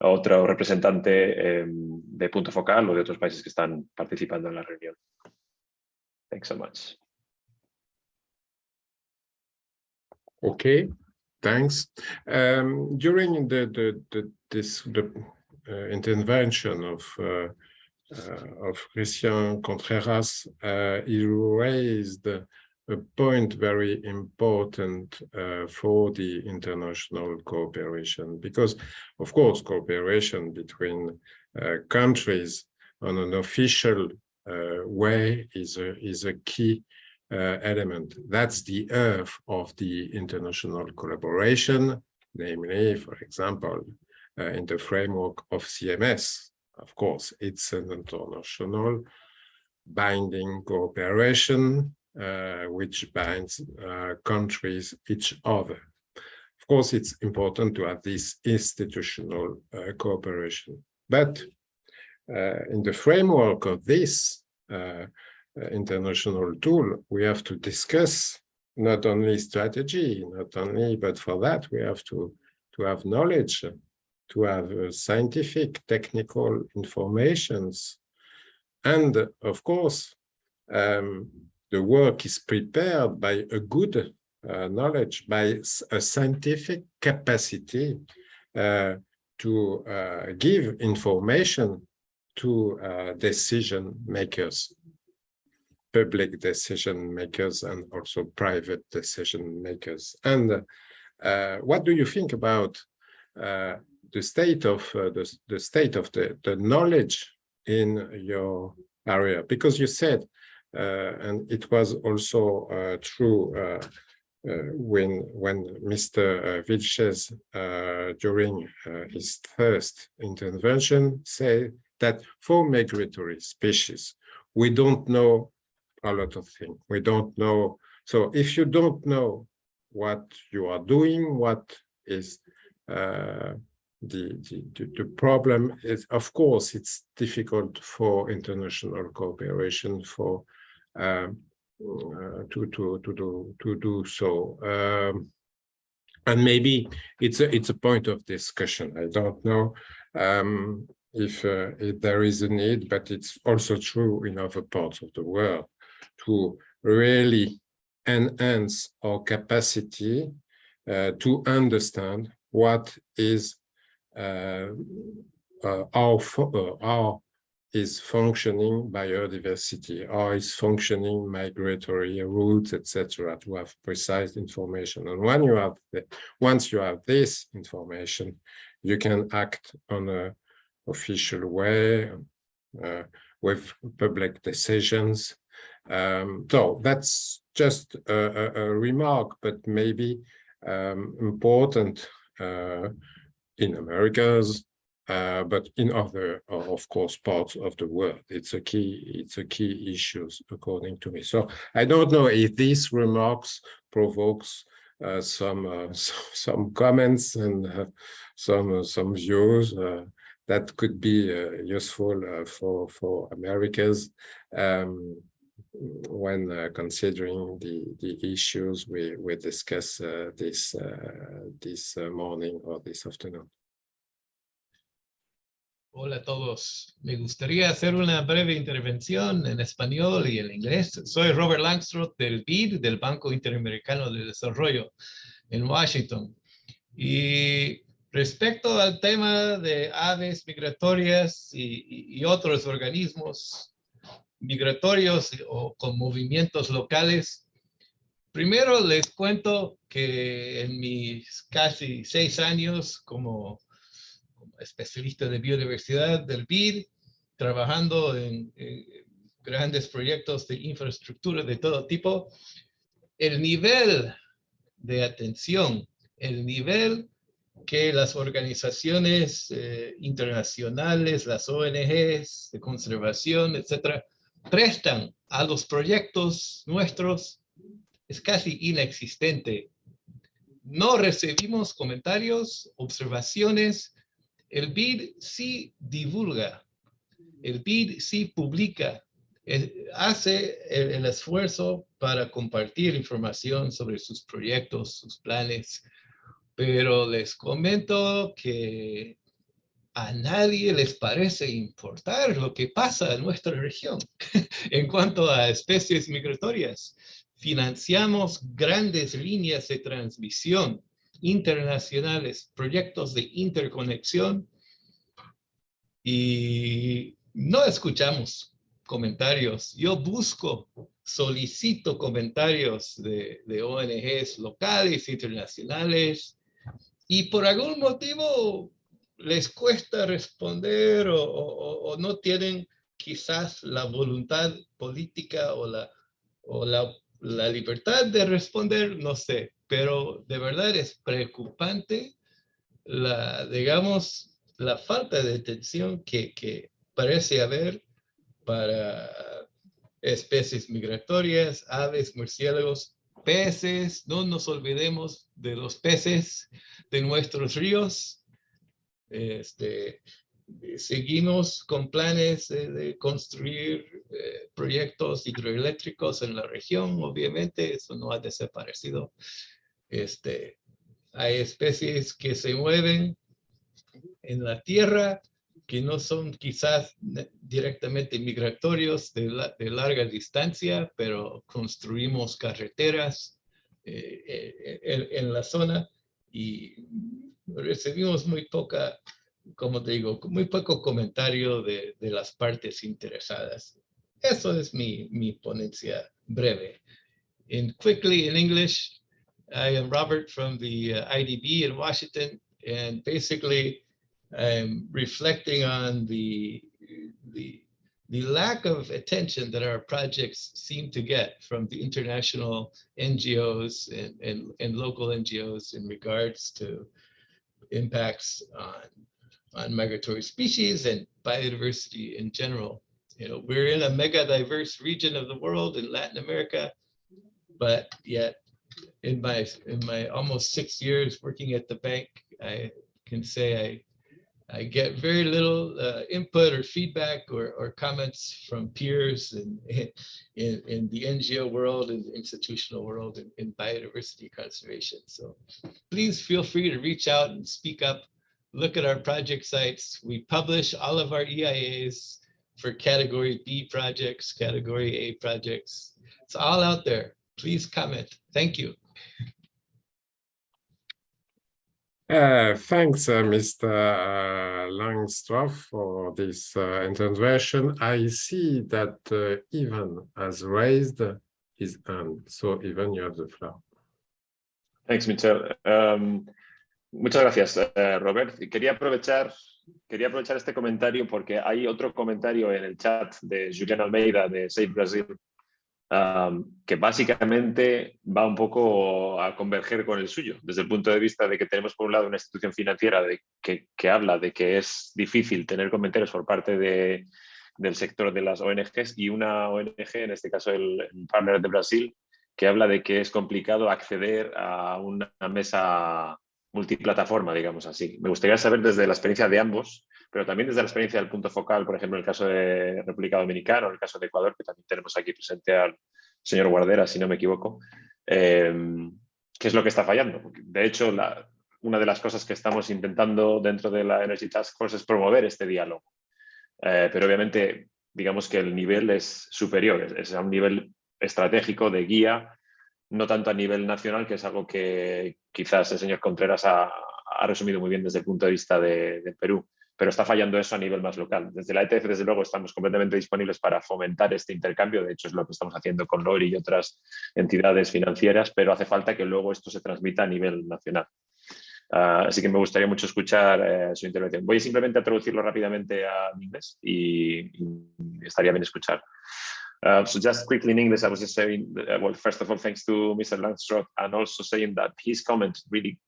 otro representante de punto focal o de otros países que están participando en la reunión. Thanks so much. Okay, thanks. During the intervention of Christian Contreras, he raised a point very important for the international cooperation, because of course cooperation between countries on an official way is a key element. That's the earth of the international collaboration, namely, for example, in the framework of CMS. Of course, it's an international binding cooperation which binds countries each other. of course, it's important to have this institutional cooperation. But in the framework of this international tool, we have to discuss not only strategy, but for that we have to have knowledge, to have scientific, technical informations. And of course, the work is prepared by a good knowledge, by a scientific capacity to give information to decision makers, public decision makers, and also private decision makers. And what do you think about the state of the knowledge in your area? Because you said, and it was also true when Mr. Vilches during his first intervention said that for migratory species, we don't know a lot of things. We don't know. So if you don't know what you are doing, what is the problem is, of course, it's difficult for international cooperation for to do so. And maybe it's a point of discussion. I don't know if there is a need, but it's also true in other parts of the world to really enhance our capacity to understand what is how is functioning biodiversity, how is functioning migratory routes, etc., to have precise information. And when you have once you have this information, you can act on an official way with public decisions. So that's just a remark, but maybe important in Americas, but in other, of course, parts of the world. It's a key issue, according to me. So I don't know if these remarks provokes some comments and some views that could be useful for Americas when considering the issues we discuss this morning or this afternoon. Hola a todos. Me gustaría hacer una breve intervención en español y en inglés. Soy Robert Langstroth del BID, del Banco Interamericano de Desarrollo en Washington. Y respecto al tema de aves migratorias y otros organismos migratorios o con movimientos locales, primero les cuento que en mis casi 6 años como especialista de biodiversidad del BID, trabajando en grandes proyectos de infraestructura de todo tipo, el nivel de atención, el nivel que las organizaciones internacionales, las ONGs de conservación, etcétera, prestan a los proyectos nuestros es casi inexistente. No recibimos comentarios, observaciones. El BID sí divulga, el BID sí publica, hace el esfuerzo para compartir información sobre sus proyectos, sus planes, pero les comento que a nadie les parece importar lo que pasa en nuestra región en cuanto a especies migratorias. Financiamos grandes líneas de transmisión internacionales, proyectos de interconexión, y no escuchamos comentarios. Yo solicito comentarios de ONGs locales, internacionales, y por algún motivo les cuesta responder o no tienen quizás la voluntad política o la libertad de responder, no sé. Pero de verdad es preocupante digamos, la falta de atención que parece haber para especies migratorias, aves, murciélagos, peces, no nos olvidemos de los peces de nuestros ríos. Seguimos con planes de construir proyectos hidroeléctricos en la región, obviamente, eso no ha desaparecido. Hay especies que se mueven en la tierra, que no son quizás directamente migratorios de larga distancia, pero construimos carreteras en la zona y recibimos muy poca, como te digo, muy poco comentario de las partes interesadas. Eso es mi ponencia breve. And quickly in English, I am Robert from the IDB in Washington, and basically I'm reflecting on the lack of attention that our projects seem to get from the international NGOs and local NGOs in regards to impacts on migratory species and biodiversity in general. You know, we're in a mega diverse region of the world in Latin America, but yet in my almost 6 years working at the bank, I can say I get very little input or feedback or comments from peers in the NGO world and the institutional world in biodiversity conservation. So please feel free to reach out and speak up. Look at our project sites. We publish all of our EIAs for category B projects, category A projects. It's all out there. Please comment. Thank you. Thanks, Mr. Langstroth, for this intervention. I see that Ivan has raised his hand. So, Ivan, you have the floor. Thanks, Michelle. Muchas gracias, Robert. Quería aprovechar este comentario porque hay otro comentario en el chat de Julián Almeida de Save Brazil que básicamente va un poco a converger con el suyo, desde el punto de vista de que tenemos por un lado una institución financiera que habla de que es difícil tener comentarios por parte del sector de las ONGs y una ONG, en este caso el Partner de Brasil, que habla de que es complicado acceder a una mesa multiplataforma, digamos así. Me gustaría saber desde la experiencia de ambos, pero también desde la experiencia del punto focal, por ejemplo, en el caso de República Dominicana o en el caso de Ecuador, que también tenemos aquí presente al señor Guardera, si no me equivoco, ¿qué es lo que está fallando? De hecho, una de las cosas que estamos intentando dentro de la Energy Task Force es promover este diálogo. Pero obviamente, digamos que el nivel es superior, es a un nivel estratégico de guía, no tanto a nivel nacional, que es algo que quizás el señor Contreras ha resumido muy bien desde el punto de vista de Perú, pero está fallando eso a nivel más local. Desde la ETF, desde luego, estamos completamente disponibles para fomentar este intercambio, de hecho es lo que estamos haciendo con Lori y otras entidades financieras, pero hace falta que luego esto se transmita a nivel nacional. Así que me gustaría mucho escuchar su intervención. Voy simplemente a traducirlo rápidamente a inglés y estaría bien escuchar. So just quickly in English, I was just saying, well, first of all, thanks to Mr. Langstroth, and also saying that his comment really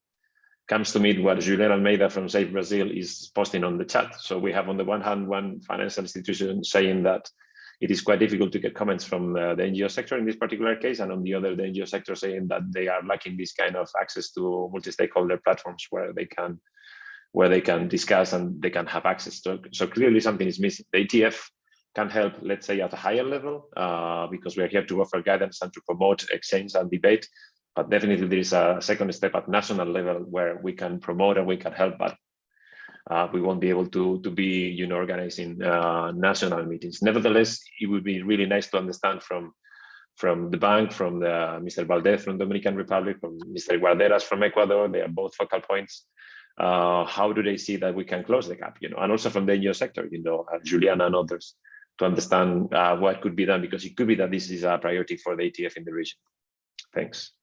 comes to meet what Julián Almeida from Save Brazil is posting on the chat. So we have on the one hand, one financial institution saying that it is quite difficult to get comments from the NGO sector in this particular case, and on the other, the NGO sector saying that they are lacking this kind of access to multi-stakeholder platforms where they can discuss and they can have access to. So clearly something is missing. The ETF can help, let's say, at a higher level, because we are here to offer guidance and to promote exchange and debate. But definitely there is a second step at national level where we can promote and we can help, but we won't be able to be, organizing national meetings. Nevertheless, it would be really nice to understand from the bank, from Mr. Valdez from Dominican Republic, from Mr. Guarderas from Ecuador, they are both focal points. How do they see that we can close the gap, and also from the NGO sector, Juliana and others, to understand what could be done, because it could be that this is a priority for the ETF in the region. Thanks.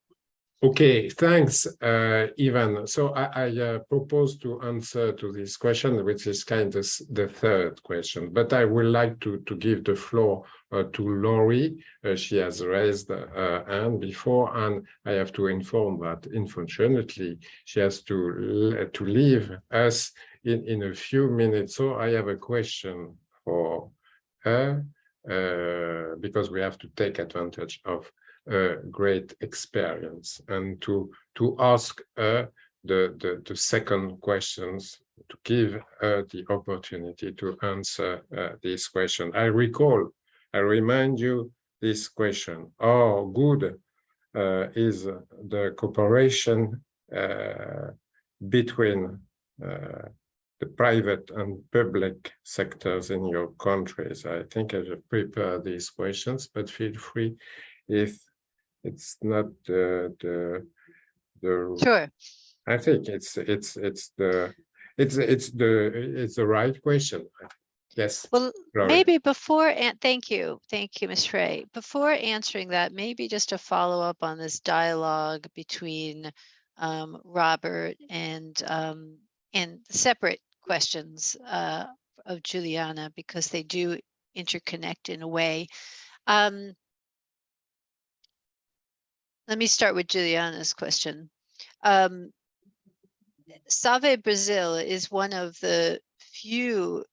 Okay, thanks, Ivan. So I propose to answer to this question, which is kind of the third question, but I would like to give the floor to Lori. She has raised her hand before, and I have to inform that, unfortunately, she has to leave us in a few minutes. So I have a question for her, because we have to take advantage of a great experience, and to ask her the second questions, to give her the opportunity to answer this question. I remind you this question: how good is the cooperation between the private and public sectors in your countries? I think I have prepared these questions, but feel free if it's not the Sure. I think it's the right question. Yes. Well, Laurie. maybe before, and thank you, Ms. Ray. Before answering that, maybe just to follow up on this dialogue between Robert and separate questions of Juliana, because they do interconnect in a way. Let me start with Juliana's question. Save Brazil is one of the few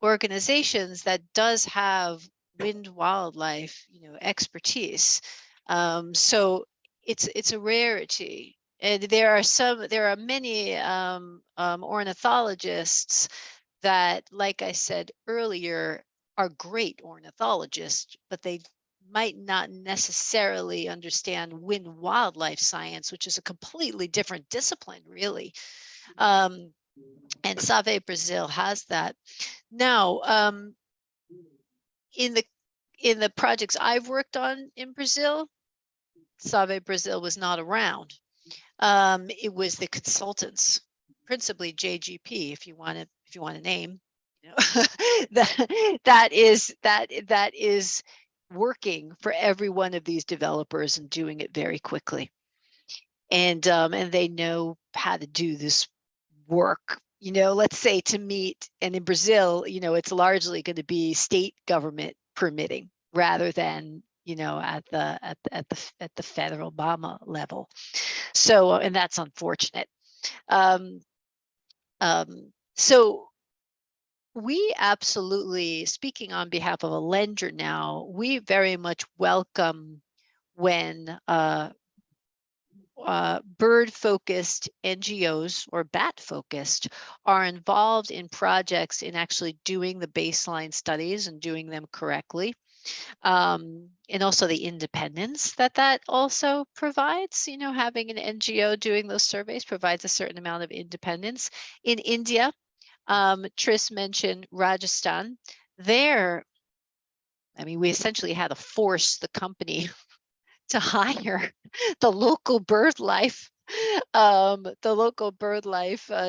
organizations that does have wind wildlife, expertise. So it's a rarity. And there are many ornithologists that, like I said earlier, are great ornithologists, but they might not necessarily understand wind wildlife science, which is a completely different discipline, really. And Save Brazil has that. Now, in the projects I've worked on in Brazil, Save Brazil was not around. It was the consultants, principally JGP, if you want to name, that is working for every one of these developers and doing it very quickly. And they know how to do this work, let's say to meet, and in Brazil, it's largely going to be state government permitting rather than, at the federal BAMA level. So, and that's unfortunate. So we absolutely, speaking on behalf of a lender now, we very much welcome when bird-focused NGOs or bat-focused are involved in projects in actually doing the baseline studies and doing them correctly. And also the independence that also provides, having an NGO doing those surveys provides a certain amount of independence. In India, Tris mentioned Rajasthan. There, we essentially had to force the company to hire the local BirdLife,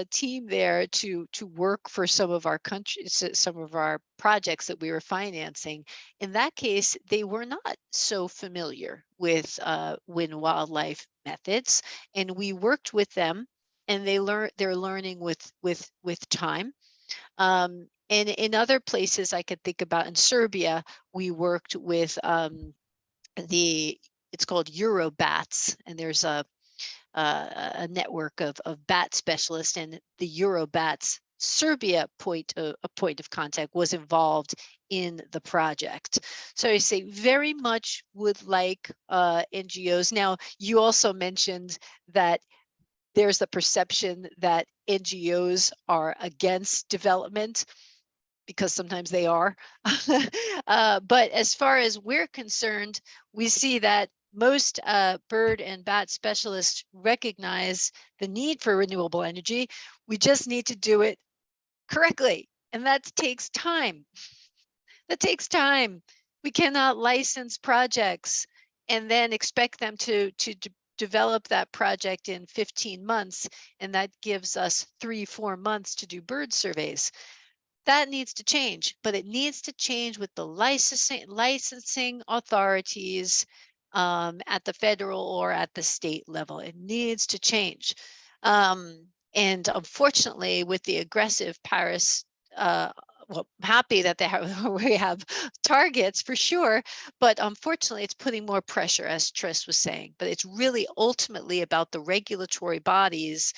team there to work for some of our countries, some of our projects that we were financing. In that case, they were not so familiar with wind wildlife methods, and we worked with them, and they're learning with time. And in other places I could think about, in Serbia, we worked with it's called Eurobats, and there's a network of bat specialists, and the Eurobats Serbia point of contact was involved in the project. So I say very much would like NGOs. Now, you also mentioned that there's the perception that NGOs are against development, because sometimes they are. But as far as we're concerned, we see that most bird and bat specialists recognize the need for renewable energy. We just need to do it correctly, and that takes time. That takes time. We cannot license projects and then expect them to develop that project in 15 months, and that gives us 3-4 months to do bird surveys. That needs to change, but it needs to change with the licensing authorities at the federal or at the state level. It needs to change. And unfortunately, with the aggressive Paris, well, I'm happy that we have targets for sure, but unfortunately it's putting more pressure, as Tris was saying. But it's really ultimately about the regulatory bodies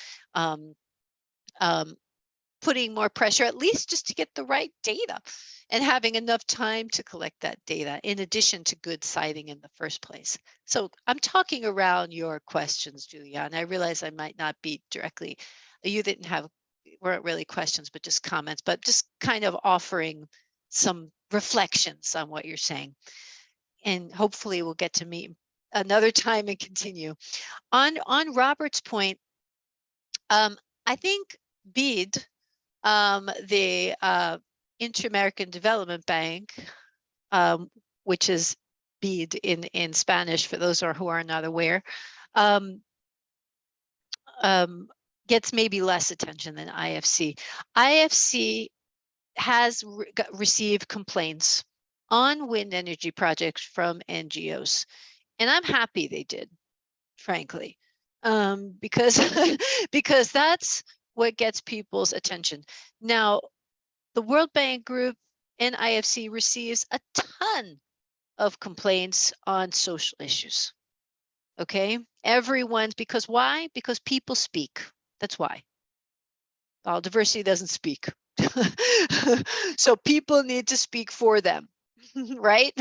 putting more pressure, at least just to get the right data and having enough time to collect that data in addition to good siting in the first place. So I'm talking around your questions, Julia, and I realize I might not be directly, you weren't really questions, but just comments, but just kind of offering some reflections on what you're saying. And hopefully we'll get to meet another time and continue. On Robert's point, I think BEAD, the Inter-American Development Bank, which is BEAD in Spanish, for those who are not aware, gets maybe less attention than IFC. IFC has received complaints on wind energy projects from NGOs, and I'm happy they did, frankly, because because that's what gets people's attention. Now, the World Bank Group and IFC receives a ton of complaints on social issues. Okay, everyone's, because why? Because people speak. That's why. Biodiversity doesn't speak. So people need to speak for them, right?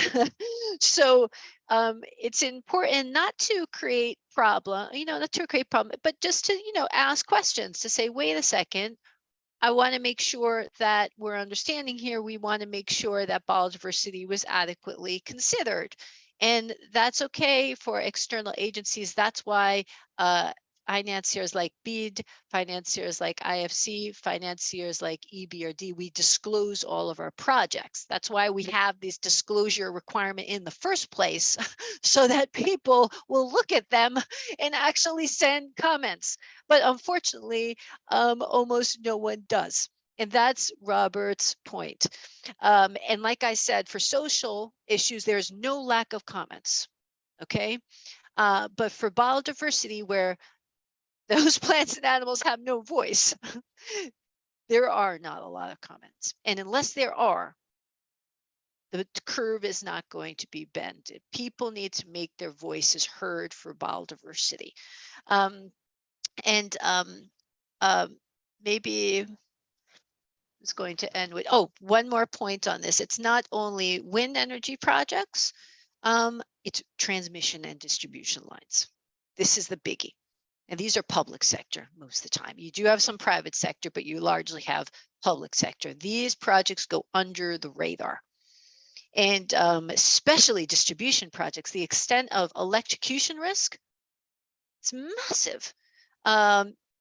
So it's important not to create problem, not to create problem, but just to, ask questions, to say, wait a second, I want to make sure that we're understanding here. We want to make sure that biodiversity was adequately considered. And that's okay for external agencies. That's why financiers like BEAD, financiers like IFC, financiers like EBRD, we disclose all of our projects. That's why we have this disclosure requirement in the first place, so that people will look at them and actually send comments. But unfortunately, almost no one does. And that's Robert's point. And like I said, for social issues, there's no lack of comments, okay? But for biodiversity, where those plants and animals have no voice, there are not a lot of comments. And unless there are, the curve is not going to be bent. People need to make their voices heard for biodiversity. Maybe it's going to end with, one more point on this. It's not only wind energy projects, it's transmission and distribution lines. This is the biggie. And these are public sector most of the time. You do have some private sector, but you largely have public sector. These projects go under the radar. And especially distribution projects, the extent of electrocution risk, it's massive.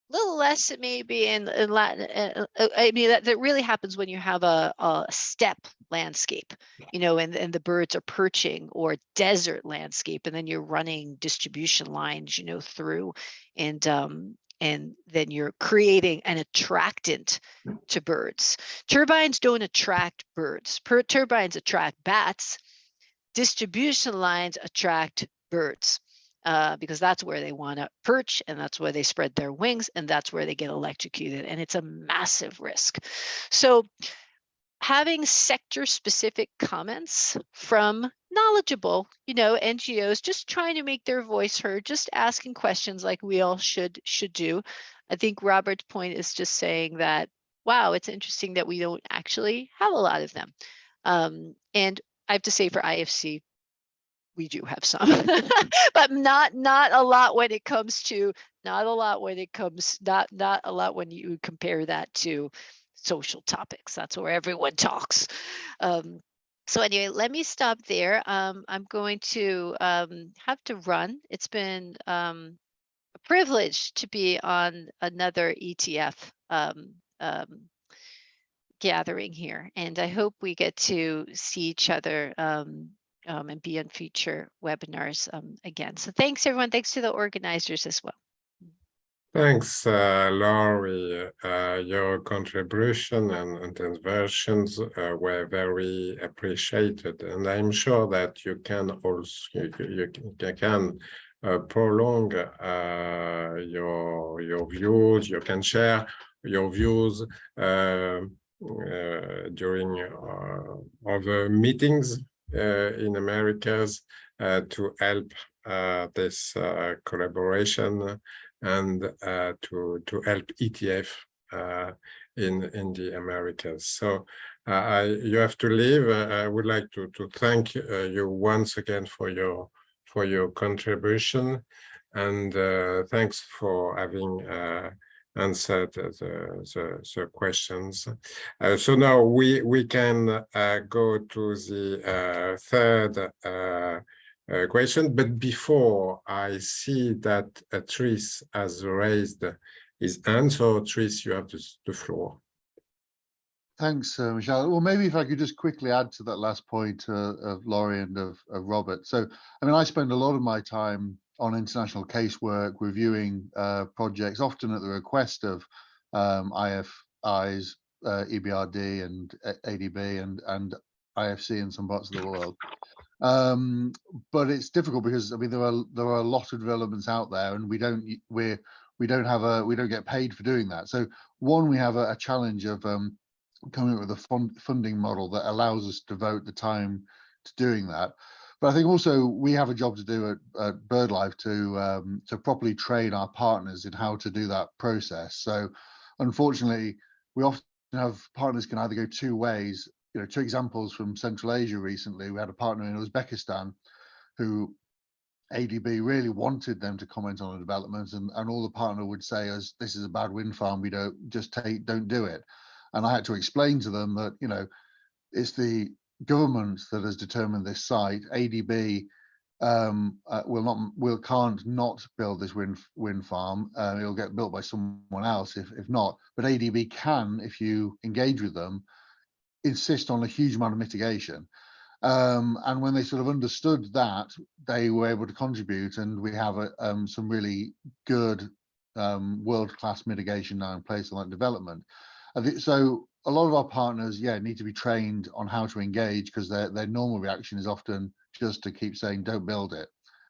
Little less maybe in Latin. I mean, that really happens when you have a steppe landscape, and the birds are perching, or desert landscape, and then you're running distribution lines, through, and then you're creating an attractant to birds. Turbines don't attract birds. Turbines attract bats. Distribution lines attract birds. Because that's where they want to perch, and that's where they spread their wings, and that's where they get electrocuted, and it's a massive risk. So having sector-specific comments from knowledgeable, NGOs, just trying to make their voice heard, just asking questions like we all should do. I think Robert's point is just saying that, wow, it's interesting that we don't actually have a lot of them. And I have to say, for IFC, we do have some, but not a lot when it comes to, not a lot when you compare that to social topics. That's where everyone talks. So anyway, let me stop there. I'm going to have to run. It's been a privilege to be on another ETF gathering here, and I hope we get to see each other and be on future webinars again. So thanks, everyone. Thanks to the organizers as well. Thanks, Laurie. Your contribution and interventions were very appreciated, and I'm sure that you can also you can prolong your views. You can share your views during other meetings in Americas to help this collaboration and to help ETF in the Americas. So you have to leave. I would like to thank you once again for your contribution, and thanks for having answered the questions. So now we can go to the third question, but before I see that Tris has raised his hand. So Tris, you have the floor. Thanks, Michelle. Well, maybe if I could just quickly add to that last point of Laurie and of Robert. So, I mean, I spend a lot of my time on international casework, reviewing projects, often at the request of IFIs, EBRD and ADB and IFC in some parts of the world. But it's difficult because I mean there are a lot of developments out there, and we don't get paid for doing that. So one, we have a challenge of coming up with a funding model that allows us to devote the time to doing that. But I think also we have a job to do at BirdLife to properly train our partners in how to do that process. So unfortunately, we often have partners can either go two ways. You know, two examples from Central Asia recently, we had a partner in Uzbekistan who ADB really wanted them to comment on a development, and all the partner would say is, this is a bad wind farm, we don't do it. And I had to explain to them that, you know, it's the government that has determined this site. ADB can't not build this wind farm. It'll get built by someone else if not. But ADB can, if you engage with them, insist on a huge amount of mitigation. And when they sort of understood that, they were able to contribute, and we have some really good world-class mitigation now in place on that development. So a lot of our partners, need to be trained on how to engage, because their normal reaction is often just to keep saying, don't build it.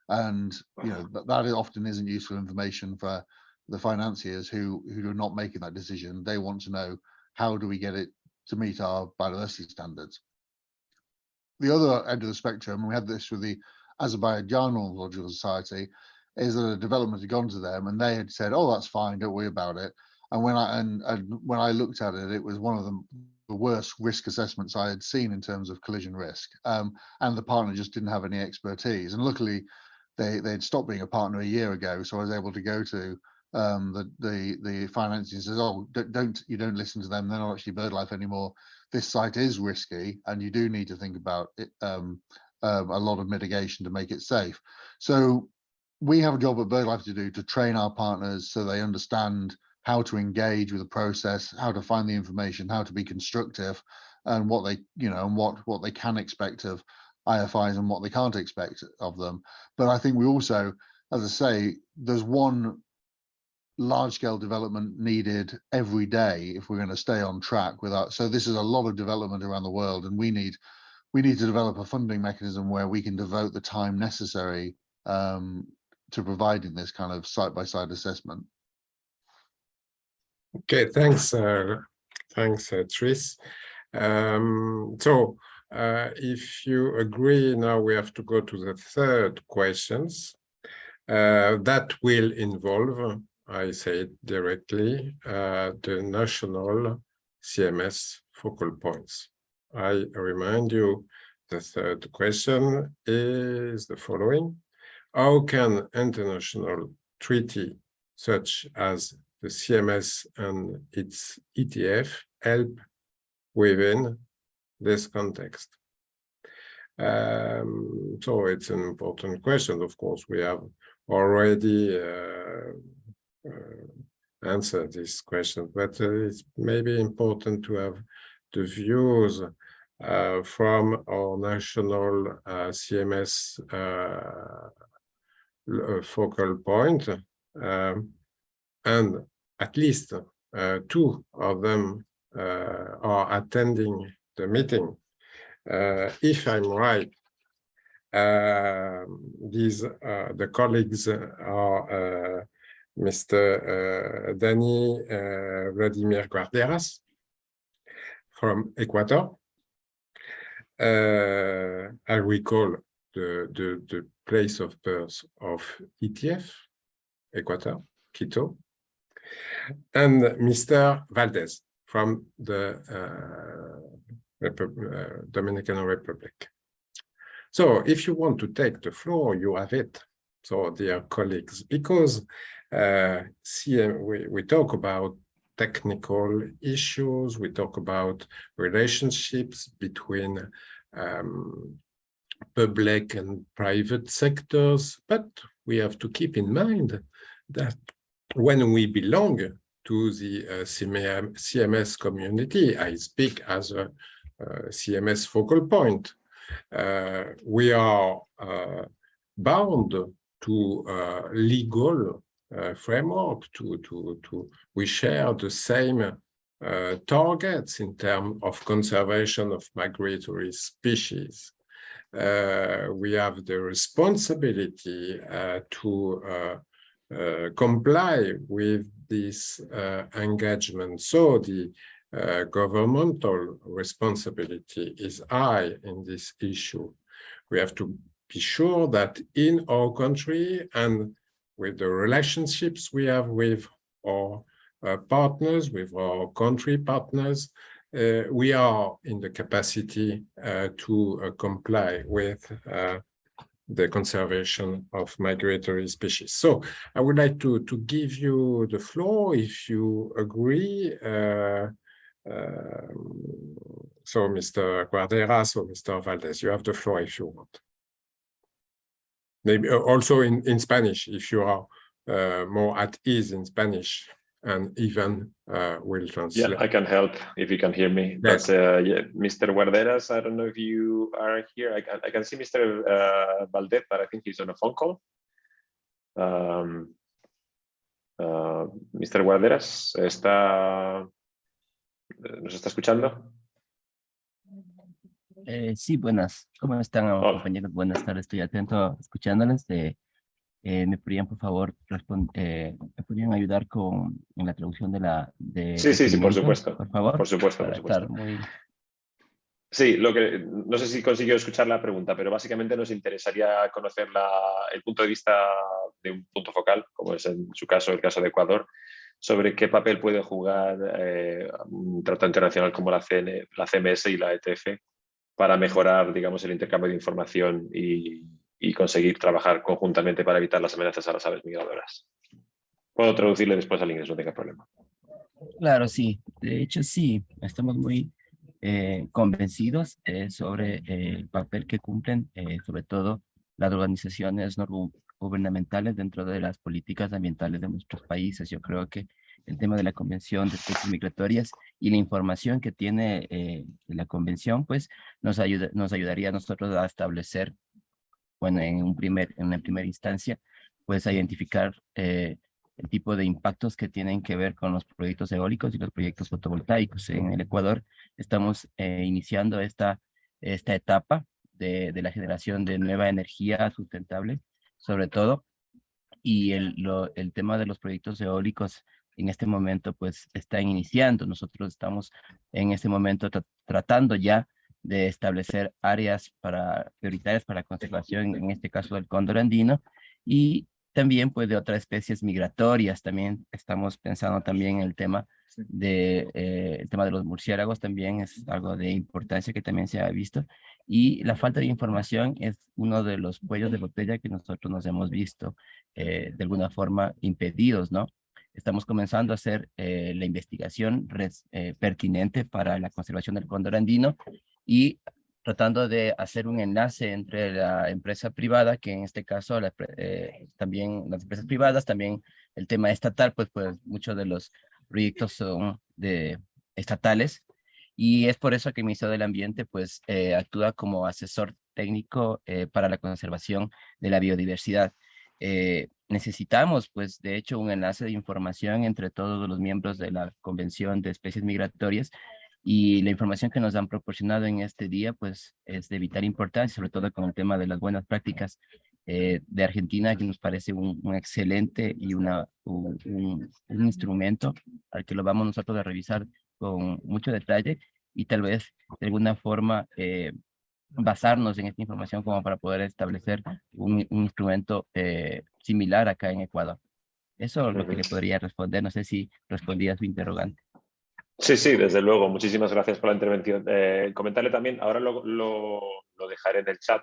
And you know that often isn't useful information for the financiers who are not making that decision. They want to know, how do we get it to meet our biodiversity standards? The other end of the spectrum, and we had this with the Azerbaijan Ornithological Society, is that a development had gone to them and they had said, oh, that's fine, don't worry about it. And when I looked at it, it was one of the worst risk assessments I had seen in terms of collision risk. And the partner just didn't have any expertise. And luckily, they'd stopped being a partner a year ago, so I was able to go to the financing says, oh, you don't listen to them, they're not actually BirdLife anymore. This site is risky, and you do need to think about it, a lot of mitigation to make it safe. So we have a job at BirdLife to do to train our partners so they understand how to engage with the process, how to find the information, how to be constructive, and what they, and what they can expect of IFIs and what they can't expect of them. But I think we also, as I say, there's one large-scale development needed every day if we're going to stay on track with that. So this is a lot of development around the world, and we need to develop a funding mechanism where we can devote the time necessary to providing this kind of side-by-side assessment. Okay, thanks, Tris. So if you agree, now we have to go to the third questions. That will involve, I say it directly, the national CMS focal points. I remind you, the third question is the following. How can international treaty such as the CMS and its ETF help within this context? So it's an important question. Of course, we have already answered this question, but it's maybe important to have the views from our national CMS focal point, and at least two of them are attending the meeting. If I'm right, the colleagues are Mr. Danny Vladimir Guarderas from Ecuador. I recall the place of birth of ETF, Ecuador, Quito. And Mr. Valdez from the Dominican Republic. So if you want to take the floor, you have it. So dear colleagues, because we talk about technical issues, we talk about relationships between public and private sectors, but we have to keep in mind that when we belong to the CMS community, I speak as a CMS focal point, we are bound to legal framework, we share the same targets in terms of conservation of migratory species. We have the responsibility to comply with this engagement. So the governmental responsibility is high in this issue. We have to be sure that in our country and with the relationships we have with our partners, with our country partners, we are in the capacity to comply with the conservation of migratory species. So I would like to give you the floor if you agree. So Mr. Guarderas or Mr. Valdez, you have the floor if you want. Maybe also in Spanish, if you are more at ease in Spanish, and even will translate. Yeah, I can help if you can hear me. Yes. But yeah, Mr. Guarderas, I don't know if you are here. I can see Mr. Valdez, but I think he's on a phone call. Mr. Guarderas, ¿nos está escuchando? Sí, buenas. ¿Cómo están, compañeros? Buenas tardes, estoy atento escuchándoles. ¿Me podrían, por favor, me podrían ayudar en la traducción de Sí, por supuesto. por favor? Por supuesto, para por supuesto. estar muy... Sí, no sé si consiguió escuchar la pregunta, pero básicamente nos interesaría conocer el punto de vista de un punto focal, como es en su caso el caso de Ecuador, sobre qué papel puede jugar un tratado internacional como la CMS y la ETF para mejorar, digamos, el intercambio de información y conseguir trabajar conjuntamente para evitar las amenazas a las aves migradoras. Puedo traducirle después al inglés, no tenga problema. Claro, sí. De hecho, sí. Estamos muy convencidos sobre el papel que cumplen, sobre todo las organizaciones no gubernamentales dentro de las políticas ambientales de nuestros países. Yo creo que el tema de la Convención de Especies Migratorias y la información que tiene la Convención, pues nos ayudaría a nosotros a establecer, bueno, en una primera instancia, pues a identificar el tipo de impactos que tienen que ver con los proyectos eólicos y los proyectos fotovoltaicos. En el Ecuador estamos iniciando esta etapa de la generación de nueva energía sustentable, sobre todo, y el tema de los proyectos eólicos en este momento pues están iniciando. Nosotros estamos en este momento tratando ya de establecer áreas prioritarias para la conservación, en este caso del cóndor andino, y también pues de otras especies migratorias. También estamos pensando también en el tema de los murciélagos, también es algo de importancia que también se ha visto, y la falta de información es uno de los cuellos de botella que nosotros nos hemos visto de alguna forma impedidos, ¿no? Estamos comenzando a hacer la investigación pertinente para la conservación del cóndor andino y tratando de hacer un enlace entre la empresa privada, que en este caso también las empresas privadas, también el tema estatal, pues muchos de los proyectos son estatales, y es por eso que el Ministerio del Ambiente pues actúa como asesor técnico para la conservación de la biodiversidad. Necesitamos, pues, de hecho, un enlace de información entre todos los miembros de la Convención de Especies Migratorias, y la información que nos han proporcionado en este día, pues, es de vital importancia, sobre todo con el tema de las buenas prácticas de Argentina, que nos parece un excelente y un instrumento al que lo vamos nosotros a revisar con mucho detalle, y tal vez de alguna forma basarnos en esta información como para poder establecer un instrumento similar acá en Ecuador. Eso es lo que le podría responder. No sé si respondí a su interrogante. Sí, sí, desde luego. Muchísimas gracias por la intervención. Comentarle también, ahora lo dejaré en el chat,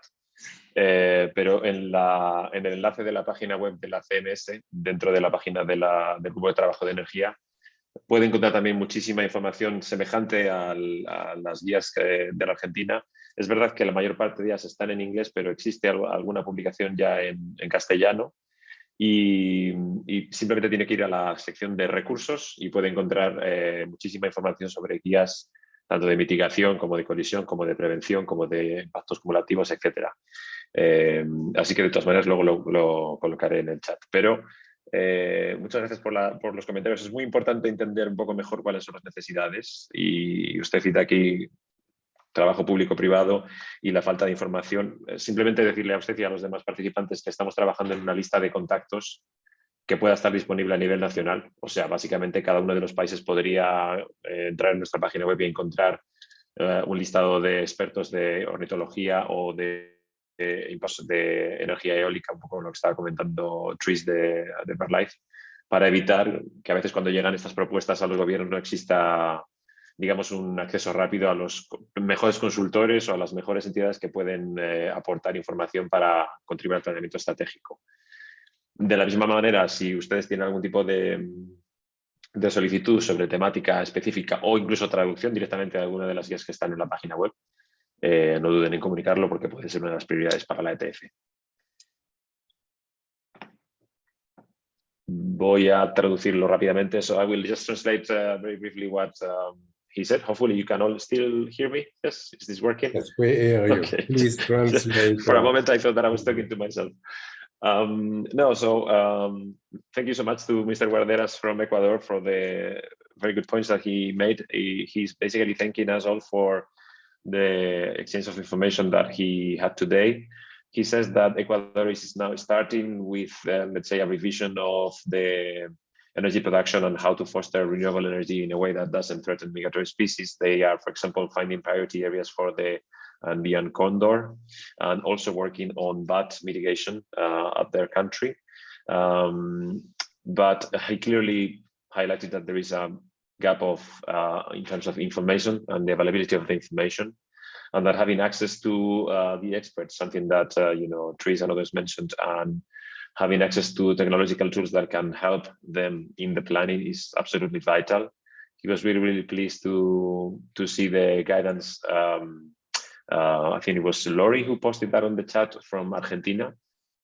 pero en el enlace de la página web de la CMS, dentro de la página del Grupo de Trabajo de Energía, puede encontrar también muchísima información semejante a las guías de la Argentina. Es verdad que la mayor parte de ellas están en inglés, pero existe alguna publicación ya en castellano. Y simplemente tiene que ir a la sección de recursos y puede encontrar muchísima información sobre guías tanto de mitigación como de colisión, como de prevención, como de impactos cumulativos, etc. Así que de todas maneras luego lo colocaré en el chat. Pero muchas gracias por los comentarios. Es muy importante entender un poco mejor cuáles son las necesidades, y usted cita aquí trabajo público-privado y la falta de información. Simplemente decirle a usted y a los demás participantes que estamos trabajando en una lista de contactos que pueda estar disponible a nivel nacional. O sea, básicamente cada uno de los países podría entrar en nuestra página web y encontrar un listado de expertos de ornitología o de energía eólica, un poco lo que estaba comentando Tris de BirdLife, para evitar que a veces cuando llegan estas propuestas a los gobiernos no exista, digamos, un acceso rápido a los mejores consultores o a las mejores entidades que pueden aportar información para contribuir al planeamiento estratégico. De la misma manera, si ustedes tienen algún tipo de solicitud sobre temática específica o incluso traducción directamente de alguna de las guías que están en la página web, no duden en comunicarlo porque puede ser una de las prioridades para la ETF. Voy a traducirlo rápidamente. So I will just translate very briefly what he said. Hopefully you can all still hear me. Yes, is this working? Yes, we hear you. Okay. Please translate. For a moment, I thought that I was talking to myself. Thank you so much to Mr. Guarderas from Ecuador for the very good points that he made. He's basically thanking us all for the exchange of information that he had today. He says that Ecuador is now starting with, let's say, a revision of the energy production and how to foster renewable energy in a way that doesn't threaten migratory species. They are, for example, finding priority areas for the Andean condor and also working on bat mitigation at their country. But he clearly highlighted that there is a gap of in terms of information and the availability of the information, and that having access to the experts, something that Tris and others mentioned, and having access to technological tools that can help them in the planning is absolutely vital. He was really, really pleased to see the guidance. I think it was Lori who posted that on the chat from Argentina.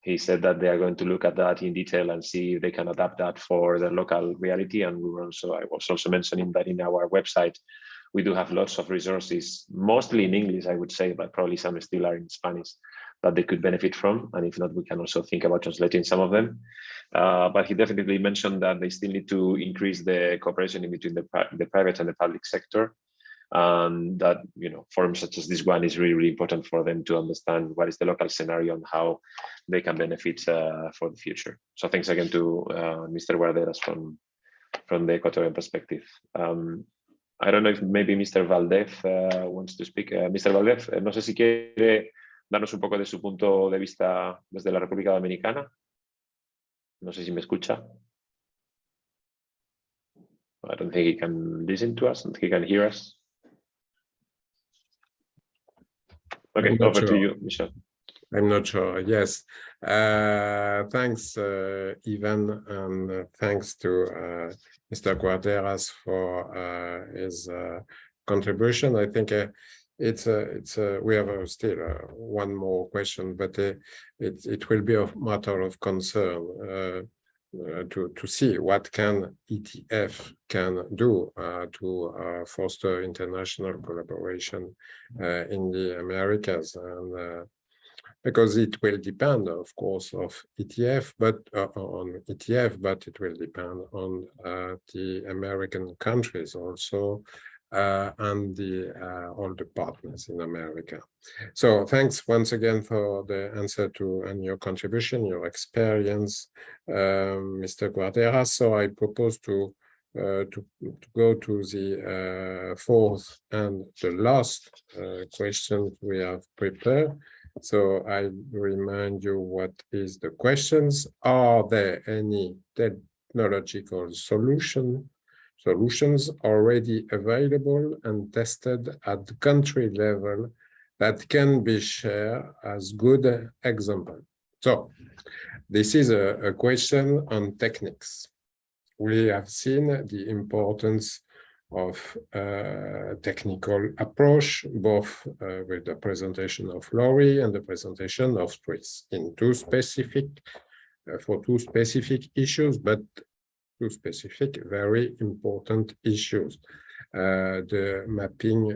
He said that they are going to look at that in detail and see if they can adapt that for their local reality. And I was also mentioning that in our website, we do have lots of resources, mostly in English, I would say, but probably some still are in Spanish that they could benefit from. And if not, we can also think about translating some of them. But he definitely mentioned that they still need to increase the cooperation in between the private and the public sector. And that, forums such as this one is really, really important for them to understand what is the local scenario and how they can benefit for the future. So thanks again to Mr. Guarderas from the Ecuadorian perspective. I don't know if maybe Mr. Valdez wants to speak. Mr. Valdez, no sé si quiere darnos un poco de su punto de vista desde la República Dominicana. No sé si me escucha. I don't think he can listen to us and he can hear us. Okay, over to you, Michel. I'm not sure. Yes. Thanks, Ivan, and thanks to Mr. Guarderas for his contribution. I think we have still one more question, but it will be a matter of concern to see what ETF can do to foster international collaboration in the Americas, and because it will depend, of course, on ETF, but it will depend on the American countries also, and all the partners in America. So thanks once again for the answer and your contribution, your experience, Mr. Guarderas. So I propose to go to the fourth and the last question we have prepared. So I remind you what is the questions. Are there any technological solutions already available and tested at the country level that can be shared as good example. So this is a question on techniques. We have seen the importance of technical approach, both with the presentation of Laurie and the presentation of Chris in for two specific issues, but two specific, very important issues. The mapping,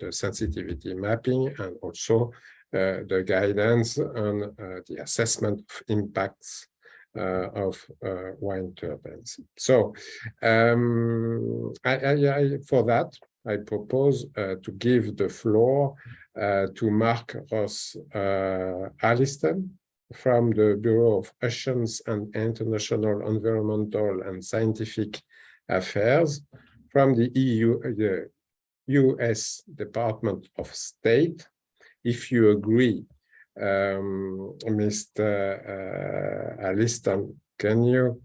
the sensitivity mapping, and also the guidance on the assessment of impacts of wind turbines. So for that, I propose to give the floor to Mark Ross Alliston from the Bureau of Oceans and International Environmental and Scientific Affairs from the US Department of State. If you agree, Mr. Alliston, can you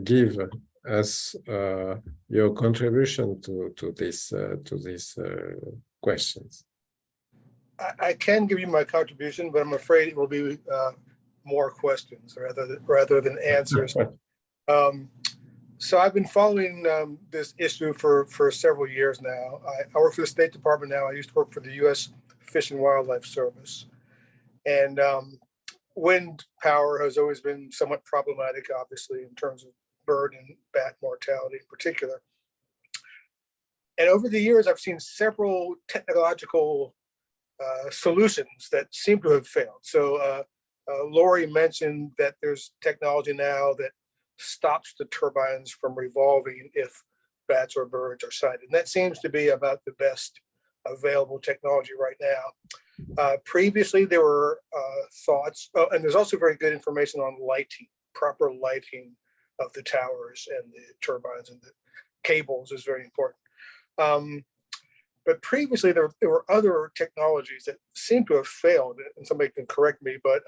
give us your contribution to these questions? I can give you my contribution, but I'm afraid it will be more questions rather than answers. So I've been following this issue for several years now. I work for the State Department now. I used to work for the U.S. Fish and Wildlife Service. And wind power has always been somewhat problematic, obviously, in terms of bird and bat mortality in particular. And over the years, I've seen several technological solutions that seem to have failed. So Laurie mentioned that there's technology now that stops the turbines from revolving if bats or birds are sighted. And that seems to be about the best available technology right now. Previously, there were thoughts, and there's also very good information on lighting, proper lighting of the towers and the turbines and the cables is very important. But previously, there were other technologies that seem to have failed, and somebody can correct me, but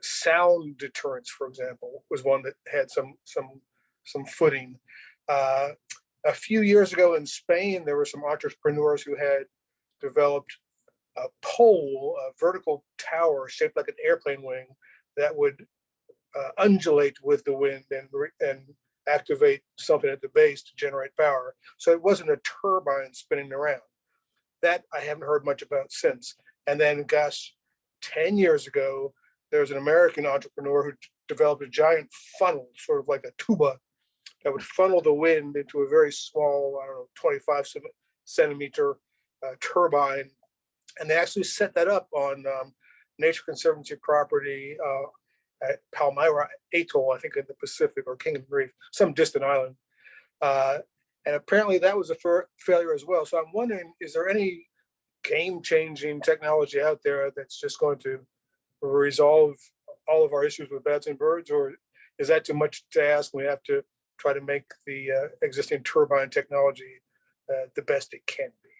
sound deterrence, for example, was one that had some footing. A few years ago in Spain, there were some entrepreneurs who had developed a pole, a vertical tower shaped like an airplane wing that would undulate with the wind and activate something at the base to generate power. So it wasn't a turbine spinning around. That I haven't heard much about since. And then, gosh, 10 years ago, there was an American entrepreneur who developed a giant funnel, sort of like a tuba, that would funnel the wind into a very small, I don't know, 25 centimeter turbine. And they actually set that up on Nature Conservancy property at Palmyra Atoll, I think in the Pacific, or Kingdom Reef, some distant island. And apparently that was a failure as well. So I'm wondering, is there any game-changing technology out there that's just going to resolve all of our issues with bats and birds, or is that too much to ask? We have to try to make the existing turbine technology the best it can be.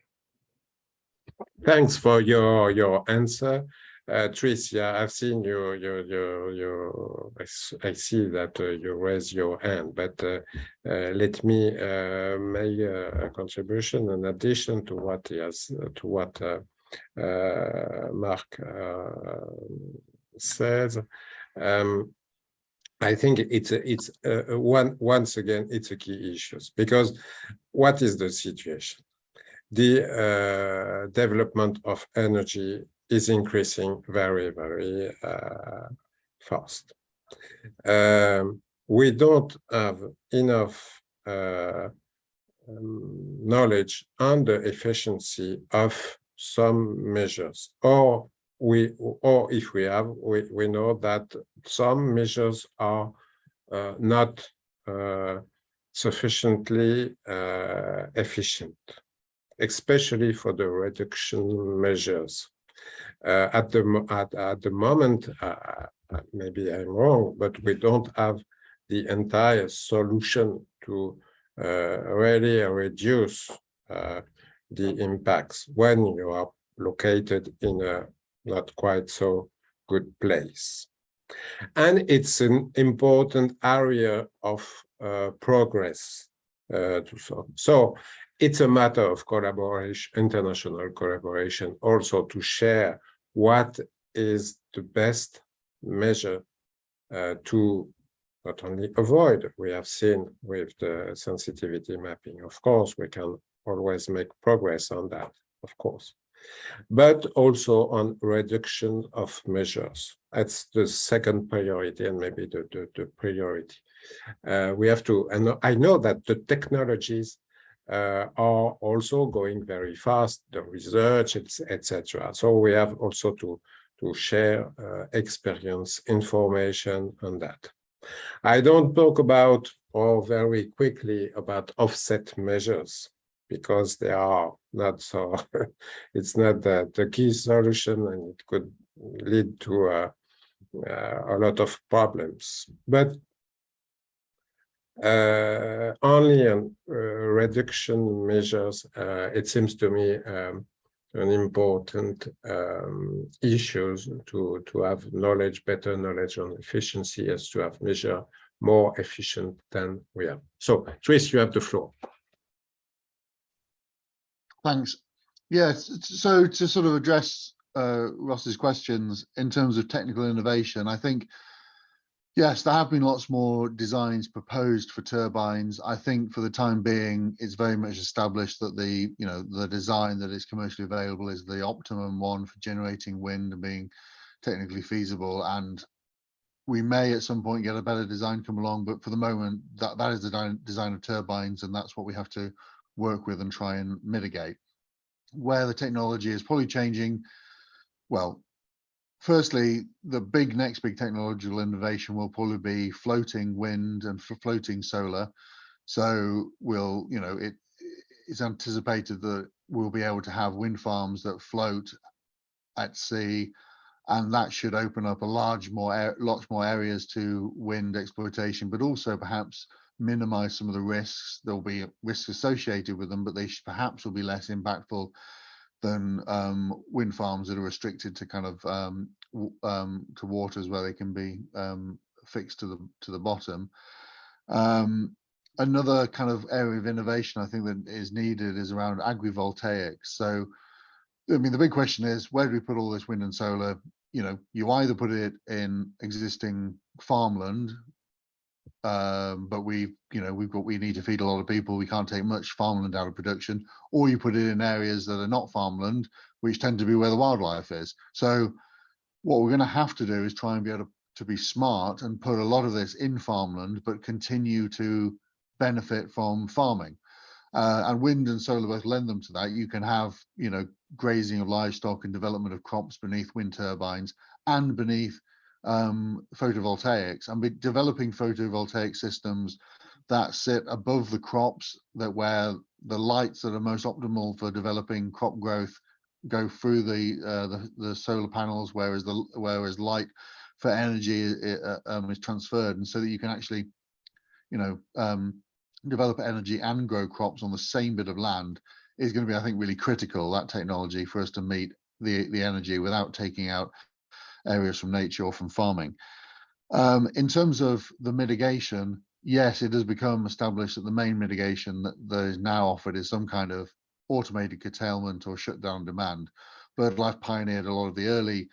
Thanks for your answer. Tricia, I've seen I see that you raised your hand, but let me make a contribution in addition to what Mark says. I think it's once again, it's a key issue, because what is the situation? The development of energy is increasing very, very fast. We don't have enough knowledge on the efficiency of some measures, or if we have, we know that some measures are not sufficiently efficient, especially for the reduction measures. At the moment, maybe I'm wrong, but we don't have the entire solution to really reduce the impacts when you are located in a not quite so good place. And it's an important area of progress to solve. So it's a matter of collaboration, international collaboration, also to share what is the best measure to not only avoid. We have seen with the sensitivity mapping, of course, we can always make progress on that, of course, but also on reduction of measures. That's the second priority, and maybe the priority. We have to, and I know that the technologies are also going very fast, the research, etc. So we have also to share experience, information on that. I don't talk about, or very quickly, about offset measures, because they are not so, it's not the key solution, and it could lead to a lot of problems. But only on reduction measures, it seems to me an important issue to have knowledge, better knowledge on efficiency, as to have measure more efficient than we have. So, Tris, you have the floor. Thanks. Yes, so to sort of address Ross's questions in terms of technical innovation, I think, yes, there have been lots more designs proposed for turbines. I think for the time being, it's very much established that the design that is commercially available is the optimum one for generating wind and being technically feasible. And we may at some point get a better design come along, but for the moment, that is the design of turbines, and that's what we have to work with and try and mitigate. Where the technology is probably changing, well, firstly, the next big technological innovation will probably be floating wind and floating solar. So it's anticipated that we'll be able to have wind farms that float at sea, and that should open up lots more areas to wind exploitation, but also perhaps minimize some of the risks. There'll be risks associated with them, but they perhaps will be less impactful than wind farms that are restricted to kind of to waters where they can be fixed to the bottom. Another kind of area of innovation I think that is needed is around agrivoltaics. So, I mean, the big question is, where do we put all this wind and solar? You either put it in existing farmland, but we need to feed a lot of people. We can't take much farmland out of production, or you put it in areas that are not farmland, which tend to be where the wildlife is. So what we're going to have to do is try and be able to be smart and put a lot of this in farmland, but continue to benefit from farming. And wind and solar both lend them to that. You can have, grazing of livestock and development of crops beneath wind turbines and beneath photovoltaics, and be developing photovoltaic systems that sit above the crops, that where the lights that are most optimal for developing crop growth go through the solar panels, whereas light for energy is transferred, and so that you can actually develop energy and grow crops on the same bit of land is going to be, I think, really critical, that technology, for us to meet the energy without taking out areas from nature or from farming. In terms of the mitigation, yes, it has become established that the main mitigation that is now offered is some kind of automated curtailment or shutdown demand. BirdLife pioneered a lot of the early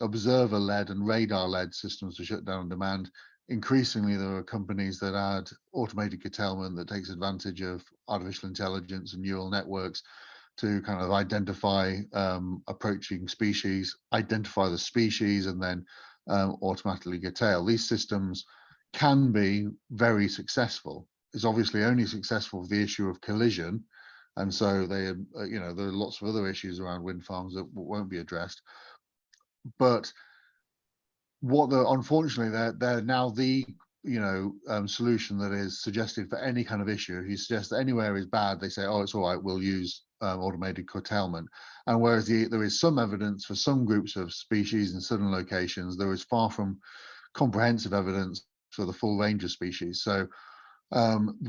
observer-led and radar-led systems for shutdown demand. Increasingly, there are companies that add automated curtailment that takes advantage of artificial intelligence and neural networks to kind of identify approaching species, identify the species, and then automatically curtail. These systems can be very successful. It's obviously only successful for the issue of collision, and so there are lots of other issues around wind farms that won't be addressed. But unfortunately, they're now the solution that is suggested for any kind of issue. If you suggest that anywhere is bad, they say, oh, it's all right, we'll use automated curtailment. And whereas there is some evidence for some groups of species in certain locations, there is far from comprehensive evidence for the full range of species. So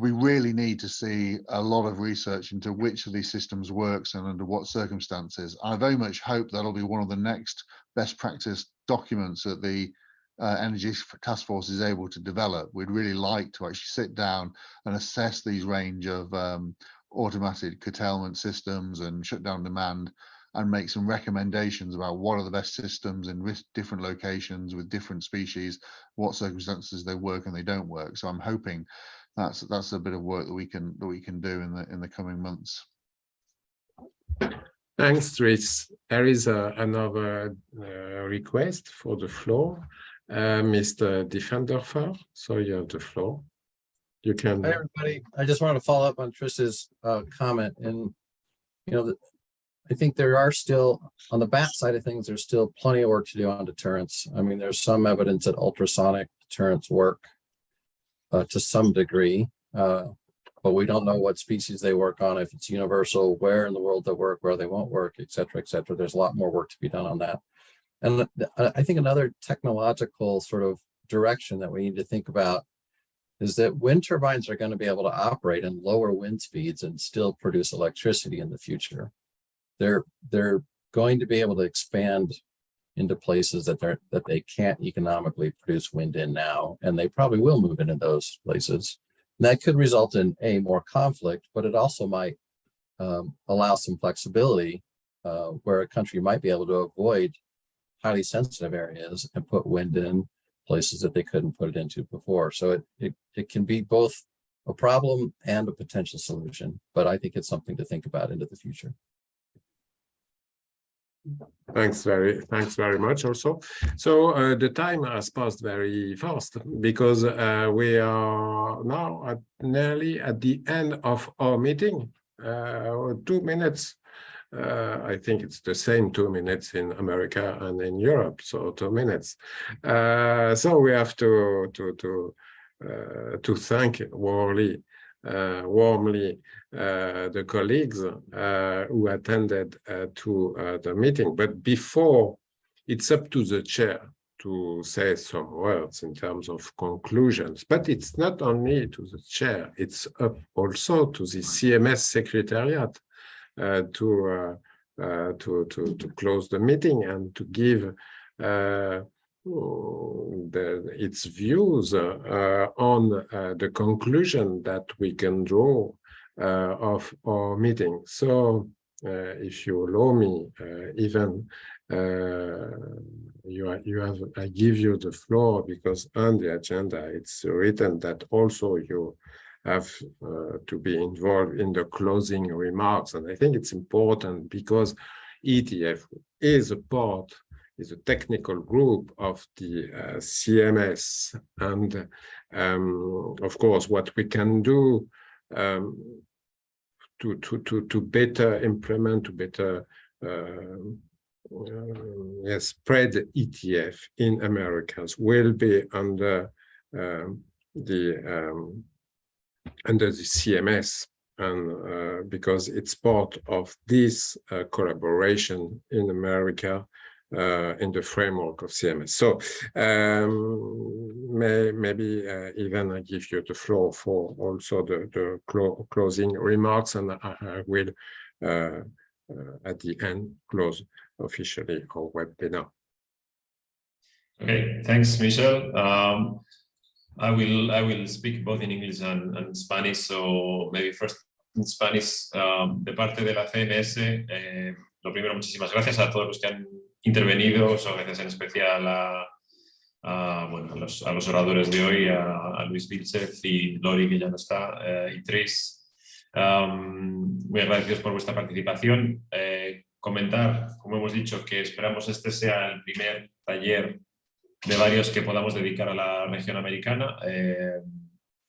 we really need to see a lot of research into which of these systems works and under what circumstances. I very much hope that'll be one of the next best practice documents at the Energy Task Force is able to develop. We'd really like to actually sit down and assess these range of automated curtailment systems and shutdown demand, and make some recommendations about what are the best systems in different locations with different species, what circumstances they work and they don't work. So I'm hoping that's a bit of work that we can do in the coming months. Thanks, Tris. There is another request for the floor, Mr. Diffenderfer. So you have the floor. You can. Hi, everybody. I just wanted to follow up on Tris's comment, and I think there are still, on the bat side of things, there's still plenty of work to do on deterrence. I mean, there's some evidence that ultrasonic deterrents work to some degree, but we don't know what species they work on, if it's universal, where in the world they work, where they won't work, et cetera, et cetera. There's a lot more work to be done on that. And I think another technological sort of direction that we need to think about is that wind turbines are going to be able to operate in lower wind speeds and still produce electricity in the future. They're going to be able to expand into places that they can't economically produce wind in now, and they probably will move into those places. And that could result in more conflict, but it also might allow some flexibility where a country might be able to avoid highly sensitive areas and put wind in places that they couldn't put it into before. So it can be both a problem and a potential solution, but I think it's something to think about into the future. Thanks very much also. So the time has passed very fast because we are now nearly at the end of our meeting. 2 minutes. I think it's the same 2 minutes in America and in Europe, so 2 minutes. So we have to thank warmly the colleagues who attended to the meeting. But before, it's up to the chair to say some words in terms of conclusions. But it's not only to the chair, it's up also to the CMS Secretariat to close the meeting and to give its views on the conclusion that we can draw of our meeting. So if you allow me, I give you the floor because on the agenda it's written that also you have to be involved in the closing remarks. And I think it's important because ETF is a technical group of the CMS. And of course, what we can do to better implement, to better spread ETF in Americas will be under the CMS, and because it's part of this collaboration in America in the framework of CMS. So maybe I give you the floor for also the closing remarks, and I will at the end close officially our webinar. Okay, thanks, Michel. I will speak both in English and Spanish. So maybe first in Spanish, de parte de la CMS, lo primero, muchísimas gracias a todos los que han intervenido, gracias en especial a los oradores de hoy, a Luis Vilchez y Lori, que ya no está, y Tris. Muy agradecidos por vuestra participación. Comentar, como hemos dicho, que esperamos este sea el primer taller de varios que podamos dedicar a la región americana.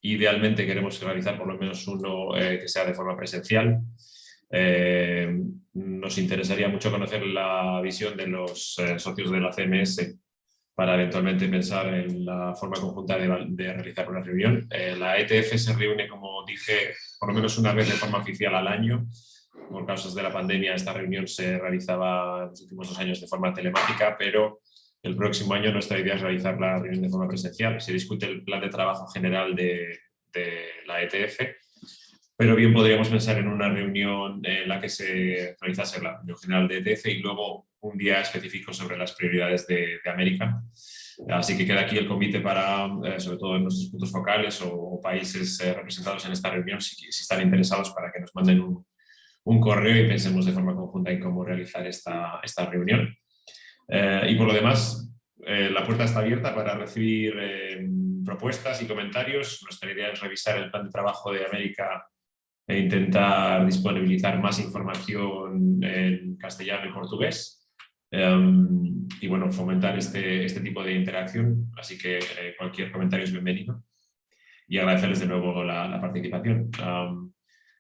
Idealmente queremos realizar por lo menos uno que sea de forma presencial. Nos interesaría mucho conocer la visión de los socios de la CMS para eventualmente pensar en la forma conjunta de realizar una reunión. La ETF se reúne, como dije, por lo menos una vez de forma oficial al año. Por causas de la pandemia, esta reunión se realizaba en los últimos 2 años de forma telemática, pero el próximo año nuestra idea es realizar la reunión de forma presencial. Se discute el plan de trabajo general de la ETF, pero bien podríamos pensar en una reunión en la que se realizase la reunión general de ETF y luego un día específico sobre las prioridades de América. Así que queda aquí el convite para, sobre todo en nuestros puntos focales o países representados en esta reunión, si están interesados, para que nos manden un correo y pensemos de forma conjunta en cómo realizar esta reunión. Y por lo demás, la puerta está abierta para recibir propuestas y comentarios. Nuestra idea es revisar el plan de trabajo de América e intentar disponibilizar más información en castellano y portugués. Y bueno, fomentar este tipo de interacción. Así que cualquier comentario es bienvenido. Y agradecerles de nuevo la participación.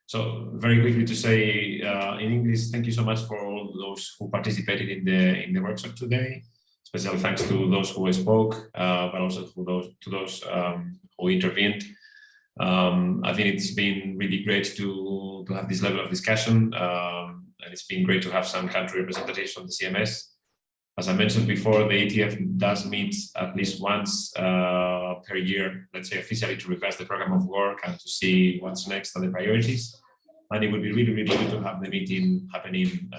So very quickly to say in English, thank you so much for all those who participated in the workshop today. Special thanks to those who spoke, but also to those who intervened. I think it's been really great to have this level of discussion, and it's been great to have some country representatives from the CMS. As I mentioned before, the ETF does meet at least once per year, let's say officially, to request the program of work and to see what's next on the priorities. And it would be really, really good to have the meeting happening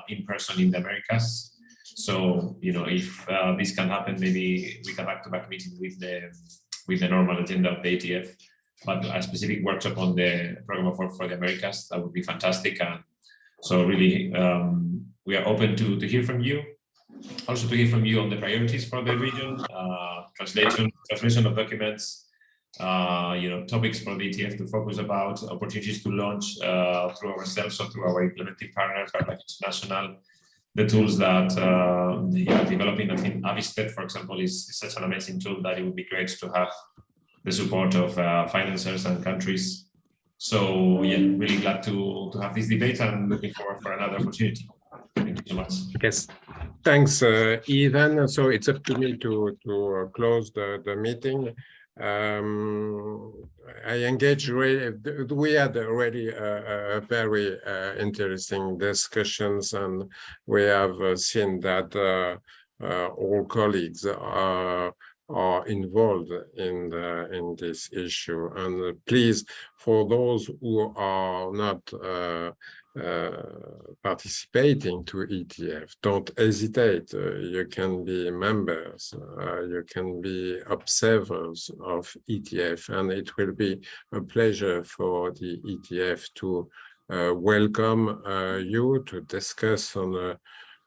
in person in the Americas. So, you know, if this can happen, maybe we can back-to-back meeting with the normal agenda of the ETF. But a specific workshop on the program of work for the Americas, that would be fantastic. And so really, we are open to hear from you. Also to hear from you on the priorities for the region, translation of documents, you know, topics for the ETF to focus about, opportunities to launch through ourselves or through our implementing partners, BirdLife International, the tools that they are developing. I think Avisted, for example, is such an amazing tool that it would be great to have the support of financiers and countries. So yeah, really glad to have this debate and looking forward for another opportunity. Thank you so much. Yes, thanks, Ethan. So it's up to me to close the meeting. I engaged. We had already a very interesting discussions, and we have seen that all colleagues are involved in this issue. And please, for those who are not participating to ETF, don't hesitate. You can be members, you can be observers of ETF, and it will be a pleasure for the ETF to welcome you to discuss on a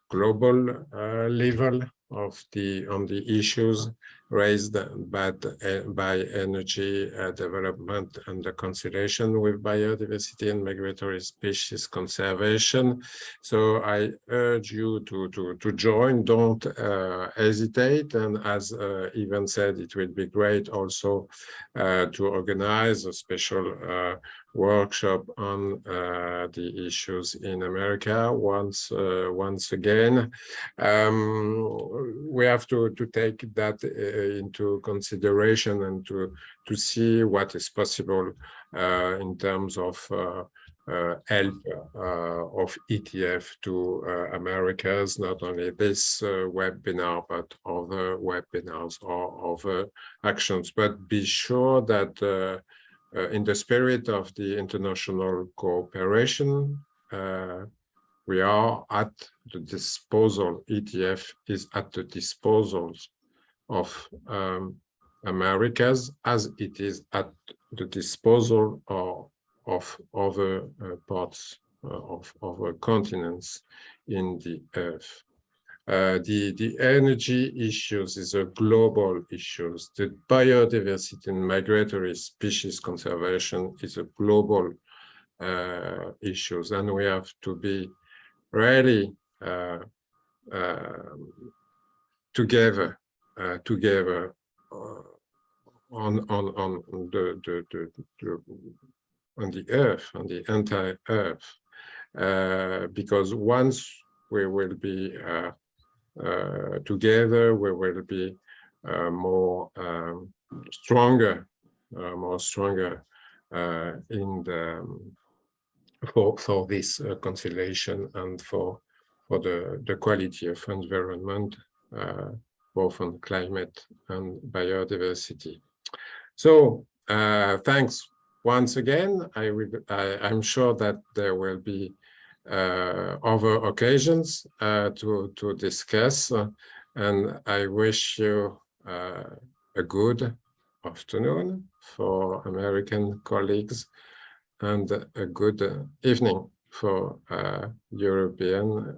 global level on the issues raised by energy development and the conservation with biodiversity and migratory species conservation. So I urge you to join. Don't hesitate. And as Ivan said, it will be great also to organize a special workshop on the issues in America once again. We have to take that into consideration and to see what is possible in terms of help of ETF to Americas, not only this webinar, but other webinars or other actions. But be sure that in the spirit of the international cooperation, we are at the disposal, ETF is at the disposal of Americas, as it is at the disposal of other parts of other continents in the earth. The energy issues is a global issue. The biodiversity and migratory species conservation is a global issues, and we have to be really together on the earth, on the entire earth, because once we will be together, we will be more stronger in the for this conservation and for the quality of environment, both on climate and biodiversity. So thanks once again. I'm sure that there will be other occasions to discuss. And I wish you a good afternoon for American colleagues and a good evening for European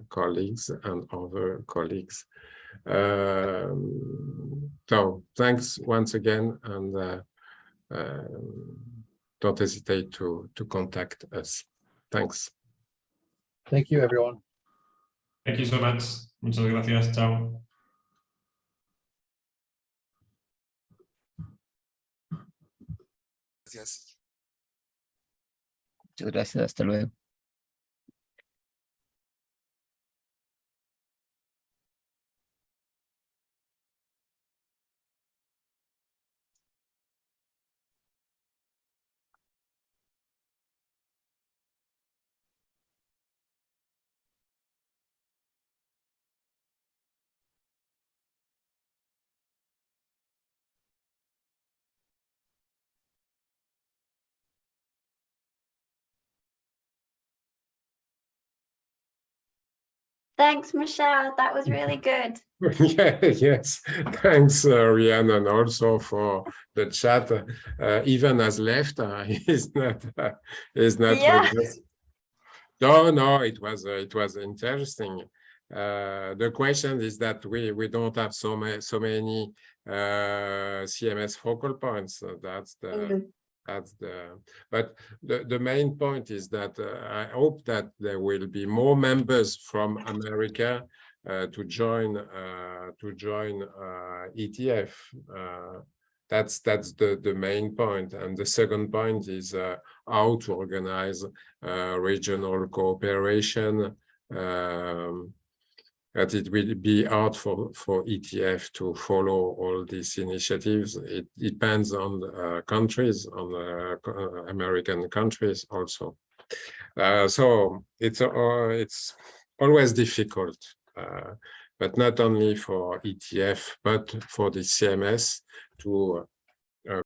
colleagues and other colleagues. So thanks once again, and don't hesitate to contact us. Thanks. Thank you, everyone. Thank you so much. Muchas gracias. Chao. Gracias. Muchas gracias. Hasta luego. Thanks, Michelle. That was really good. Yeah, yes, thanks, Rihanna, and also for the chat. Even as left, is not Yeah. No, it was interesting. The question is that we don't have so many CMS focal points. But the main point is that I hope that there will be more members from America to join ETF. That's the main point. And the second point is how to organize regional cooperation. That it will be hard for ETF to follow all these initiatives. It depends on the countries, on the American countries also. So it's always difficult, but not only for ETF, but for the CMS to